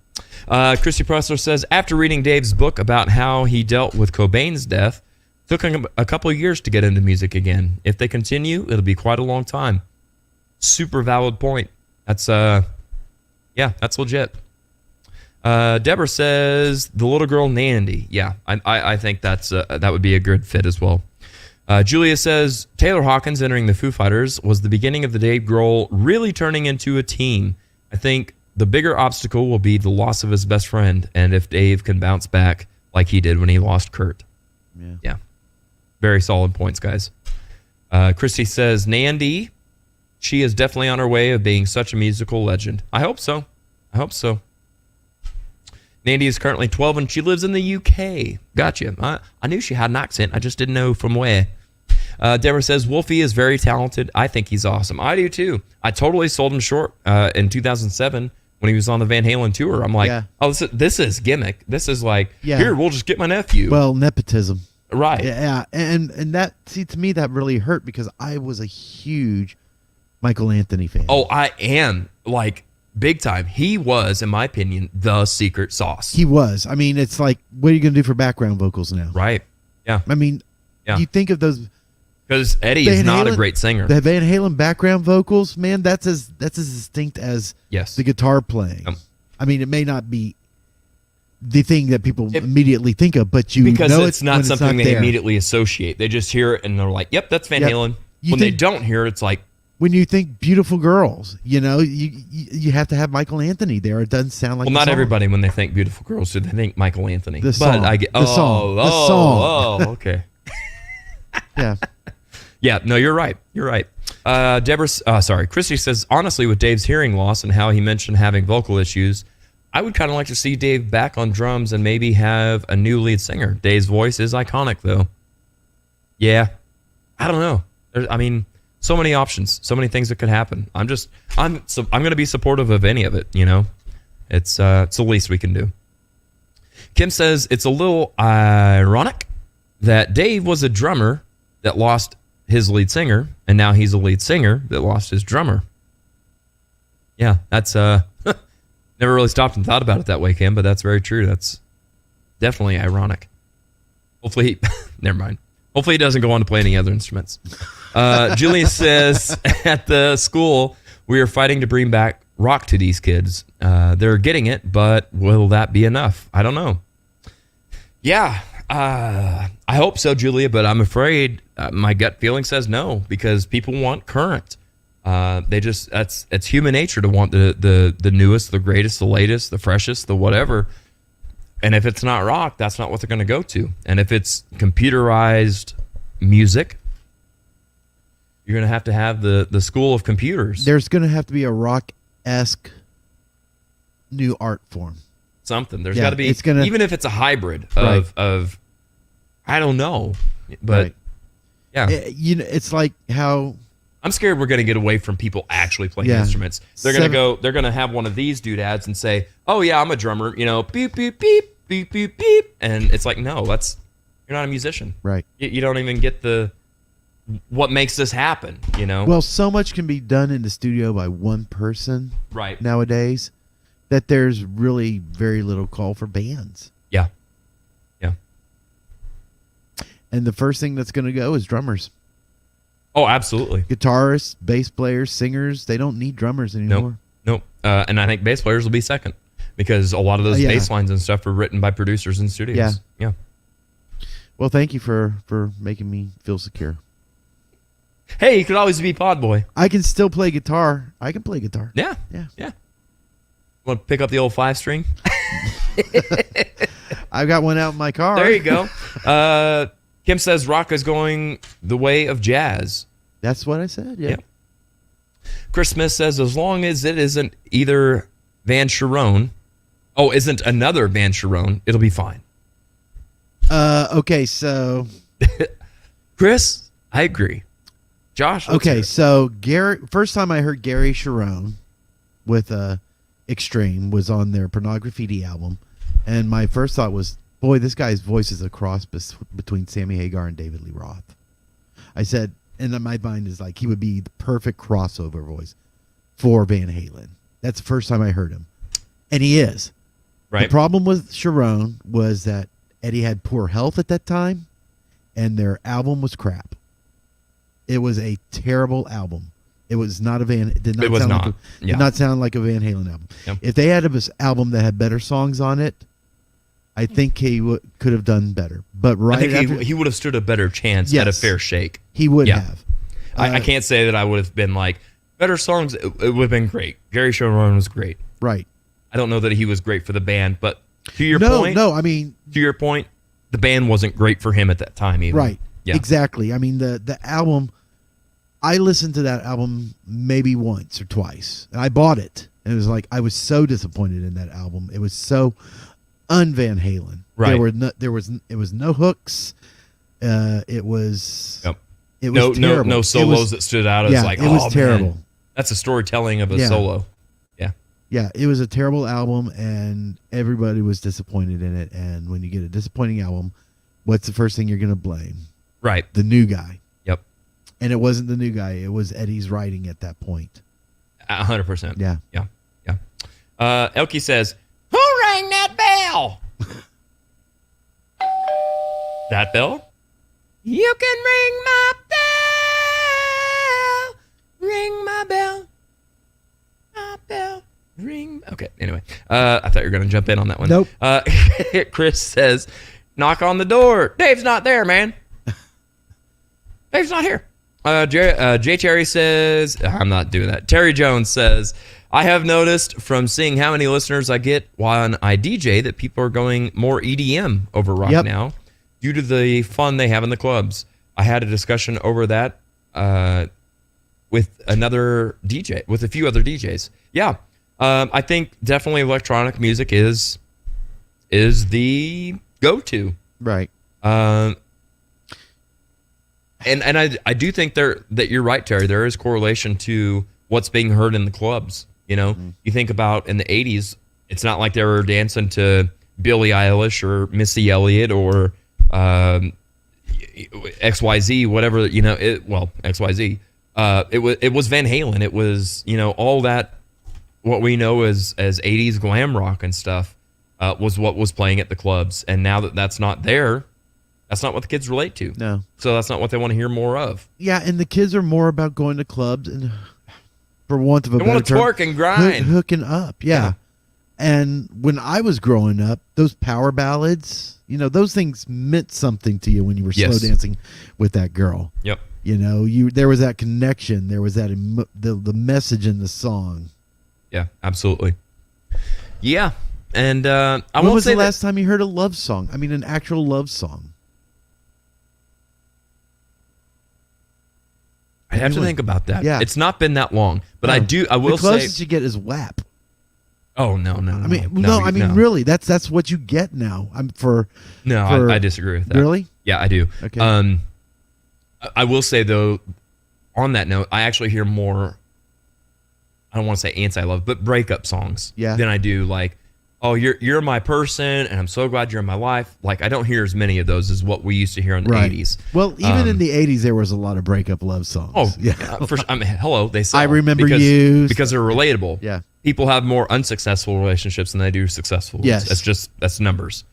Christy Pressler says, after reading Dave's book about how he dealt with Cobain's death, took him a couple of years to get into music again. If they continue, it'll be quite a long time. Super valid point. That's that's legit. Deborah says, the little girl Nandy. Yeah, I think that would be a good fit as well. Julia says, Taylor Hawkins entering the Foo Fighters was the beginning of the Dave Grohl really turning into a team. I think the bigger obstacle will be the loss of his best friend, and if Dave can bounce back like he did when he lost Kurt. Yeah. Very solid points, guys. Christy says, Nandy, she is definitely on her way of being such a musical legend. I hope so. Nandy is currently 12 and she lives in the UK. Gotcha. I knew she had an accent. I just didn't know from where. Deborah says, Wolfie is very talented. I think he's awesome. I do too. I totally sold him short in 2007 when he was on the Van Halen tour. I'm like, oh, this is gimmick. This is like, here, we'll just get my nephew. Well, nepotism. Right. Yeah. And that, see, to me, that really hurt because I was a huge Michael Anthony fan. Oh, I am. Like, big time. He was, in my opinion, the secret sauce. He was. I mean, it's like, what are you going to do for background vocals now? Right. Yeah. I mean, you think of those. Because Eddie is not a great singer. The Van Halen background vocals, man, that's as distinct as the guitar playing. I mean, it may not be the thing that people immediately think of, but you because know it's not something they there. immediately associate. They just hear it and they're like, "Yep, that's Van Yep. Halen." You When they think- don't hear it, it's like, When you think beautiful girls, you have to have Michael Anthony there. It doesn't sound like well, the not song. everybody when they think beautiful girls, do they think Michael Anthony? The But song. I get The song. The song. Oh, okay. Yeah. Yeah, no, you're right. You're right. Christy says, honestly, with Dave's hearing loss and how he mentioned having vocal issues, I would kind of like to see Dave back on drums and maybe have a new lead singer. Dave's voice is iconic, though. Yeah. I don't know. So many options, so many things that could happen. I'm going to be supportive of any of it, you know? It's the least we can do. Kim says, it's a little ironic that Dave was a drummer that lost his lead singer, and now he's a lead singer that lost his drummer. Yeah, that's never really stopped and thought about it that way, Kim, but that's very true. That's definitely ironic. Hopefully, never mind. Hopefully he doesn't go on to play any other instruments. Julian says, at the school, we are fighting to bring back rock to these kids. They're getting it, but will that be enough? I don't know. Yeah, I hope so, Julia, but I'm afraid my gut feeling says no, because people want current. It's human nature to want the newest, the greatest, the latest, the freshest, the whatever. And if it's not rock, that's not what they're going to go to. And if it's computerized music, you're going to have the school of computers. There's going to have to be a rock-esque new art form. Something. There's got to be, even if it's a hybrid of I don't know. But, yeah. It's like how... I'm scared we're going to get away from people actually playing instruments. They're going to go, they're going to have one of these doodads and say, oh, yeah, I'm a drummer, you know, beep, beep, beep, beep, beep, beep. And it's like, no, you're not a musician. Right. You don't even get what makes this happen, you know? Well, so much can be done in the studio by one person nowadays that there's really very little call for bands. Yeah. Yeah. And the first thing that's going to go is drummers. Oh, absolutely. Guitarists, bass players, singers, they don't need drummers anymore. Nope. And I think bass players will be second because a lot of those bass lines and stuff are written by producers in studios. Yeah. Well, thank you for making me feel secure. Hey, you could always be pod boy. I can still play guitar. I can play guitar. Yeah. Want to pick up the old 5-string? I've got one out in my car. There you go. Kim says rock is going the way of jazz. That's what I said, yeah. Chris Smith says, as long as it isn't either Van Sharon, isn't another Van Sharon, it'll be fine. Okay, so... Chris, I agree. Josh, okay, so first time I heard Gary Sharon with Extreme was on their Pornography album, and my first thought was, boy, this guy's voice is a cross between Sammy Hagar and David Lee Roth. I said, and in my mind is like, he would be the perfect crossover voice for Van Halen. That's the first time I heard him. And he is. Right. The problem with Sharon was that Eddie had poor health at that time, and their album was crap. It was a terrible album. It was not a did not sound like a Van Halen album. Yep. If they had an album that had better songs on it, I think he could have done better. But I think he would have stood a better chance at a fair shake. He would have. I can't say that I would have been like, better songs, it would have been great. Gary Sharon was great. Right. I don't know that he was great for the band, but to your point. No, I mean. To your point, the band wasn't great for him at that time either. Right. Yeah. Exactly. I mean, the album, I listened to that album maybe once or twice. And I bought it. And it was like, I was so disappointed in that album. It was so un-Van Halen. Right. It was no hooks. It was terrible. No solos that stood out as like, it was terrible. Man, that's a storytelling of a solo. Yeah, it was a terrible album, and everybody was disappointed in it. And when you get a disappointing album, what's the first thing you're going to blame? Right. The new guy. Yep. And it wasn't the new guy. It was Eddie's writing at that point. 100%. Yeah. Elkie says, who rang that bell? That bell? You can ring my bell. Ring my bell. My bell. ring. Okay, anyway. I thought you were going to jump in on that one. Nope. Chris says, knock on the door. Dave's not there, man. Dave's not here. Jay Terry says, I'm not doing that. Terry Jones says, I have noticed from seeing how many listeners I get while I DJ that people are going more EDM over rock now due to the fun they have in the clubs. I had a discussion over that with another DJ, with a few other DJs. Yeah, I think definitely electronic music is the go-to. Right. And I do think that you're right, Terry. There is correlation to what's being heard in the clubs. You know, you think about in the 80s, it's not like they were dancing to Billie Eilish or Missy Elliott or XYZ, whatever, you know, XYZ. It was Van Halen. It was, you know, all that, what we know as 80s glam rock and stuff was what was playing at the clubs. And now that that's not there, that's not what the kids relate to. No. So that's not what they want to hear more of. Yeah, and the kids are more about going to clubs and, for want of a they better want to term, twerk and grind. hooking up. Yeah. And when I was growing up, those power ballads, you know, those things meant something to you when you were slow dancing with that girl. Yep. You know, there was that connection. There was that the message in the song. Yeah, absolutely. Yeah, and when was the last time you heard a love song? I mean, an actual love song. I have to think about that. Yeah. It's not been that long, but I will say the closest you get is WAP. Oh no! I mean, really, that's what you get now. I disagree with that. Really? Yeah, I do. Okay. I will say though, on that note, I actually hear more. I don't want to say anti-love, but breakup songs. Yeah. Than I do like, oh, you're my person, and I'm so glad you're in my life. Like I don't hear as many of those as what we used to hear in the 80s. Well, even in the 80s, there was a lot of breakup love songs. Oh yeah. Hello, they sell. I remember you because they're relatable. Yeah. People have more unsuccessful relationships than they do successful ones. Yes. That's numbers.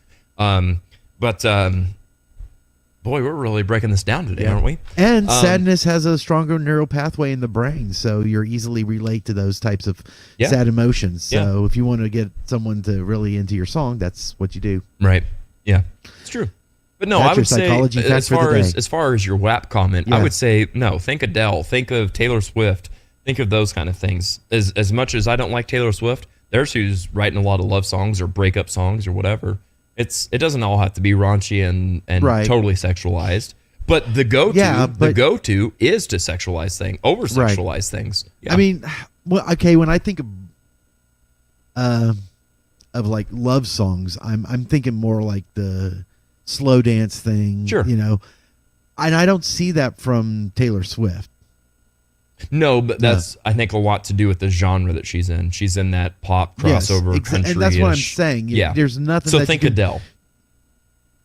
Boy, we're really breaking this down today, aren't we? And sadness has a stronger neural pathway in the brain, so you're easily relate to those types of sad emotions. So if you want to get someone to really into your song, that's what you do. Right. Yeah. It's true. But no, That's I would say psychology fact for the day. as far as your WAP comment, I would say no. Think Adele. Think of Taylor Swift. Think of those kind of things. As much as I don't like Taylor Swift, there's who's writing a lot of love songs or breakup songs or whatever. It doesn't all have to be raunchy and totally sexualized. But the go-to is to sexualize things, over-sexualize things. Yeah. I mean, well, okay, when I think of like love songs, I'm thinking more like the slow dance thing. Sure. You know, and I don't see that from Taylor Swift. No, but that's I think a lot to do with the genre that she's in. She's in that pop crossover country, and that's what I'm saying. Yeah, there's nothing. So think Adele.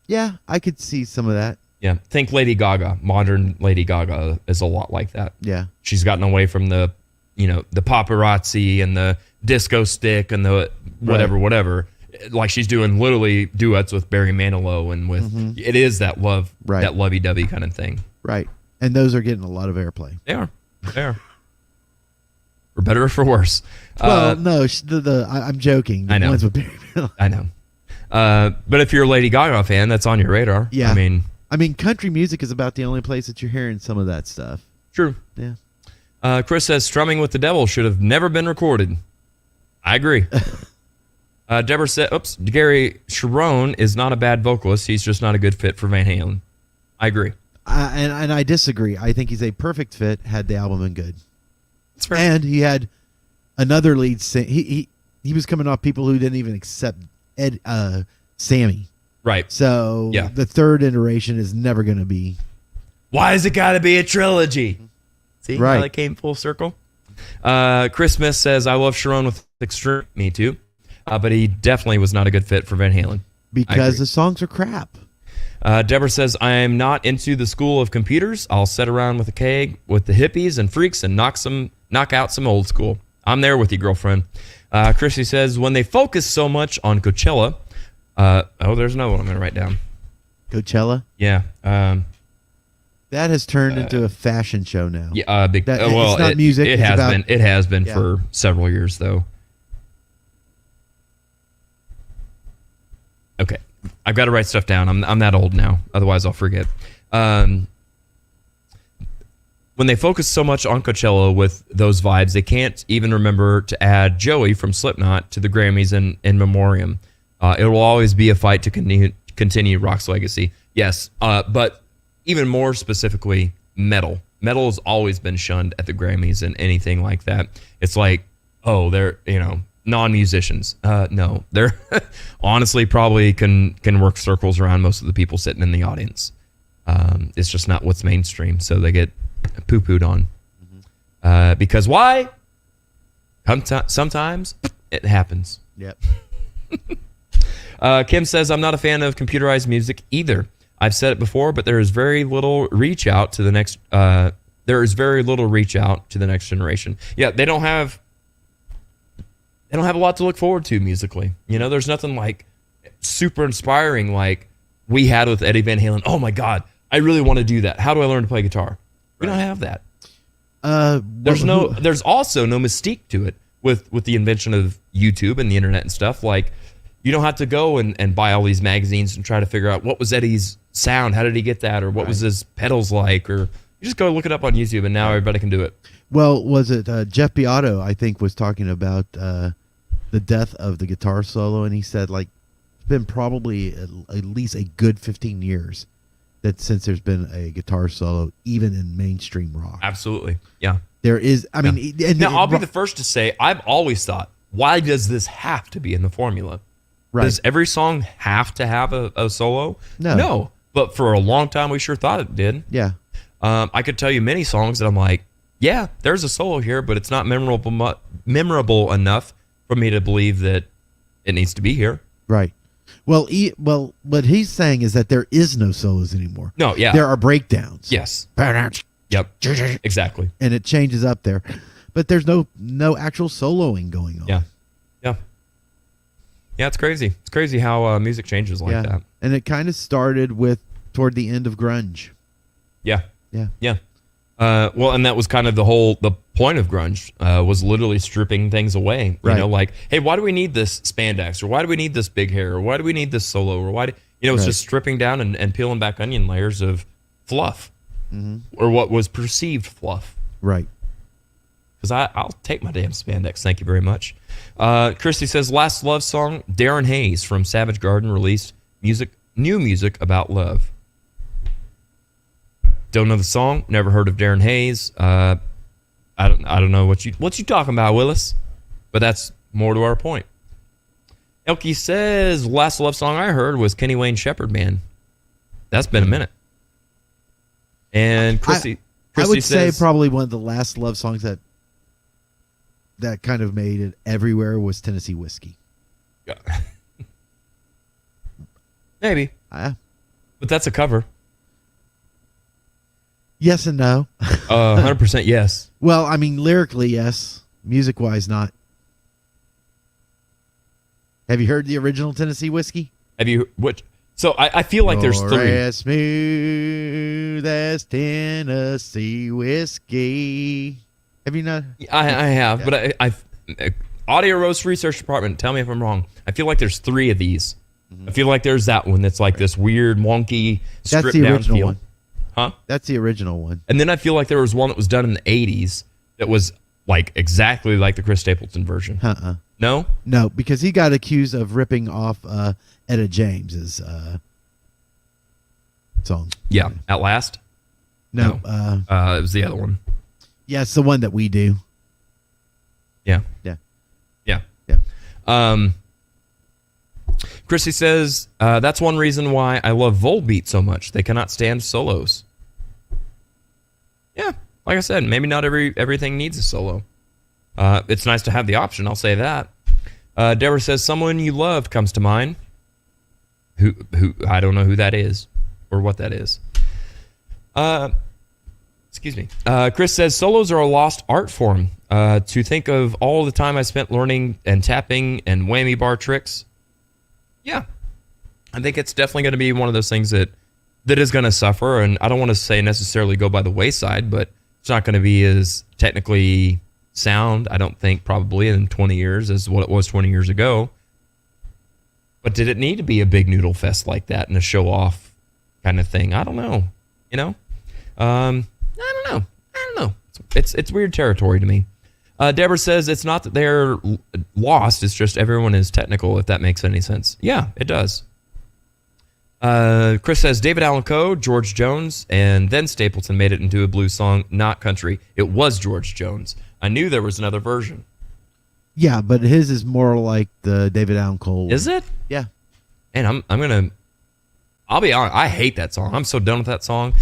Yeah, I could see some of that. Yeah, think Lady Gaga. Modern Lady Gaga is a lot like that. Yeah, she's gotten away from the paparazzi and the disco stick and the whatever. Like she's doing literally duets with Barry Manilow and with it is that love, that lovey-dovey kind of thing. Right, and those are getting a lot of airplay. They are. There. For better or for worse. Well, no, I'm joking. I know. Ones with Barry Manilow. I know. But if you're a Lady Gaga fan, that's on your radar. Yeah. I mean, country music is about the only place that you're hearing some of that stuff. True. Yeah. Chris says Strumming with the Devil should have never been recorded. I agree. Deborah said, Gary Cherone is not a bad vocalist. He's just not a good fit for Van Halen. I agree. And I disagree. I think he's a perfect fit had the album been good. That's fair. And he had another lead singer. He was coming off people who didn't even accept Sammy. Right. So the third iteration is never going to be. Why has it got to be a trilogy? See how it came full circle? Chris Smith says, I love Cherone with Extreme. Me too. But he definitely was not a good fit for Van Halen. Because the songs are crap. Deborah says, I'm not into the school of computers. I'll sit around with a keg with the hippies and freaks and knock out some old school. I'm there with you, girlfriend. Chrissy says, when they focus so much on Coachella. There's another one I'm going to write down. Coachella? Yeah. That has turned into a fashion show now. Yeah. It's not music. It has been for several years, though. I've got to write stuff down. I'm that old now. Otherwise, I'll forget. When they focus so much on Coachella with those vibes, they can't even remember to add Joey from Slipknot to the Grammys in memoriam. It will always be a fight to continue rock's legacy. Yes, but even more specifically, metal. Metal has always been shunned at the Grammys and anything like that. It's like, oh, they're, non-musicians. No, they're honestly probably can work circles around most of the people sitting in the audience. It's just not what's mainstream, so they get poo-pooed on. Because why? Sometimes it happens. Yep. Kim says, I'm not a fan of computerized music either. I've said it before, but there is very little reach out to the next. There is very little reach out to the next generation. Yeah, they don't have a lot to look forward to musically. There's nothing like super inspiring like we had with Eddie Van Halen. Oh my God, I really want to do that. How do I learn to play guitar? We don't have that. There's also no mystique to it with the invention of YouTube and the internet and stuff. Like, you don't have to go and buy all these magazines and try to figure out what was Eddie's sound, how did he get that, or what was his pedals like, or you just go look it up on YouTube and now everybody can do it. Well, was it Jeff Beato, I think, was talking about the death of the guitar solo, and he said, like, it's been probably at least a good 15 years that since there's been a guitar solo, even in mainstream rock. Absolutely. Yeah. There is, I mean... And now, I'll be the first to say, I've always thought, why does this have to be in the formula? Right. Does every song have to have a solo? No. But for a long time, we sure thought it did. Yeah. I could tell you many songs that I'm like, yeah, there's a solo here, but it's not memorable enough for me to believe that it needs to be here. Right. Well, what he's saying is that there is no solos anymore. No, yeah. There are breakdowns. Yes. Yep. Exactly. And it changes up there. But there's no actual soloing going on. Yeah. Yeah. Yeah, it's crazy. It's crazy how music changes like that. And it kind of started toward the end of grunge. Yeah. Yeah. Yeah. Well, and that was kind of the point of grunge, was literally stripping things away. You know, like, hey, why do we need this spandex? Or why do we need this big hair? Or why do we need this solo? Or why it's just stripping down and peeling back onion layers of fluff. Mm-hmm. Or what was perceived fluff. Right. Because I'll take my damn spandex. Thank you very much. Christy says, last love song, Darren Hayes from Savage Garden released new music about love. Don't know the song. Never heard of Darren Hayes. I don't know what you talking about, Willis. But that's more to our point. Elkie says, last love song I heard was Kenny Wayne Shepherd Man. That's been a minute. And Christy I would says, say probably one of the last love songs that kind of made it everywhere was Tennessee Whiskey. Yeah. Maybe. But that's a cover. Yes and no. 100% yes. Well, I mean, lyrically, yes. Music-wise, not. Have you heard the original Tennessee Whiskey? Have you? So I feel like there's three. As smooth as Tennessee Whiskey. Have you not? I have, yeah. But I Audio Roast Research Department, tell me if I'm wrong. I feel like there's three of these. Mm-hmm. I feel like there's that one that's like this weird, wonky, stripped That's the down original feel. one. Huh? That's the original one. And then I feel like there was one that was done in the 80s that was like exactly like the Chris Stapleton version. No? No, because he got accused of ripping off Etta James's song. Yeah. At Last? No. It was the other one. Yeah, it's the one that we do. Yeah. Yeah. Yeah. Yeah. Chrissy says, that's one reason why I love Volbeat so much. They cannot stand solos. Yeah. Like I said, maybe not everything needs a solo. It's nice to have the option, I'll say that. Deborah says, someone you loved comes to mind. Who I don't know who that is or what that is. Excuse me. Chris says, solos are a lost art form. To think of all the time I spent learning and tapping and whammy bar tricks. Yeah. I think it's definitely going to be one of those things that is going to suffer. And I don't want to say necessarily go by the wayside, but it's not going to be as technically sound, I don't think, probably in 20 years as what it was 20 years ago. But did it need to be a big noodle fest like that and a show off kind of thing? I don't know. You know? I don't know. It's weird territory to me. Deborah says it's not that they're lost. It's just everyone is technical, if that makes any sense. Yeah, it does. Chris says David Allan Coe, George Jones, and then Stapleton made it into a blues song, not country. It was George Jones. I knew there was another version. Yeah, but his is more like the David Allan Coe. Is it? Yeah. And I'll be honest, I hate that song. I'm so done with that song.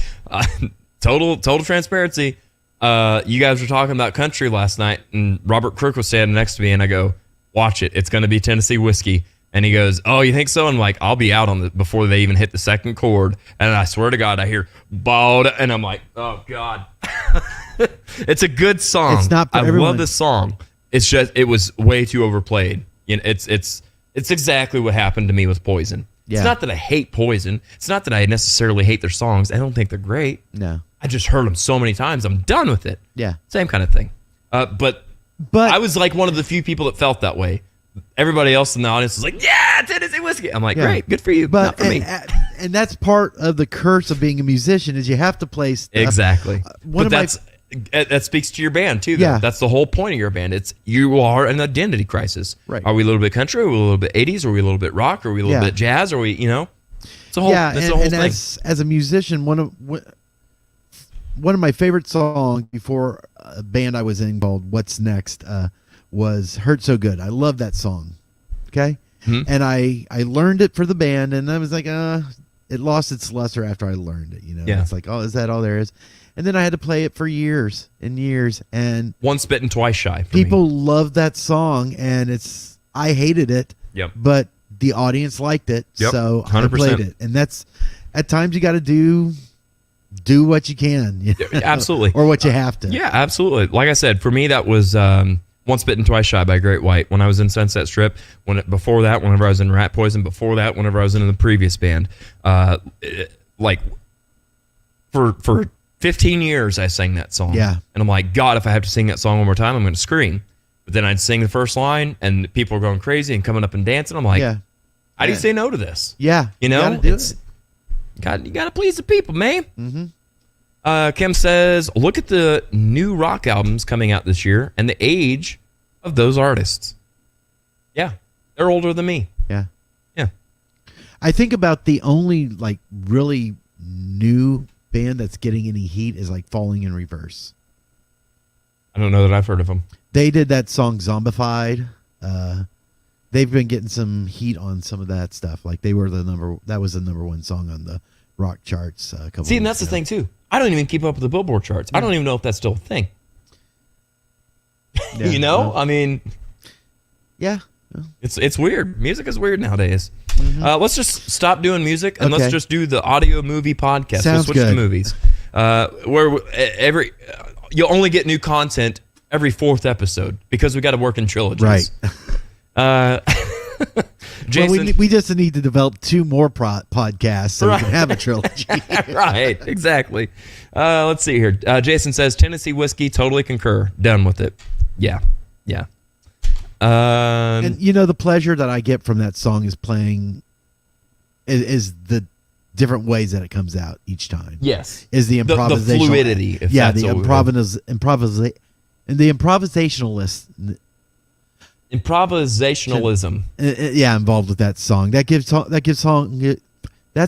Total transparency. You guys were talking about country last night, and Robert Crook was standing next to me, and I go, watch it. It's going to be Tennessee Whiskey. And he goes, oh, you think so? And I'm like, I'll be out on before they even hit the second chord. And I swear to God, I hear bald, and I'm like, oh God. It's a good song. It's not for I everyone. love this song. It's just, it was way too overplayed. You know, it's exactly what happened to me with Poison. Yeah. It's not that I hate Poison. It's not that I necessarily hate their songs. I don't think they're great. No. I just heard them so many times. I'm done with it. Yeah. Same kind of thing. But I was like one of the few people that felt that way. Everybody else in the audience was like, yeah, Tennessee Whiskey. I'm like, Yeah. great, good for you, but not for me. And that's part of the curse of being a musician is you have to play stuff. Exactly. One But of that speaks to your band too. Though. Yeah. That's the whole point of your band. It's you are an identity crisis. Right. Are we a little bit country? Are we a little bit 80s? Are we a little bit rock? Are we a little Yeah. bit jazz? Are we, you know? It's a whole, yeah, it's and, a whole and thing. as a musician, one of my favorite songs before a band I was in called What's Next was Hurt So Good. I love that song. Okay. Mhm. And I learned it for the band, and I was like, it lost its luster after I learned it. You know, Yeah. it's like, oh, is that all there is? And then I had to play it for years and years, and Once bitten, twice shy. For me. people love that song, and I hated it. Yep. But the audience liked it, Yep, so I 100%. played it, and that's at times you got to do what you can, you know, Absolutely. or what you have to. Yeah, absolutely. Like I said, for me, that was Once Bitten, Twice Shy by Great White. When I was in Sunset Strip, before that, whenever I was in Rat Poison, before that, whenever I was in the previous band, like for 15 years, I sang that song. Yeah. And I'm like, God, if I have to sing that song one more time, I'm going to scream. But then I'd sing the first line, and people are going crazy and coming up and dancing. I'm like, Yeah. how do you Yeah. say no to this? Yeah, You know, gotta do it's it. you got to please the people, man. Mm-hmm. Kim says, look at the new rock albums coming out this year and the age of those artists. Yeah, they're older than me. Yeah. Yeah. I think about the only like really new band that's getting any heat is like Falling in Reverse. I don't know that I've heard of them. They did that song Zombified. They've been getting some heat on some of that stuff. Like that was the number one song on the rock charts a couple. See, and weeks that's the ago. thing too. I don't even keep up with the Billboard charts. I don't even know if that's still a thing. Yeah, You know, well, I mean, yeah. it's weird. Music is weird nowadays. Let's just stop doing music and Okay. let's just do the audio movie podcast. Sounds we'll switch to good. movies. Where you'll only get new content every 4th episode because we got to work in trilogies. Right. Jason, Well, we just need to develop 2 more podcasts so we can have a trilogy. right, exactly. Let's see here. Jason says Tennessee Whiskey, totally concur. Done with it. Yeah. And you know the pleasure that I get from that song is playing is the different ways that it comes out each time. Yes. Is the The improvisational fluidity, if yeah, that's the what we- improvisationalist improvisationalism. yeah, involved with that song. That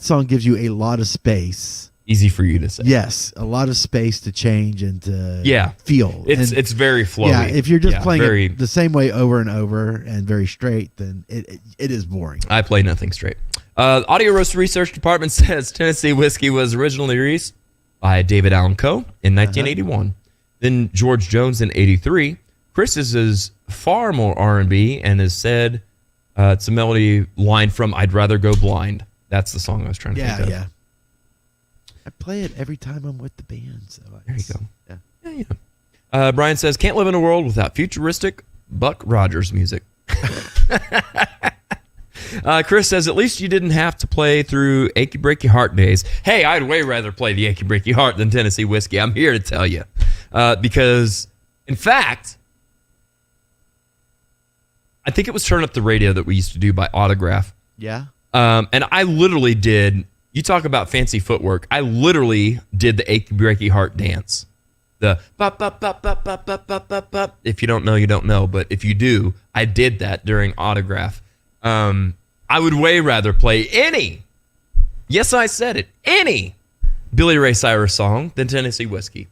song gives you a lot of space. Easy for you to say. Yes, a lot of space to change and to feel. It's very flowy. Yeah, if you're just playing very, it the same way over and over and very straight, then it is boring. I play nothing straight. Audio Roast Research Department says Tennessee Whiskey was originally released by David Allan Coe in 1981. Then George Jones in 83. Chris is far more R&B and has said it's a melody line from I'd Rather Go Blind. That's the song I was trying to think of. Yeah. I play it every time I'm with the band. So There you go. Yeah. Brian says, can't live in a world without futuristic Buck Rogers music. Chris says, at least you didn't have to play through Achy Breaky Heart days. Hey, I'd way rather play the Achy Breaky Heart than Tennessee Whiskey. I'm here to tell you. Because, in fact, I think it was Turn Up the Radio that we used to do by Autograph. Yeah. And I literally did. You talk about fancy footwork. I literally did the achy breaky heart dance. The bop, bop, bop, bop, bop, bop, bop, bop, bop. If you don't know, you don't know. But if you do, I did that during Autograph. I would way rather play any, yes, I said it, any Billy Ray Cyrus song than Tennessee Whiskey.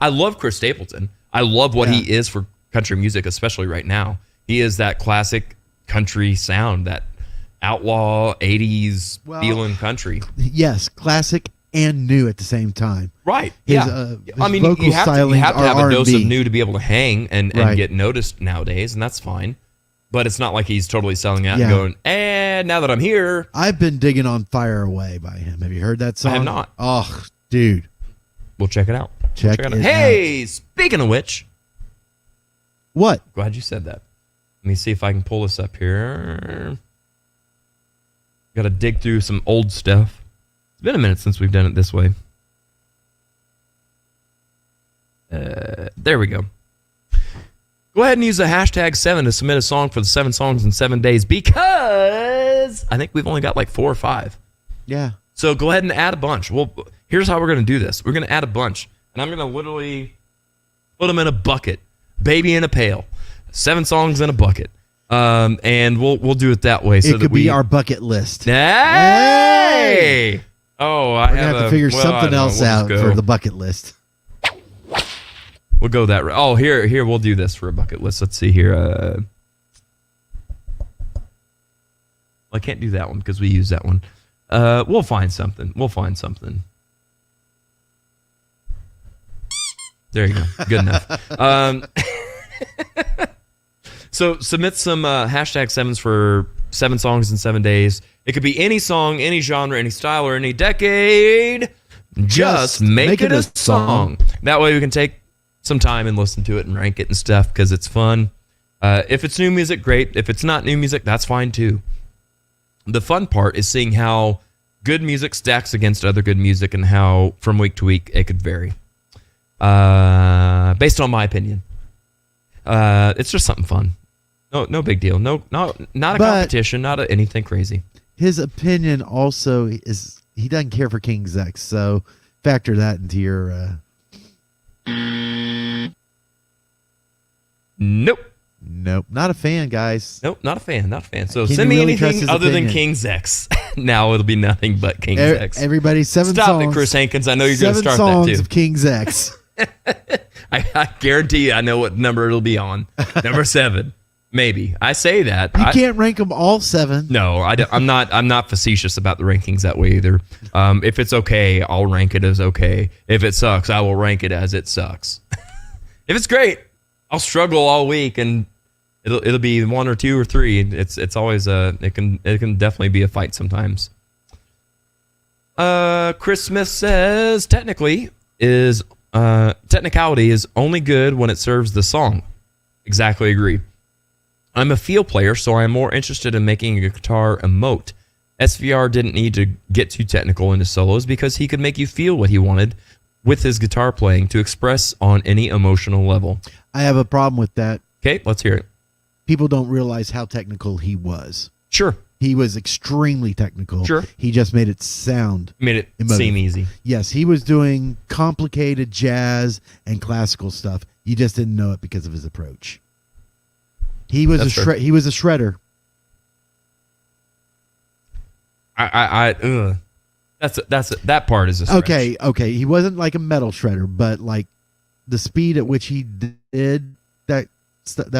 I love Chris Stapleton. I love what he is for country music, especially right now. He is that classic country sound, that outlaw 80s feeling country. Yes, classic and new at the same time. Right. His, Yeah. his I mean, vocal you have to have stylings a dose are of R&B. new to be able to hang and Right. get noticed nowadays, and that's fine. But it's not like he's totally selling out Yeah. and going, and now that I'm here. I've been digging on Fire Away by him. Have you heard that song? I have not. Oh, dude. We'll check it out. Check it out. it Hey, speaking of which. What? Glad you said that. Let me see if I can pull this up here. Got to dig through some old stuff. It's been a minute since we've done it this way. There we go. Go ahead and use the hashtag 7 to submit a song for the 7 songs in 7 days, because I think we've only got like 4 or 5. Yeah. So go ahead and add a bunch. Well, here's how we're going to do this. We're going to add a bunch, and I'm going to literally put them in a bucket. Baby in a pail. 7 songs in a bucket. And we'll do it that way. So It could be our bucket list. Hey! Oh, I We're gonna have to figure something else out for the bucket list. We'll go that route. Oh, here, we'll do this for a bucket list. Let's see here. Well, I can't do that one because we use that one. We'll find something. There you go. Good enough. So submit some hashtag 7s for 7 songs in 7 days. It could be any song, any genre, any style, or any decade. Just make it a song. That way we can take some time and listen to it and rank it and stuff because it's fun. If it's new music, great. If it's not new music, that's fine too. The fun part is seeing how good music stacks against other good music and how from week to week it could vary. Based on my opinion. It's just something fun. No big deal. Not a competition, not anything crazy. His opinion also is he doesn't care for King's X, so factor that into your Nope. Not a fan, guys. Nope, not a fan. So Can send you me really trust anything his other than opinion? King's X. Now it'll be nothing but King's X. Everybody, 7 Stop songs. it, Chris Hankins. I know you're going to 7 start that songs too. of King's X. I guarantee you I know what number it'll be on. Number 7. Maybe. I say that. You can't rank them all 7. No, I'm not facetious about the rankings that way either. If it's okay, I'll rank it as okay. If it sucks, I will rank it as it sucks. If it's great, I'll struggle all week and it'll be 1 or 2 or 3. It's always it can definitely be a fight sometimes. Chris Smith says technicality is only good when it serves the song. Exactly agree. I'm a feel player, so I'm more interested in making a guitar emote. SVR didn't need to get too technical into solos because he could make you feel what he wanted with his guitar playing to express on any emotional level. I have a problem with that. Okay, let's hear it. People don't realize how technical he was. Sure. He was extremely technical. Sure. He just made it sound. Made it emotive. seem easy. Yes, he was doing complicated jazz and classical stuff. You just didn't know it because of his approach. He was he was a shredder. That part is a stretch. Okay. He wasn't like a metal shredder, but like the speed at which he did that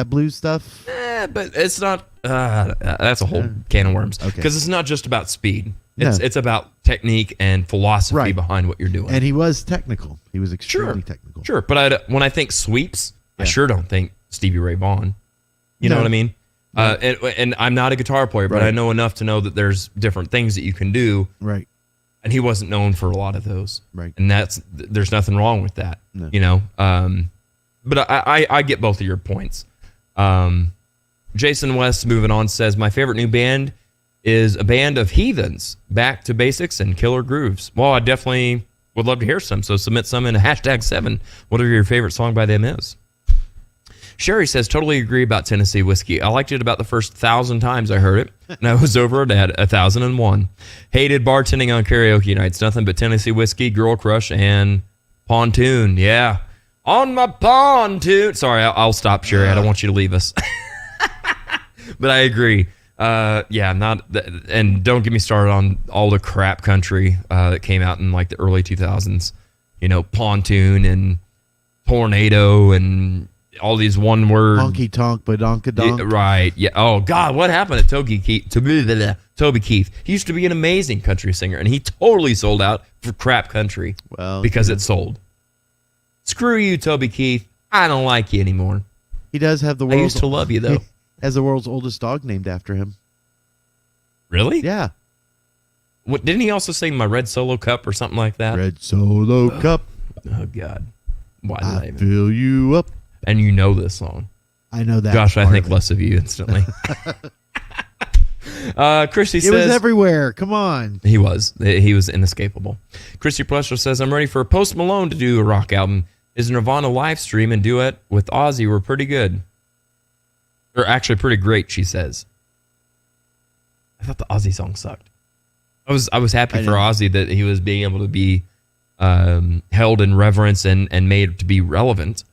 blues stuff. But it's not. That's a whole can of worms. Okay. Because it's not just about speed. No. It's about technique and philosophy behind what you're doing. And he was technical. He was extremely technical. Sure, but when I think sweeps, I sure don't think Stevie Ray Vaughan. You know what I mean? And I'm not a guitar player, but I know enough to know that there's different things that you can do. Right. And he wasn't known for a lot of those. Right. And there's nothing wrong with that. No. You know? But I get both of your points. Jason West, moving on, says, my favorite new band is a band of heathens, back to basics and killer grooves. Well, I definitely would love to hear some, so submit some in a hashtag 7, whatever your favorite song by them is. Sherry says, totally agree about Tennessee whiskey. I liked it about the first 1,000 times I heard it, and I was over it at 1,001. Hated bartending on karaoke nights. Nothing but Tennessee whiskey, Girl Crush, and Pontoon. Yeah. On my pontoon. Sorry, I'll stop, Sherry. I don't want you to leave us. But I agree. And don't get me started on all the crap country that came out in like the early 2000s. You know, Pontoon and Tornado and all these one word Honky tonk, badonkadonk. Yeah, right. Yeah. Oh God, what happened to Toby Keith? Toby Keith. He used to be an amazing country singer, and he totally sold out for crap country. Well, because it sold. Screw you, Toby Keith. I don't like you anymore. He does have the world's. I used to love you though. He has the world's oldest dog named after him. Really? Yeah. What didn't he also sing "My Red Solo Cup" or something like that? Red Solo Cup. Oh God. Why did I fill you up? And you know this song. I know that. Gosh, I think less of you instantly. Christy says... It was everywhere. Come on. He was inescapable. Christy Plesser says, I'm ready for Post Malone to do a rock album. His Nirvana live stream and duet with Ozzy were pretty good. Or actually pretty great, she says. I thought the Ozzy song sucked. I was happy for Ozzy that he was being able to be held in reverence and made to be relevant.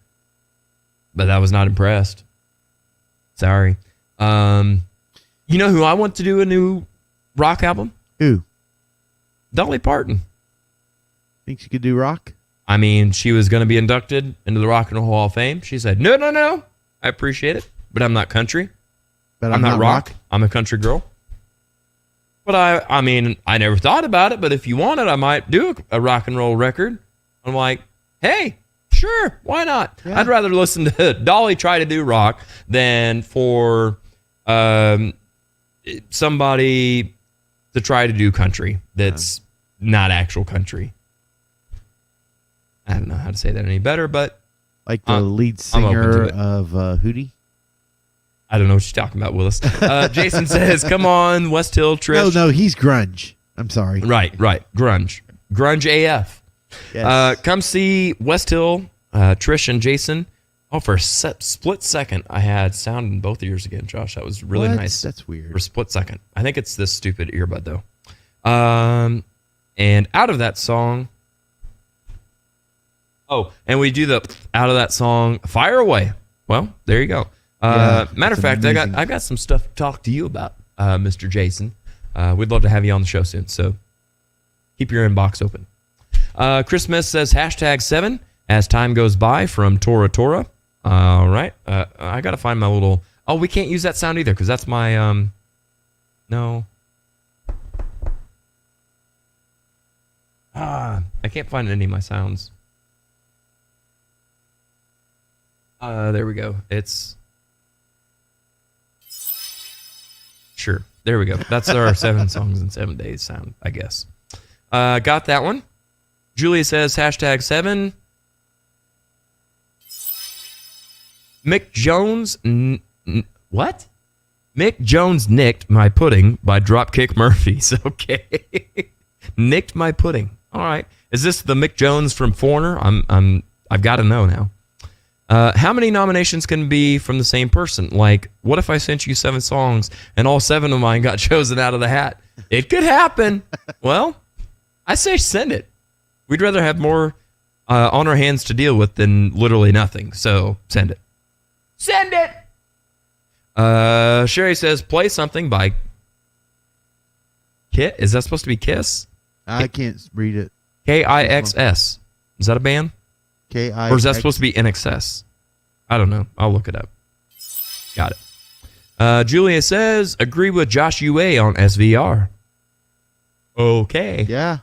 But I was not impressed. Sorry. You know who I want to do a new rock album? Who? Dolly Parton. Think she could do rock? I mean, she was going to be inducted into the Rock and Roll Hall of Fame. She said, no. I appreciate it, but I'm not country. But I'm not rock. I'm a country girl. But I mean, I never thought about it, but if you want it, I might do a rock and roll record. I'm like, hey, sure, why not? Yeah. I'd rather listen to Dolly try to do rock than for somebody to try to do country that's not actual country. I don't know how to say that any better, but... Like the lead singer of Hootie? I don't know what you're talking about, Willis. Jason says, come on, West Hill, Trish. No, he's grunge. I'm sorry. Right. Grunge AF. Yes. Come see West Hill, Trish and Jason. Oh, for a split second, I had sound in both ears again, Josh. That was really nice. That's weird. For a split second. I think it's this stupid earbud, though. And out of that song... Oh, and we do the out of that song, Fire Away. Well, there you go. Matter of fact, I got some stuff to talk to you about, Mr. Jason. We'd love to have you on the show soon, so keep your inbox open. Chris Smith says, #7 as time goes by from Tora Tora. All right. I got to find my little... Oh, we can't use that sound either because that's my... No. I can't find any of my sounds. There we go. It's... Sure. There we go. That's our 7 songs in 7 days sound, I guess. Got that one. Julia says, #7. Mick Jones... what? Mick Jones nicked my pudding by Dropkick Murphys. Okay. Nicked my pudding. All right. Is this the Mick Jones from Foreigner? I've got to know now. How many nominations can be from the same person? Like, what if I sent you 7 songs and all 7 of mine got chosen out of the hat? It could happen. Well, I say send it. We'd rather have more on our hands to deal with than literally nothing. So send it. Send it. Sherry says, play something by Kiss. Is that supposed to be Kiss? I can't read it. KIXS. Is that a band? K-I-X. Or is that supposed to be NXS? I don't know. I'll look it up. Got it. Julia says, agree with Josh UA on SVR. Okay. Yeah.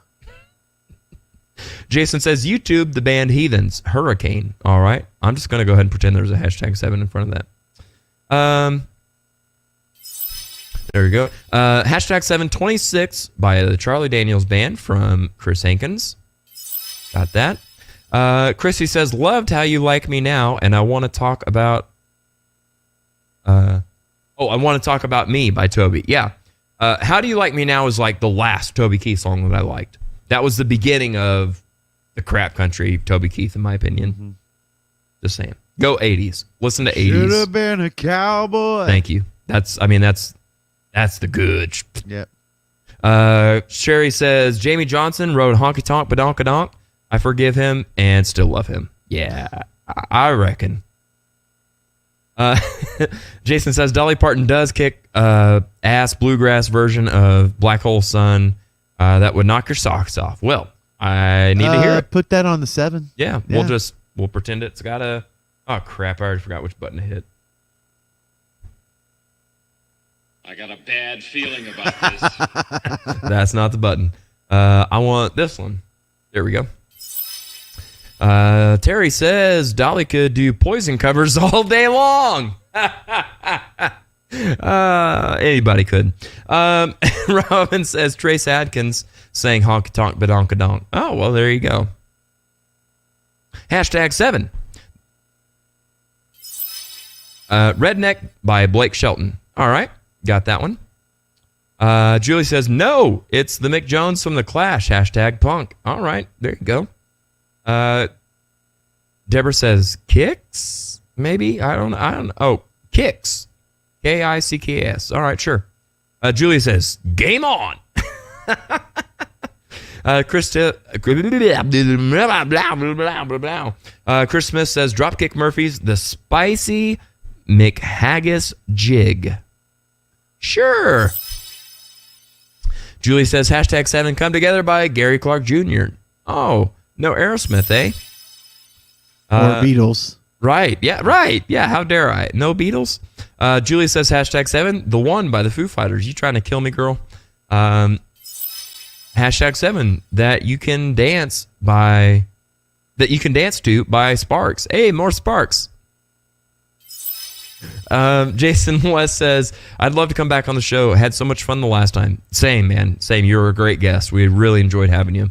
Jason says, YouTube, the band Heathens, Hurricane. All right. I'm just going to go ahead and pretend there's a #7 in front of that. There we go. #726 by the Charlie Daniels Band from Chris Hankins. Got that. Chrissy says, loved How You Like Me Now, and I want to talk about... I want to talk about Me by Toby. Yeah. How Do You Like Me Now is like the last Toby Keith song that I liked. That was the beginning of the crap country Toby Keith, in my opinion. Mm-hmm. Just saying. Go 80s. Listen to 80s. Should have been a cowboy. Thank you. That's the good. Yep. Sherry says Jamie Johnson wrote Honky Tonk Badonkadonk. I forgive him and still love him. Yeah, I reckon. Jason says Dolly Parton does kick ass bluegrass version of Black Hole Sun that would knock your socks off. Well, I need to hear it. Put that on the 7. Yeah, we'll pretend it's got a. Oh crap! I already forgot which button to hit. I got a bad feeling about this. That's not the button. I want this one. There we go. Terry says Dolly could do Poison covers all day long. Anybody could. Robin says Trace Adkins sang Honky Tonk Badonkadonk. Oh, well, there you go. #7. Redneck by Blake Shelton. All right. Got that one. Julie says, no, it's the Mick Jones from The Clash. #punk. All right. There you go. Deborah says, Kicks? Maybe? I don't know. Oh, Kicks. Kicks. All right, sure. Julie says, game on. Chris Smith says, Dropkick Murphys, the Spicy McHaggis Jig. Sure. Julie says, #7 Come Together by Gary Clark Jr. Oh, no Aerosmith, eh? Or Beatles. Right. Yeah, right. Yeah, how dare I? No Beatles? Julie says, #7 The One by the Foo Fighters. You trying to kill me, girl? #7 That You Can Dance to by Sparks. Hey, more Sparks. Jason West says, I'd love to come back on the show. Had so much fun the last time. Same, man. Same. You were a great guest. We really enjoyed having you.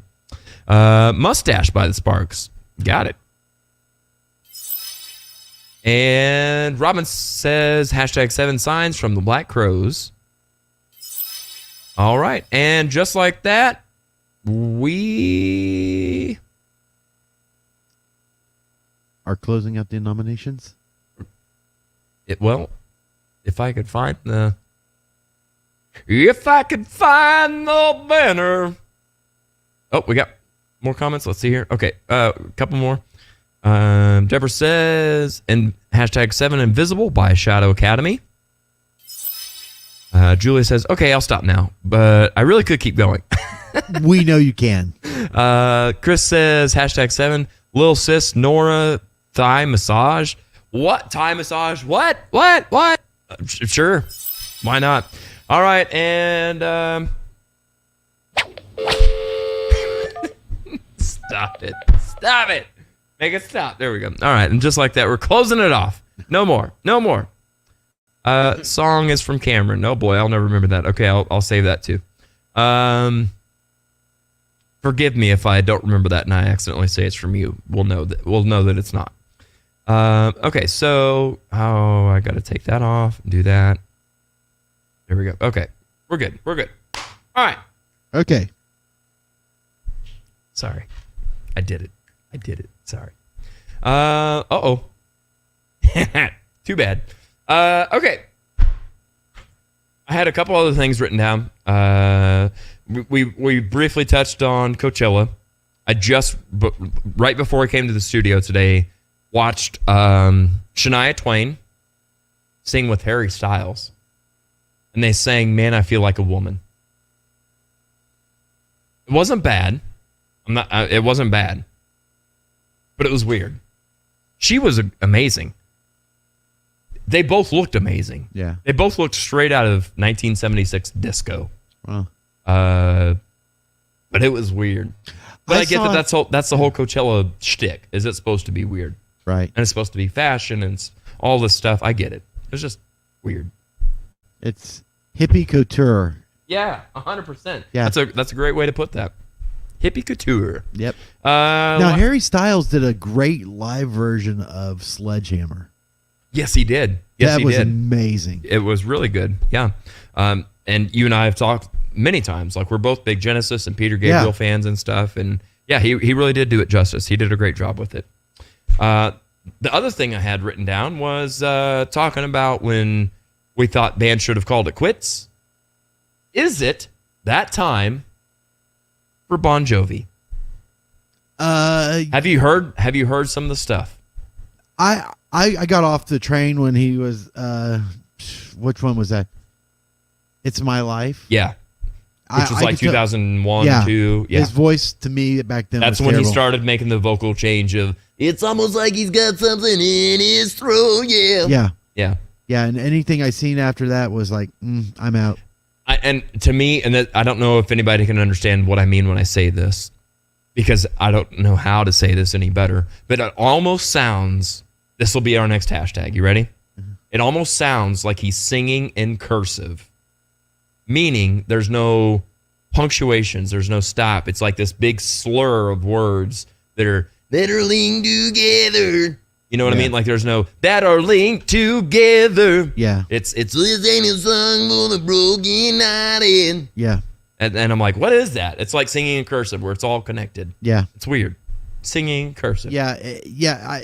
Mustache by the Sparks. Got it. And Robin says, #7 Signs from the Black Crowes. All right. And just like that, we are closing out the nominations. Well, if I could find the banner. Oh, we got more comments. Let's see here. Okay, a couple more. Deborah says, and #7 Invisible by Shadow Academy. Julia says, okay, I'll stop now, but I really could keep going. We know you can. Chris says, #7 Lil Sis Nora Thigh Massage. What? Thigh massage? What? Sure. Why not? All right, and stop it. Make it stop. There we go. All right, and just like that, we're closing it off. No more. Song is from Cameron. Oh boy, I'll never remember that. Okay, I'll save that too. Forgive me if I don't remember that and I accidentally say it's from you. We'll know that it's not. Okay, so I got to take that off and do that. There we go. Okay, we're good. All right. Okay. Sorry, I did it. Sorry. Too bad. Okay. I had a couple other things written down. We briefly touched on Coachella. I just right before I came to the studio today watched Shania Twain sing with Harry Styles, and they sang "Man, I Feel Like a Woman." It wasn't bad. It wasn't bad, but it was weird. She was amazing. They both looked amazing. Yeah. They both looked straight out of 1976 disco. Wow. But it was weird. But I get that's the whole Coachella shtick. Is it supposed to be weird? Right. And it's supposed to be fashion and all this stuff. I get it. It's just weird. It's hippie couture. Yeah, 100%. Yeah. That's a great way to put that. Hippie couture. Yep. Now, Harry Styles did a great live version of Sledgehammer. Yes, he did. That was amazing. It was really good. Yeah. And you and I have talked many times. Like, we're both big Genesis and Peter Gabriel fans and stuff. And yeah, he really did do it justice. He did a great job with it. the other thing I had written down was talking about when we thought bands should have called it quits. Is it that time for Bon Jovi? Have you heard some of the stuff? I got off the train when he was which one was that? It's My Life. Yeah. Which was like 2001, 2. Yeah. His voice to me back then That's was when terrible. he started making the vocal change of, it's almost like he's got something in his throat, yeah. Yeah. Yeah. Yeah, and anything I seen after that was like, I'm out. And to me, I don't know if anybody can understand what I mean when I say this, because I don't know how to say this any better, but it almost sounds, this will be our next hashtag. You ready? Mm-hmm. It almost sounds like he's singing in cursive, meaning there's no punctuations, there's no stop. It's like this big slur of words that are linked together. You know what I mean? Like there's no that are linked together. Yeah. It's this ain't a song for the broken hearted. Yeah. And I'm like, what is that? It's like singing in cursive where it's all connected. Yeah. It's weird. Singing in cursive. Yeah. Yeah.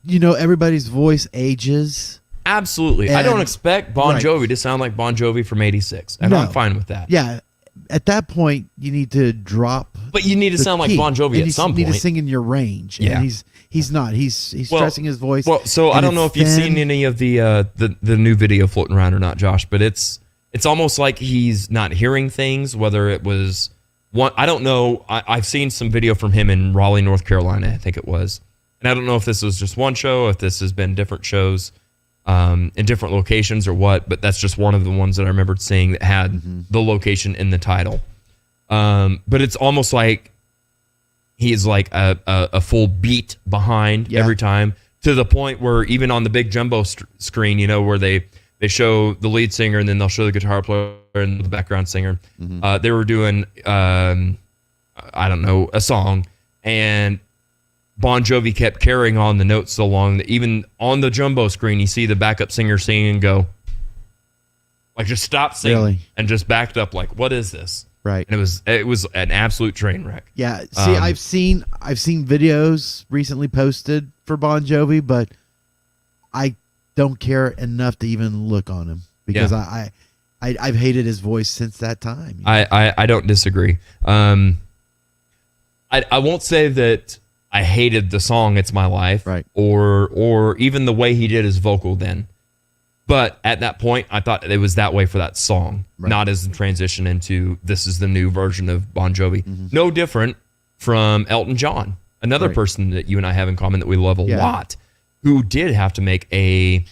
Everybody's voice ages. Absolutely. I don't expect Bon Jovi to sound like Bon Jovi from 86. And I'm fine with that. Yeah. At that point, you need to drop. But you need to sound like Bon Jovi at some point. You need to sing in your range. Yeah. And he's not. He's stressing his voice. Well, so I don't know if you've seen any of the new video floating around or not, Josh, but it's almost like he's not hearing things, whether it was one, I don't know. I've seen some video from him in Raleigh, North Carolina, I think it was. And I don't know if this was just one show, if this has been different shows in different locations or what, but that's just one of the ones that I remembered seeing that had the location in the title. But it's almost like he's like a full beat behind every time, to the point where even on the big jumbo screen, where they show the lead singer and then they'll show the guitar player and the background singer. They were doing, I don't know, a song, and Bon Jovi kept carrying on the notes so long that even on the jumbo screen, you see the backup singer singing and go, like, just stop singing and just backed up like, what is this? Right. And it was an absolute train wreck. Yeah. See, I've seen videos recently posted for Bon Jovi, but I don't care enough to even look on him because I've hated his voice since that time. I don't disagree. I won't say that I hated the song "It's My Life," right, or even the way he did his vocal then. But at that point, I thought it was that way for that song, not as a transition into this is the new version of Bon Jovi. No different from Elton John, another person that you and I have in common that we love a lot, who did have to make a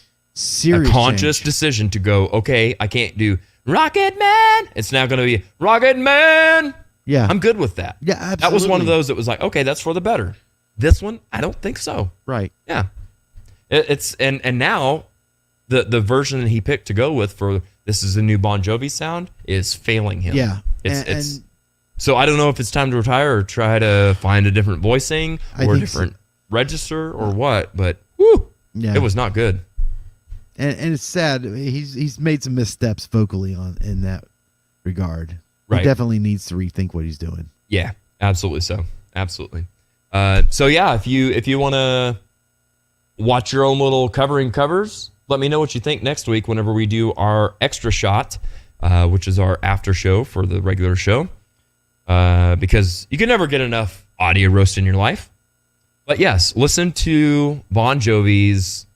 conscious decision to go, okay, I can't do Rocket Man. It's now going to be Rocket Man. Yeah. I'm good with that. Yeah, absolutely. That was one of those that was like, okay, that's for the better. This one, I don't think so. Right. Yeah. It's and now the version that he picked to go with for this is the new Bon Jovi sound is failing him. Yeah. It's so I don't know if it's time to retire or try to find a different voicing or a different register or what, but it was not good. And it's sad. He's made some missteps vocally in that regard. Right. He definitely needs to rethink what he's doing. Yeah, absolutely so. Absolutely. So yeah, if you want to watch your own little covering covers, let me know what you think next week whenever we do our extra shot, which is our after show for the regular show. Because you can never get enough audio roast in your life. But yes, listen to Bon Jovi's,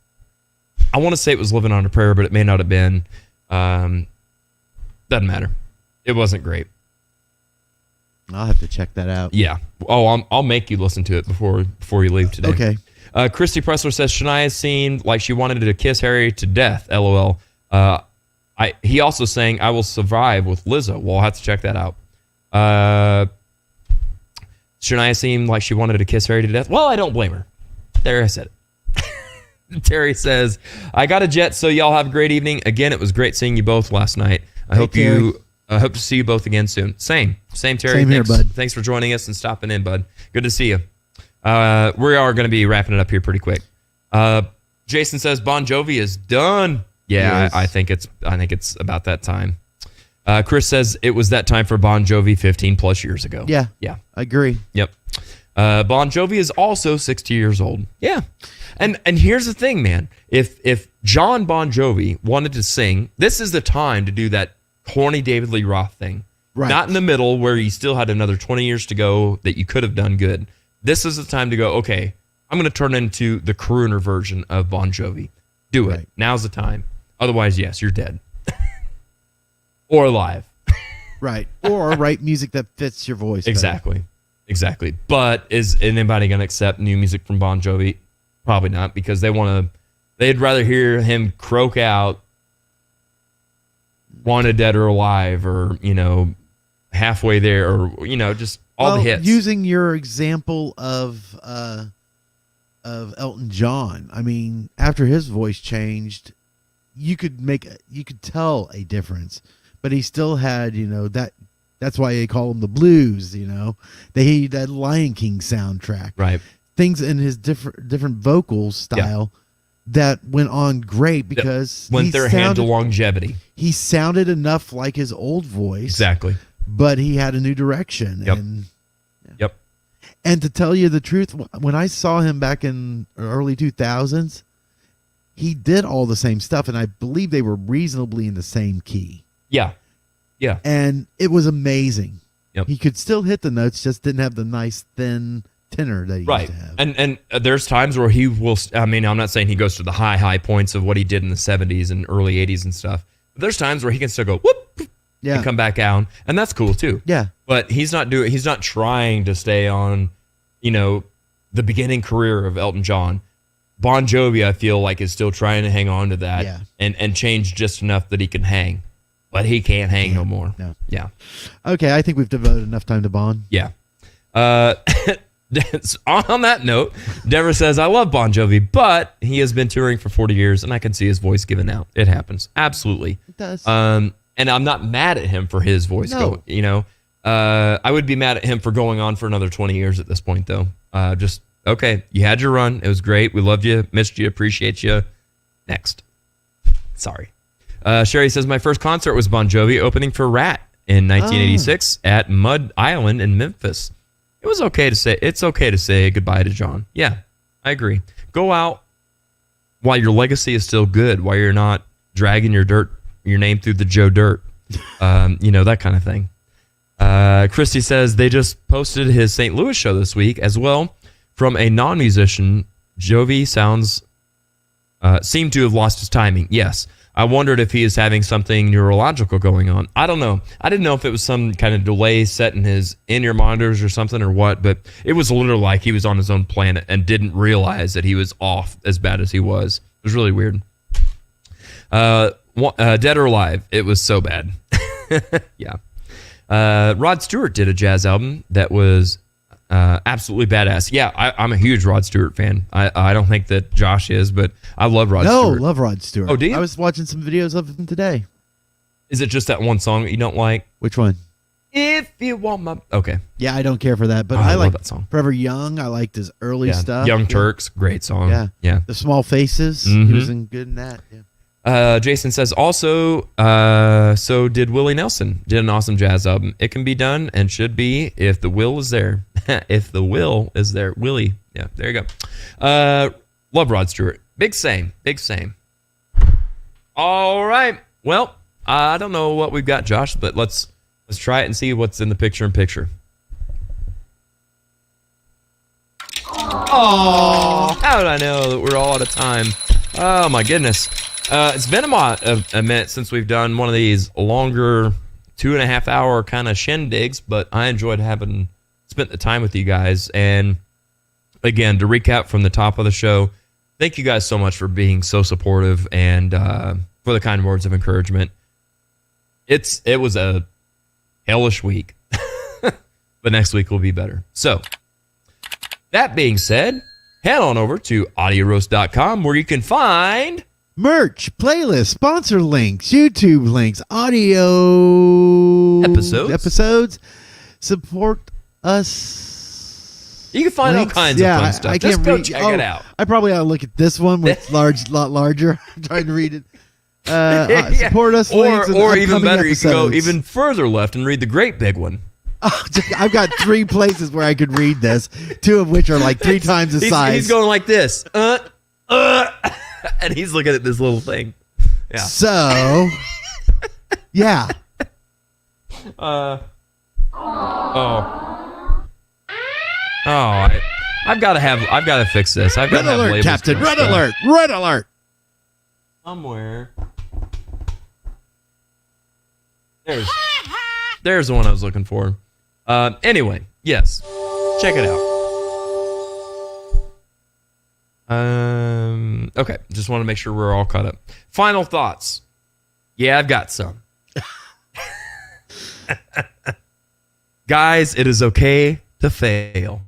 I want to say it was Living on a Prayer, but it may not have been. Doesn't matter. It wasn't great. I'll have to check that out. Yeah. Oh, I'll make you listen to it before you leave today. Okay. Christy Pressler says Shania seemed like she wanted to kiss Harry to death. LOL. He also sang "I Will Survive" with Lizzo. We'll have to check that out. Shania seemed like she wanted to kiss Harry to death. Well, I don't blame her. There, I said it. Terry says, "I got a jet, so y'all have a great evening. Again, it was great seeing you both last night. I hope to see you both again soon." Same, Terry. Same here, bud. Thanks for joining us and stopping in, bud. Good to see you. We are going to be wrapping it up here pretty quick. Jason says Bon Jovi is done. Yeah, I think it's about that time. Chris says it was that time for Bon Jovi 15 plus years ago. Yeah. Yeah. I agree. Yep. Bon Jovi is also 60 years old. Yeah. And here's the thing, man. If John Bon Jovi wanted to sing, this is the time to do that corny David Lee Roth thing. Right. Not in the middle where you still had another 20 years to go that you could have done good. This is the time to go, okay, I'm going to turn into the crooner version of Bon Jovi. Do it. Right. Now's the time. Otherwise, yes, you're dead. Or alive. Right. Or write music that fits your voice. Exactly. Exactly. But is anybody going to accept new music from Bon Jovi? Probably not, because they'd rather hear him croak out Wanted Dead or Alive, or, Halfway There, or, just all the hits. Using your example of Elton John, I mean, after his voice changed, you could tell a difference, but he still had, that's why they call him the blues, that Lion King soundtrack. Right. Things in his different vocal style that went on great because went their hand to longevity. He sounded enough like his old voice. Exactly. But he had a new direction. Yep. Yep. And to tell you the truth, when I saw him back in early 2000s, he did all the same stuff, and I believe they were reasonably in the same key. Yeah. Yeah. And it was amazing. Yep. He could still hit the notes, just didn't have the nice thin tenor that he used to have. And there's times where he will, I'm not saying he goes to the high points of what he did in the 70s and early 80s and stuff, but there's times where he can still go whoop and come back down, and that's cool too. Yeah. But he's not trying to stay on, the beginning career of Elton John. Bon Jovi, I feel like, is still trying to hang on to that and change just enough that he can hang. But he can't hang no more. No. Yeah. Okay, I think we've devoted enough time to Bon. Yeah. On that note, Deborah says, I love Bon Jovi, but he has been touring for 40 years, and I can see his voice giving out. It happens. Absolutely. It does. And I'm not mad at him for his voice. No. I would be mad at him for going on for another 20 years at this point, though. Okay, you had your run. It was great. We loved you, missed you, appreciate you. Next. Sorry. Sherry says, my first concert was Bon Jovi opening for Rat in 1986 at Mud Island in Memphis. It's okay to say goodbye to John. Yeah, I agree. Go out while your legacy is still good, while you're not dragging your name through the Joe Dirt. That kind of thing. Christy says they just posted his St. Louis show this week as well. From a non-musician, Jovi seemed to have lost his timing. Yes. I wondered if he is having something neurological going on. I don't know. I didn't know if it was some kind of delay set in his in-ear monitors or something or what, but it was literally like he was on his own planet and didn't realize that he was off as bad as he was. It was really weird. Dead or Alive, it was so bad. Yeah. Rod Stewart did a jazz album that was absolutely badass. Yeah, I'm a huge Rod Stewart fan. I don't think that Josh is, but I love Rod Stewart. No, love Rod Stewart. Oh, do you? I was watching some videos of him today. Is it just that one song that you don't like? Which one? If you want my... Okay. Yeah, I don't care for that, but I I like love that song. Forever Young. I liked his early stuff. Young Turks, great song. Yeah. The Small Faces. Mhm. He was good in that. Yeah. Jason says also, so did Willie Nelson. Did an awesome jazz album. It can be done and should be if the will is there. If the will is there. Willie. Yeah, there you go. Love Rod Stewart. Big same. All right. Well, I don't know what we've got, Josh, but let's try it and see what's in the picture-in-picture. Oh, how did I know that we're all out of time? Oh, my goodness. It's been a minute since we've done one of these longer 2.5 hour kind of shindigs, but I enjoyed having spent the time with you guys. And again, to recap from the top of the show, thank you guys so much for being so supportive and for the kind words of encouragement. It was a hellish week, but next week will be better. So that being said, head on over to audioroast.com where you can find merch, playlists, sponsor links, YouTube links, audio episodes. Support us. You can find all kinds of fun stuff. Just go check it out. I probably ought to look at this one with lot larger. I'm trying to read it. Support us, or even better, episodes. you can go even further left and read the great big one. I've got 3 places where I could read this, 2 of which are like 3 times the size. He's going like this. And he's looking at this little thing. Yeah. So, yeah. I've got to fix this. I've got to have alert, labels. Captain. Red alert. Red alert. Somewhere. There's the one I was looking for. Anyway, yes. Check it out. Okay, just want to make sure we're all caught up. Final thoughts. Yeah, I've got some. Guys, it is okay to fail.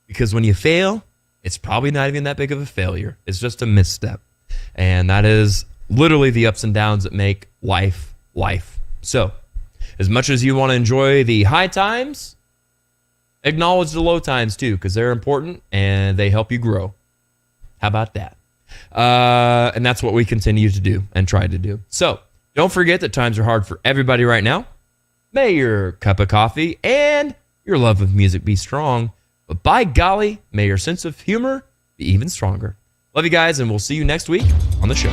Because when you fail, it's probably not even that big of a failure. It's just a misstep. And that is literally the ups and downs that make life life. So, as much as you want to enjoy the high times, acknowledge the low times too, because they're important and they help you grow. How about that? And that's what we continue to do and try to do. So, don't forget that times are hard for everybody right now. May your cup of coffee and your love of music be strong. But by golly, may your sense of humor be even stronger. Love you guys, and we'll see you next week on the show.